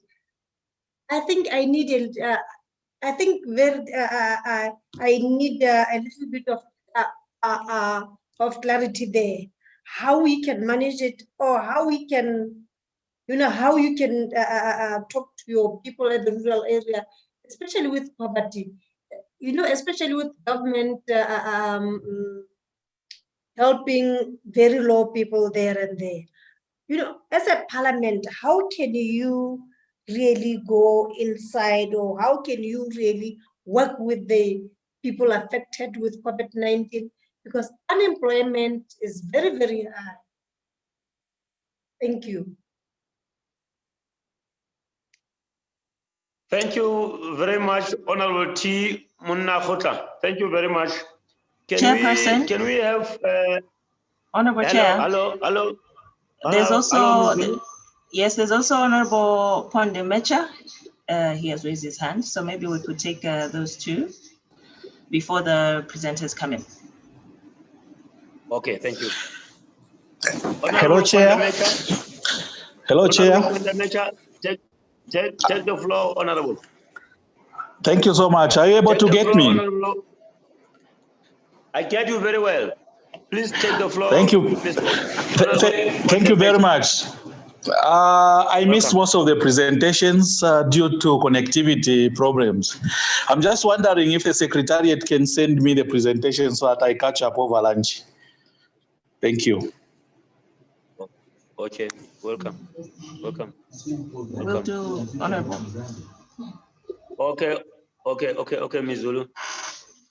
I think I need I need a little bit of clarity there. How we can manage it, or how we can, how you can talk to your people in the rural area, especially with poverty. Especially with government helping very low people there and there. As a parliament, how can you really go inside, or how can you really work with the people affected with COVID-19? Because unemployment is very, very high. Thank you. Thank you very much, Honorable T. Munna Khota. Thank you very much. Chairperson? Can we have Honorable Chair. Hello. There's also hello, yes, there's also Honorable Ponde Mecha. He has raised his hand, so maybe we could take those two before the presenters come in. Okay, thank you. Hello, Chair. Hello, Chair. Take the floor, Honorable. Thank you so much. Are you able to get me? Honorable. I get you very well. Please take the floor. Thank you. Thank you very much. I missed most of the presentations due to connectivity problems. I'm just wondering if the Secretariat can send me the presentation so that I catch up over lunch. Thank you. Okay, welcome. Will do, Honorable. Okay, Ms. Zulu.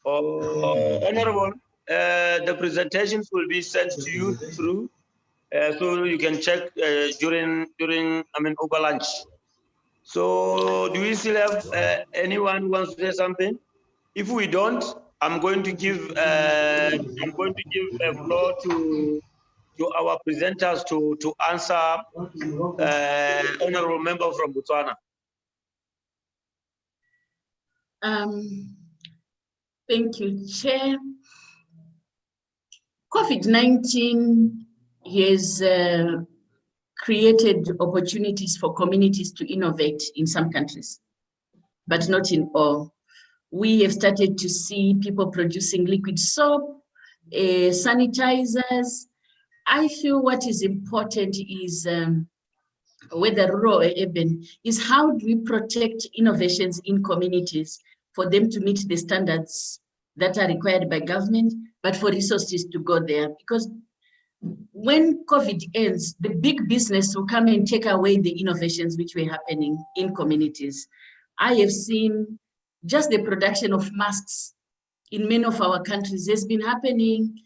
Honorable, the presentations will be sent to you through, so you can check during over lunch. So, do we still have anyone who wants to say something? If we don't, I'm going to give a floor to our presenters to answer honorable member from Botswana. Thank you, Chair. COVID-19 has created opportunities for communities to innovate in some countries, but not in all. We have started to see people producing liquid soap, sanitizers. I feel what is important is whether rural or urban, is how do we protect innovations in communities for them to meet the standards that are required by government, but for resources to go there. Because when COVID ends, the big business will come and take away the innovations which were happening in communities. I have seen just the production of masks in many of our countries has been happening.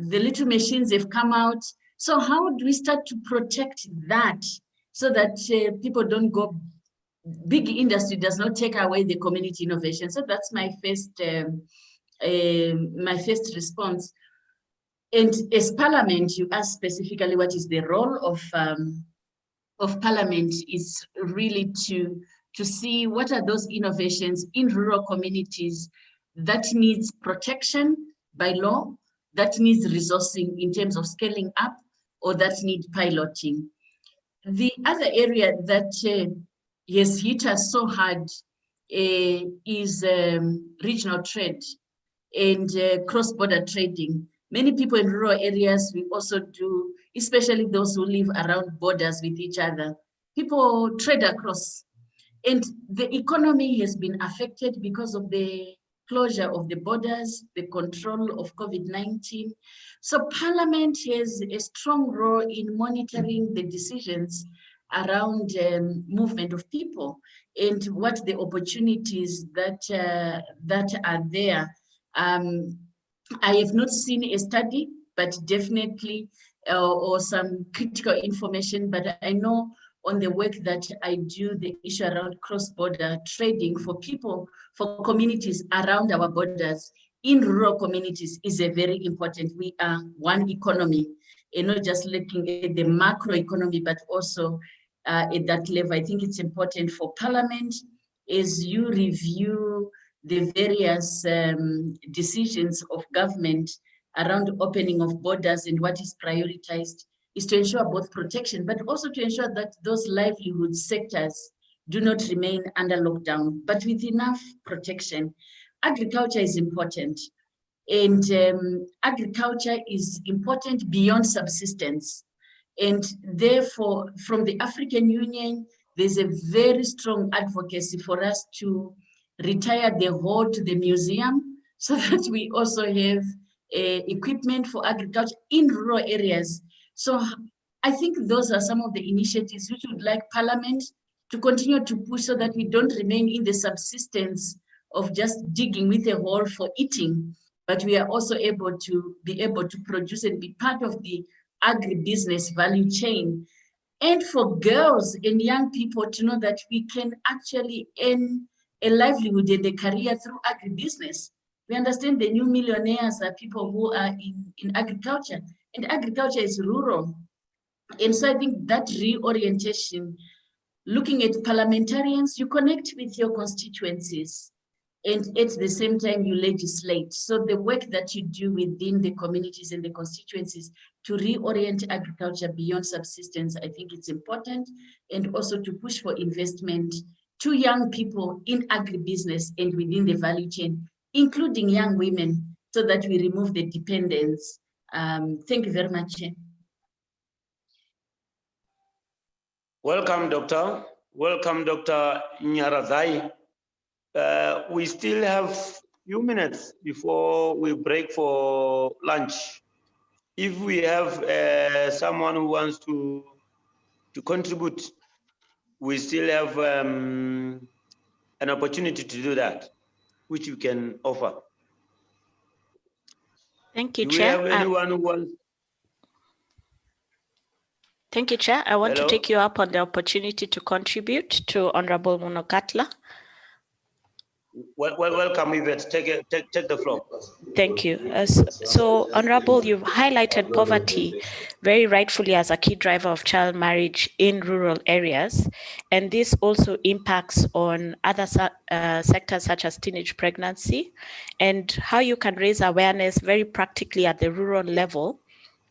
The little machines have come out. So how do we start to protect that so that people don't go, big industry does not take away the community innovation? So that's my first response. And as Parliament, you asked specifically what is the role of Parliament is really to see what are those innovations in rural communities that needs protection by law, that needs resourcing in terms of scaling up, or that need piloting. The other area that has hit us so hard is regional trade and cross-border trading. Many people in rural areas, we also do, especially those who live around borders with each other. People trade across. And the economy has been affected because of the closure of the borders, the control of COVID-19. So Parliament has a strong role in monitoring the decisions around movement of people and what the opportunities that are there. I have not seen a study, but definitely or some critical information, but I know on the work that I do, the issue around cross-border trading for people, for communities around our borders, in rural communities is a very important. We are one economy, and not just looking at the macro economy, but also at that level. I think it's important for Parliament, as you review the various decisions of government around opening of borders and what is prioritized, is to ensure both protection, but also to ensure that those livelihood sectors do not remain under lockdown, but with enough protection. Agriculture is important, and agriculture is important beyond subsistence. And therefore, from the African Union, there's a very strong advocacy for us to retire the whole to the museum so that we also have equipment for agriculture in rural areas. So I think those are some of the initiatives which would like Parliament to continue to push so that we don't remain in the subsistence of just digging with a hole for eating, but we are also able to produce and be part of the agribusiness value chain. And for girls and young people to know that we can actually earn a livelihood and a career through agribusiness. We understand the new millionaires are people who are in agriculture, and agriculture is rural. And so I think that reorientation, looking at parliamentarians, you connect with your constituencies, and at the same time you legislate. So the work that you do within the communities and the constituencies to reorient agriculture beyond subsistence, I think it's important, and also to push for investment to young people in agribusiness and within the value chain, including young women, so that we remove the dependence. Thank you very much. Welcome, Doctor. Welcome, Dr. Nyaradhai. We still have few minutes before we break for lunch. If we have someone who wants to contribute, we still have an opportunity to do that, which we can offer. Thank you, Do we Chair. have anyone who wants? Thank you, Chair. I want Hello? to take you up on the opportunity to contribute to Honorable Munokatla. Welcome, Yvette. Take the floor. Thank you. So, Honorable, you've highlighted poverty very rightfully as a key driver of child marriage in rural areas. And this also impacts on other sectors such as teenage pregnancy, and how you can raise awareness very practically at the rural level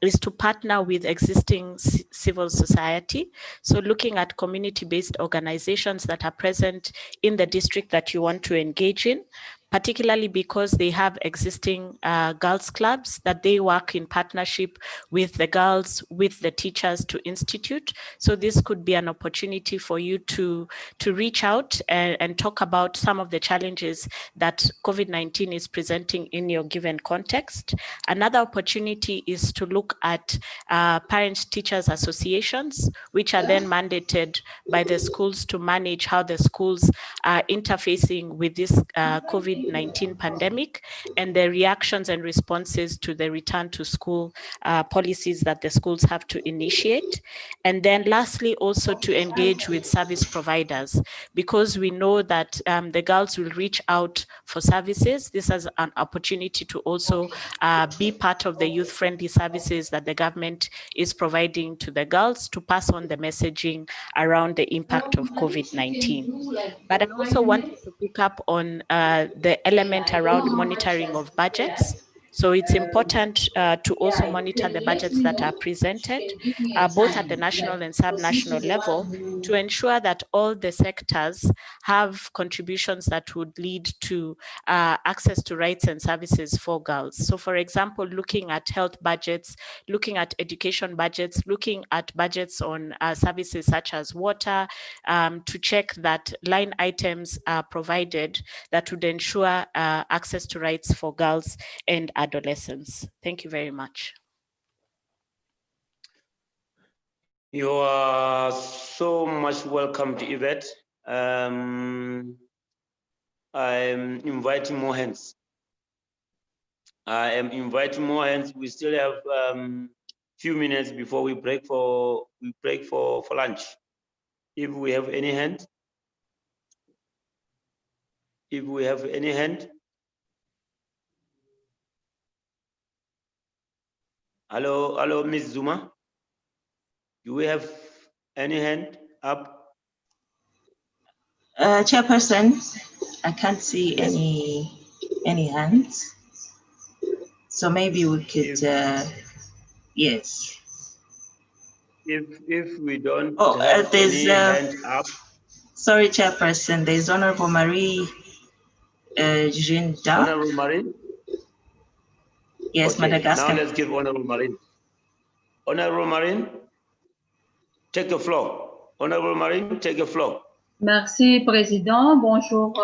is to partner with existing civil society. So looking at community-based organizations that are present in the district that you want to engage in, particularly because they have existing girls clubs that they work in partnership with the girls, with the teachers to institute. So this could be an opportunity for you to reach out and talk about some of the challenges that COVID-19 is presenting in your given context. Another opportunity is to look at parent-teachers associations, which are then mandated by the schools to manage how the schools are interfacing with this COVID-19 pandemic and the reactions and responses to the return to school policies that the schools have to initiate. And then lastly, also to engage with service providers, because we know that the girls will reach out for services. This is an opportunity to also be part of the youth-friendly services that the government is providing to the girls to pass on the messaging around the impact of COVID-19. But I also wanted to pick up on the element around monitoring of budgets. So it's important to also monitor the budgets that are presented, both at the national and sub-national level, to ensure that all the sectors have contributions that would lead to access to rights and services for girls. So for example, looking at health budgets, looking at education budgets, looking at budgets on services such as water, to check that line items are provided that would ensure access to rights for girls and adolescents. Thank you very much. You are so much welcome to Yvette. I'm inviting more hands. I am inviting more hands. We still have few minutes before we break for lunch. If we have any hand, Hello, Ms. Zuma. Do we have any hand up? Chairperson, I can't see any hands. So maybe we could, yes. If we don't have there's any hand up. Sorry, Chairperson, there's Honorable Marie Jean Da. Honorable Marie? Yes, okay, Madagascar. Now let's give Honorable Marine. Honorable Marine, take the floor. Honorable Marine, take the floor. Merci, Président. Bonjour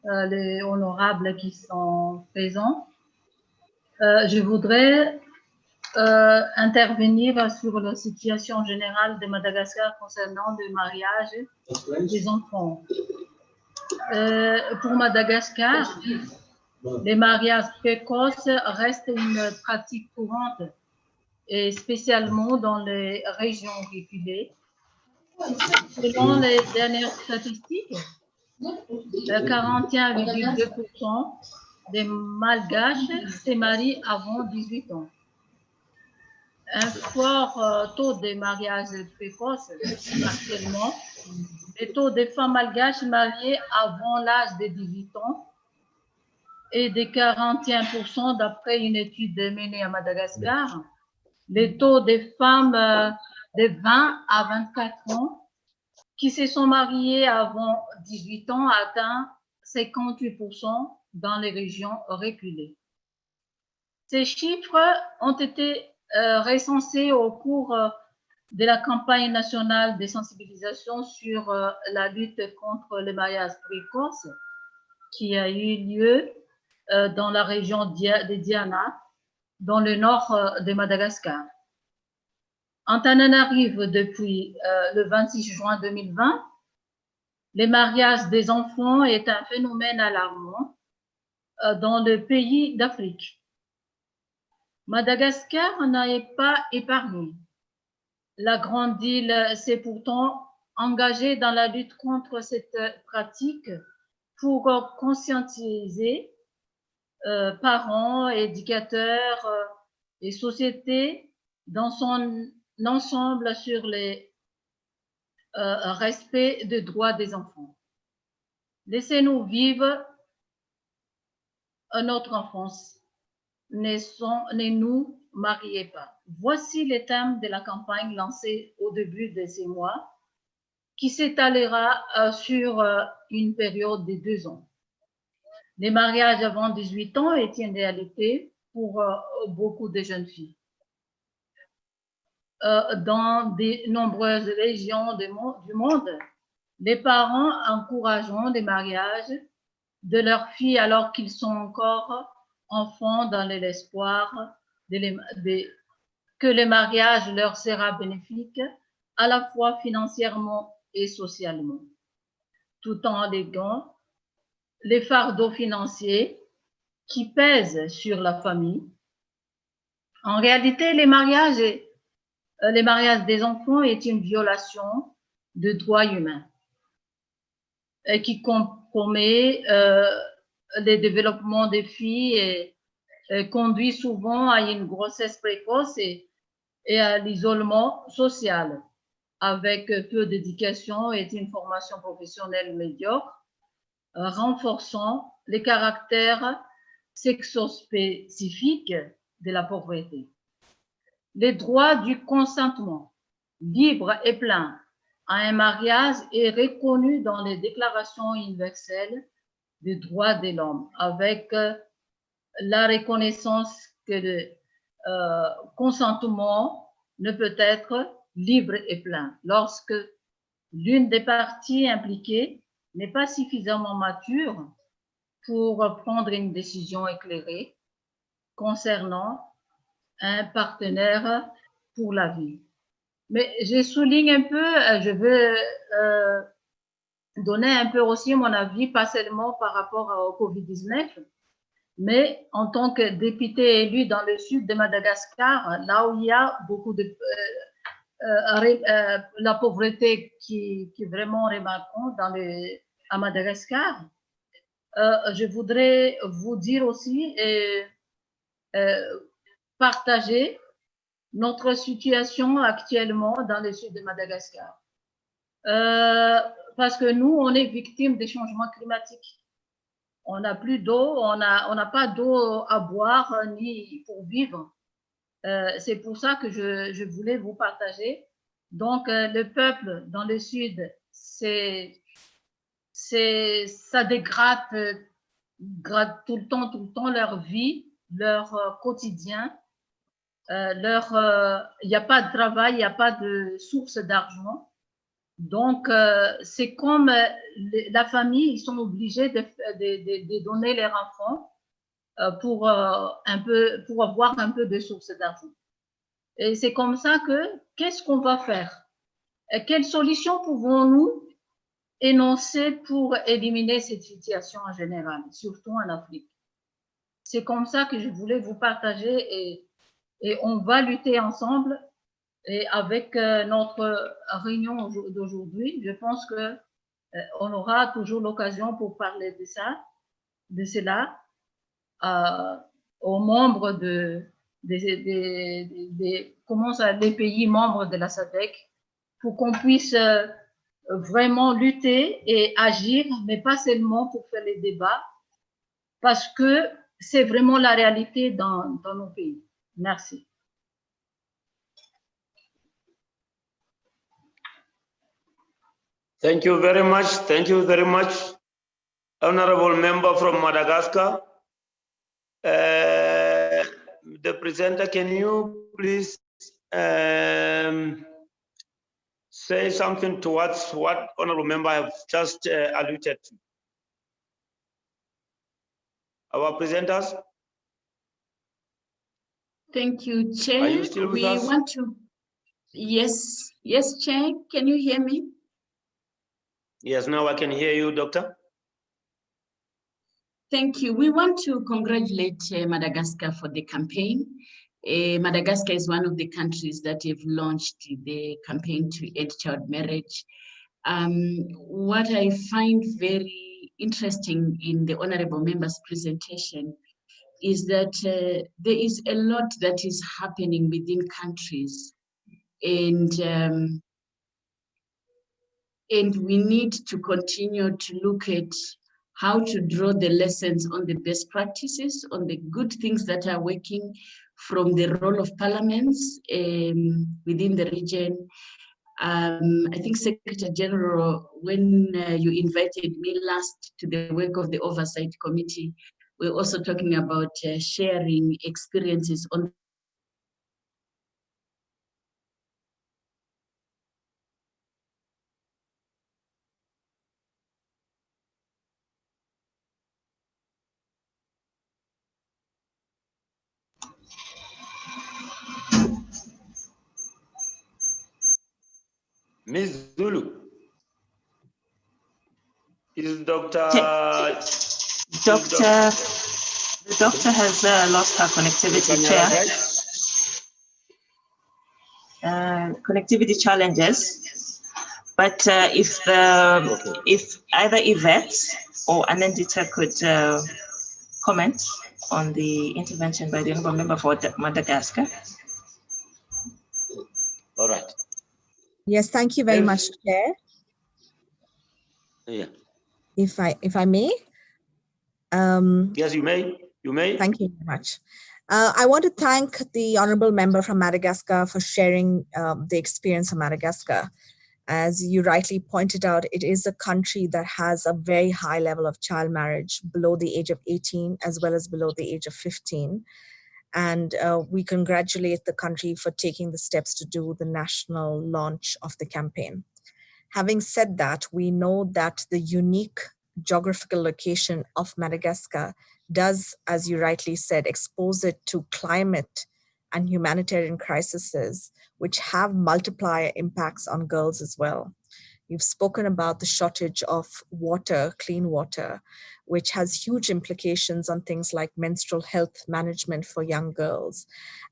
les honorables qui sont présents. Je voudrais intervenir sur la situation générale de Madagascar concernant le mariage des enfants. Pour Madagascar, les mariages précoces restent une pratique courante, et spécialement dans les régions reculées. Selon les dernières statistiques, 41,2% des Malgaches se marient avant 18 ans. Un fort taux de mariage précoce actuellement. Le taux des femmes malgaches mariées avant l'âge de 18 ans est de 41% d'après une étude menée à Madagascar. Le taux des femmes de 20 à 24 ans qui se sont mariées avant 18 ans atteint 58% dans les régions reculées. Ces chiffres ont été recensés au cours de la campagne nationale de sensibilisation sur la lutte contre le mariage précoce qui a eu lieu dans la région de Diana, dans le nord de Madagascar. Antananarive, depuis le 26 juin 2020, le mariage des enfants est un phénomène alarmant dans le pays d'Afrique. Madagascar n'a pas épargné. La grande île s'est pourtant engagée dans la lutte contre cette pratique pour conscientiser parents, éducateurs et sociétés dans son ensemble sur le respect des droits des enfants. Laissez-nous vivre notre enfance. Ne nous mariez pas. Voici les thèmes de la campagne lancée au début de ces mois qui s'étalera sur une période de 2 ans. Les mariages avant 18 ans est une réalité pour beaucoup de jeunes filles. Dans de nombreuses régions du monde, les parents encourageront les mariages de leurs filles alors qu'ils sont encore enfants dans l'espoir que le mariage leur sera bénéfique à la fois financièrement et socialement, tout en alléguant les fardeaux financiers qui pèsent sur la famille. En réalité, les mariages des enfants est une violation de droits humains qui compromet le développement des filles et conduit souvent à une grossesse précoce et à l'isolement social, avec peu d'éducation et une formation professionnelle médiocre, renforçant les caractères sexospécifiques de la pauvreté. Le droit du consentement libre et plein à un mariage est reconnu dans les déclarations universelles des droits de l'homme, avec la reconnaissance que le consentement ne peut être libre et plein lorsque l'une des parties impliquées n'est pas suffisamment mature pour prendre une décision éclairée concernant un partenaire pour la vie. Mais je souligne un peu, je veux donner un peu aussi mon avis, pas seulement par rapport au Covid-19, Mais en tant que député élu dans le sud de Madagascar, là où il y a beaucoup de la pauvreté qui est vraiment remarquante à Madagascar, je voudrais vous dire aussi et partager notre situation actuellement dans le sud de Madagascar. Parce que nous, on est victime des changements climatiques. On n'a plus d'eau, on n'a pas d'eau à boire ni pour vivre. C'est pour ça que je voulais vous partager. Donc, le peuple dans le sud, ça dégrade tout le temps leur vie, leur quotidien. Il n'y a pas de travail, il n'y a pas de source d'argent. Donc, c'est comme la famille, ils sont obligés de donner leurs enfants pour avoir un peu de source d'argent. Et c'est comme ça qu'est-ce qu'on va faire? Quelles solutions pouvons-nous énoncer pour éliminer cette situation en général, surtout en Afrique? C'est comme ça que je voulais vous partager et on va lutter ensemble. Et avec notre réunion d'aujourd'hui, je pense qu'on aura toujours l'occasion pour parler de cela aux membres les pays membres de la SADC pour qu'on puisse vraiment lutter et agir, mais pas seulement pour faire les débats, parce que c'est vraiment la réalité dans nos pays. Merci. Thank you very much. Thank you very much, Honorable Member from Madagascar. The presenter, can you please say something towards what Honorable Member have just alluded to? Our presenters? Thank you, Chair. Are you still with us? Want to, yes, Chair, can you hear me? Yes, now I can hear you, Doctor. Thank you. We want to congratulate Madagascar for the campaign. Madagascar is one of the countries that have launched the campaign to end child marriage. What I find very interesting in the Honorable Member's presentation is that there is a lot that is happening within countries, and we need to continue to look at how to draw the lessons on the best practices, on the good things that are working from the role of parliaments within the region. I think Secretary General, when you invited me last to the work of the Oversight Committee, we're also talking about sharing experiences on Ms. Zulu, is Dr. The doctor has lost her connectivity, Chair. Connectivity challenges, but if either Yvette or Anandita could comment on the intervention by the Honourable Member for Madagascar. All right. Yes, thank you very much, Chair. Yeah. If I may. Yes, you may. You may. Thank you very much. I want to thank the Honourable Member from Madagascar for sharing the experience of Madagascar. As you rightly pointed out, it is a country that has a very high level of child marriage below the age of 18 as well as below the age of 15. And we congratulate the country for taking the steps to do the national launch of the campaign. Having said that, we know that the unique geographical location of Madagascar does, as you rightly said, expose it to climate and humanitarian crises, which have multiplier impacts on girls as well. You've spoken about the shortage of water, clean water, which has huge implications on things like menstrual health management for young girls,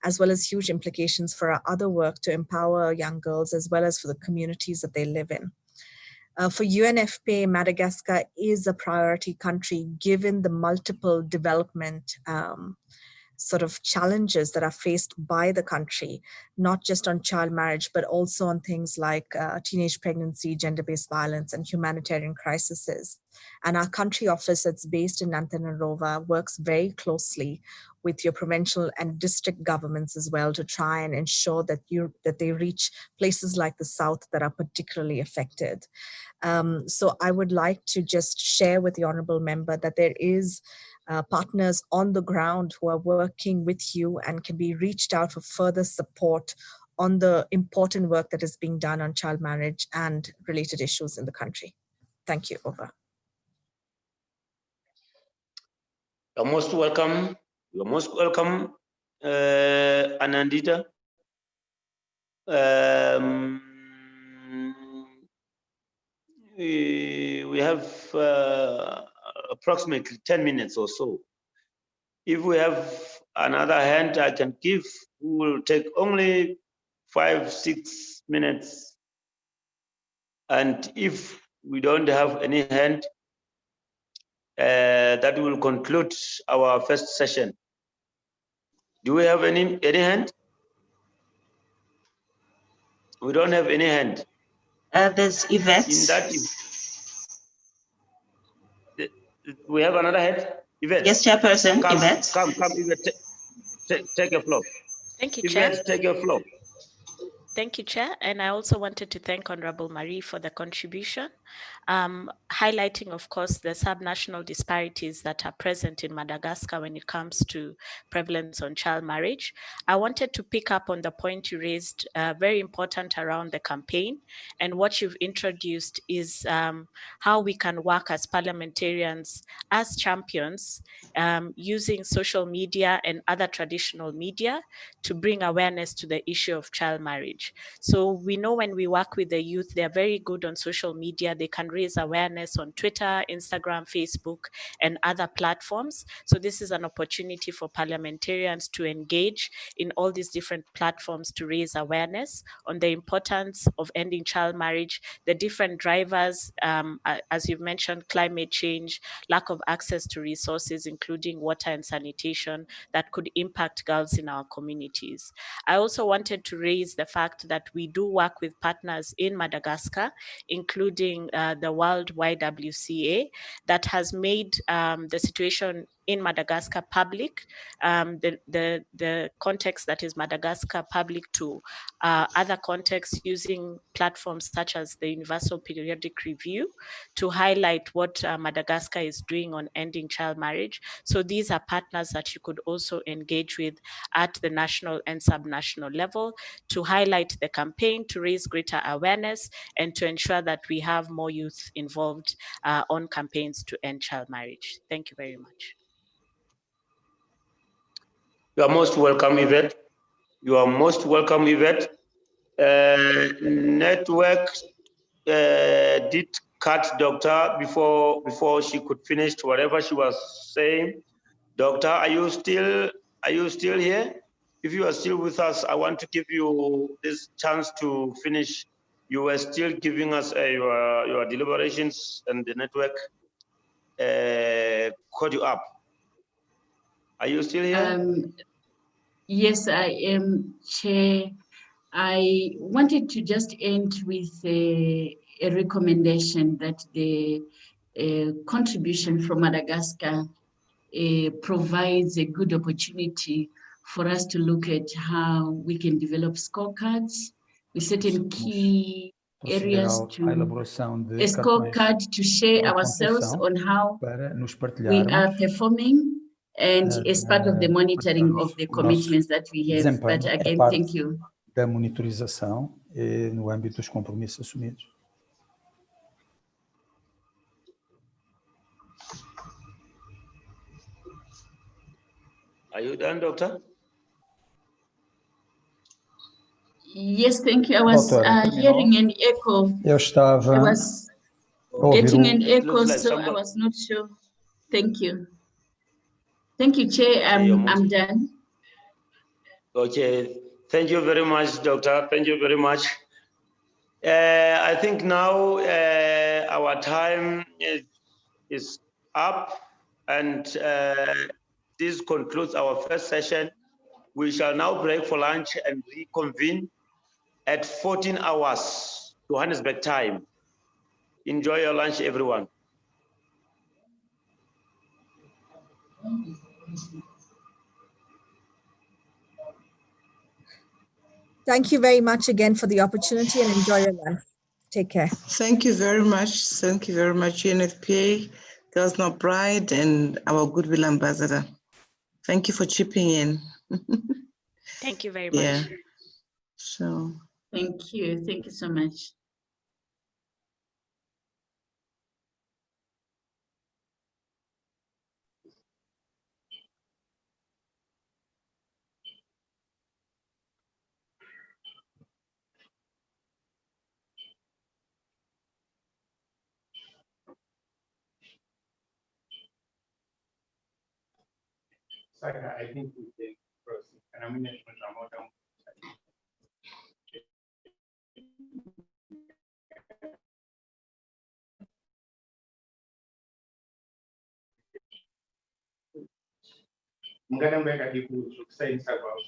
as well as huge implications for our other work to empower young girls, as well as for the communities that they live in. For UNFPA, Madagascar is a priority country given the multiple development sort of challenges that are faced by the country, not just on child marriage, but also on things like teenage pregnancy, gender-based violence, and humanitarian crises. And our country office that's based in Antananarivo works very closely with your provincial and district governments as well to try and ensure that they reach places like the South that are particularly affected. So I would like to just share with the honorable member that there is partners on the ground who are working with you and can be reached out for further support on the important work that is being done on child marriage and related issues in the country. Thank you. Over. You're most welcome. You're most welcome, Anandita. We have approximately 10 minutes or so. If we have another hand I can give, we will take only 5-6 minutes. And if we don't have any hand, that will conclude our first session. Do we have any hand? We don't have any hand. There's Yvette. In that, we have another hand. Yvette. Yes, Chairperson. Come, Yvette. come, Yvette. Take a floor. Thank you, Yvette, Chair. take a floor. Thank you, Chair. And I also wanted to thank Honorable Marie for the contribution, highlighting, of course, the subnational disparities that are present in Madagascar when it comes to prevalence on child marriage. I wanted to pick up on the point you raised, very important around the campaign. And what you've introduced is how we can work as parliamentarians, as champions, using social media and other traditional media to bring awareness to the issue of child marriage. So we know when we work with the youth, they're very good on social media. They can raise awareness on Twitter, Instagram, Facebook, and other platforms. So this is an opportunity for parliamentarians to engage in all these different platforms to raise awareness on the importance of ending child marriage, the different drivers, as you've mentioned, climate change, lack of access to resources, including water and sanitation, that could impact girls in our communities. I also wanted to raise the fact that we do work with partners in Madagascar, including the World YWCA, that has made the situation in Madagascar public, the context that is Madagascar public to other contexts, using platforms such as the Universal Periodic Review to highlight what Madagascar is doing on ending child marriage. So these are partners that you could also engage with at the national and subnational level to highlight the campaign, to raise greater awareness, and to ensure that we have more youth involved on campaigns to end child marriage. Thank you very much. You are most welcome, Yvette. You are most welcome, Yvette. Network did cut Doctor before she could finish whatever she was saying. Doctor, are you still here? If you are still with us, I want to give you this chance to finish. You were still giving us your deliberations, and the network caught you up. Are you still here? Yes, I am, Chair. I wanted to just end with a recommendation that the contribution from Madagascar provides a good opportunity for us to look at how we can develop scorecards with certain key areas to a scorecard to share ourselves on how we are performing, and as part of the monitoring of the commitments that we have. But again, thank you. Da monitorização no âmbito dos compromissos assumidos. Are you done, Doctor? Yes, thank you. I was Doutora, hearing an echo. eu estava I was a ouvir getting an echo, Looks like so I someone. was not sure. Thank you. Thank you, Chair. you're I'm done. Okay, thank you very much, Doctor. Thank you very much. I think now our time is up, and this concludes our first session. We shall now break for lunch and reconvene at 14 hours Johannesburg time. Enjoy your lunch, everyone. Thank you very much again for the opportunity and enjoy your lunch. Take care. Thank you very much. Thank you very much, UNFPA, Girls Not Bride, and our Goodwill Ambassador. Thank you for chipping in. Thank you very Yeah. much. So. Thank you. Thank you so much. I think we can proceed. Mungana mbeka ikuzo kusayinisa kwawo.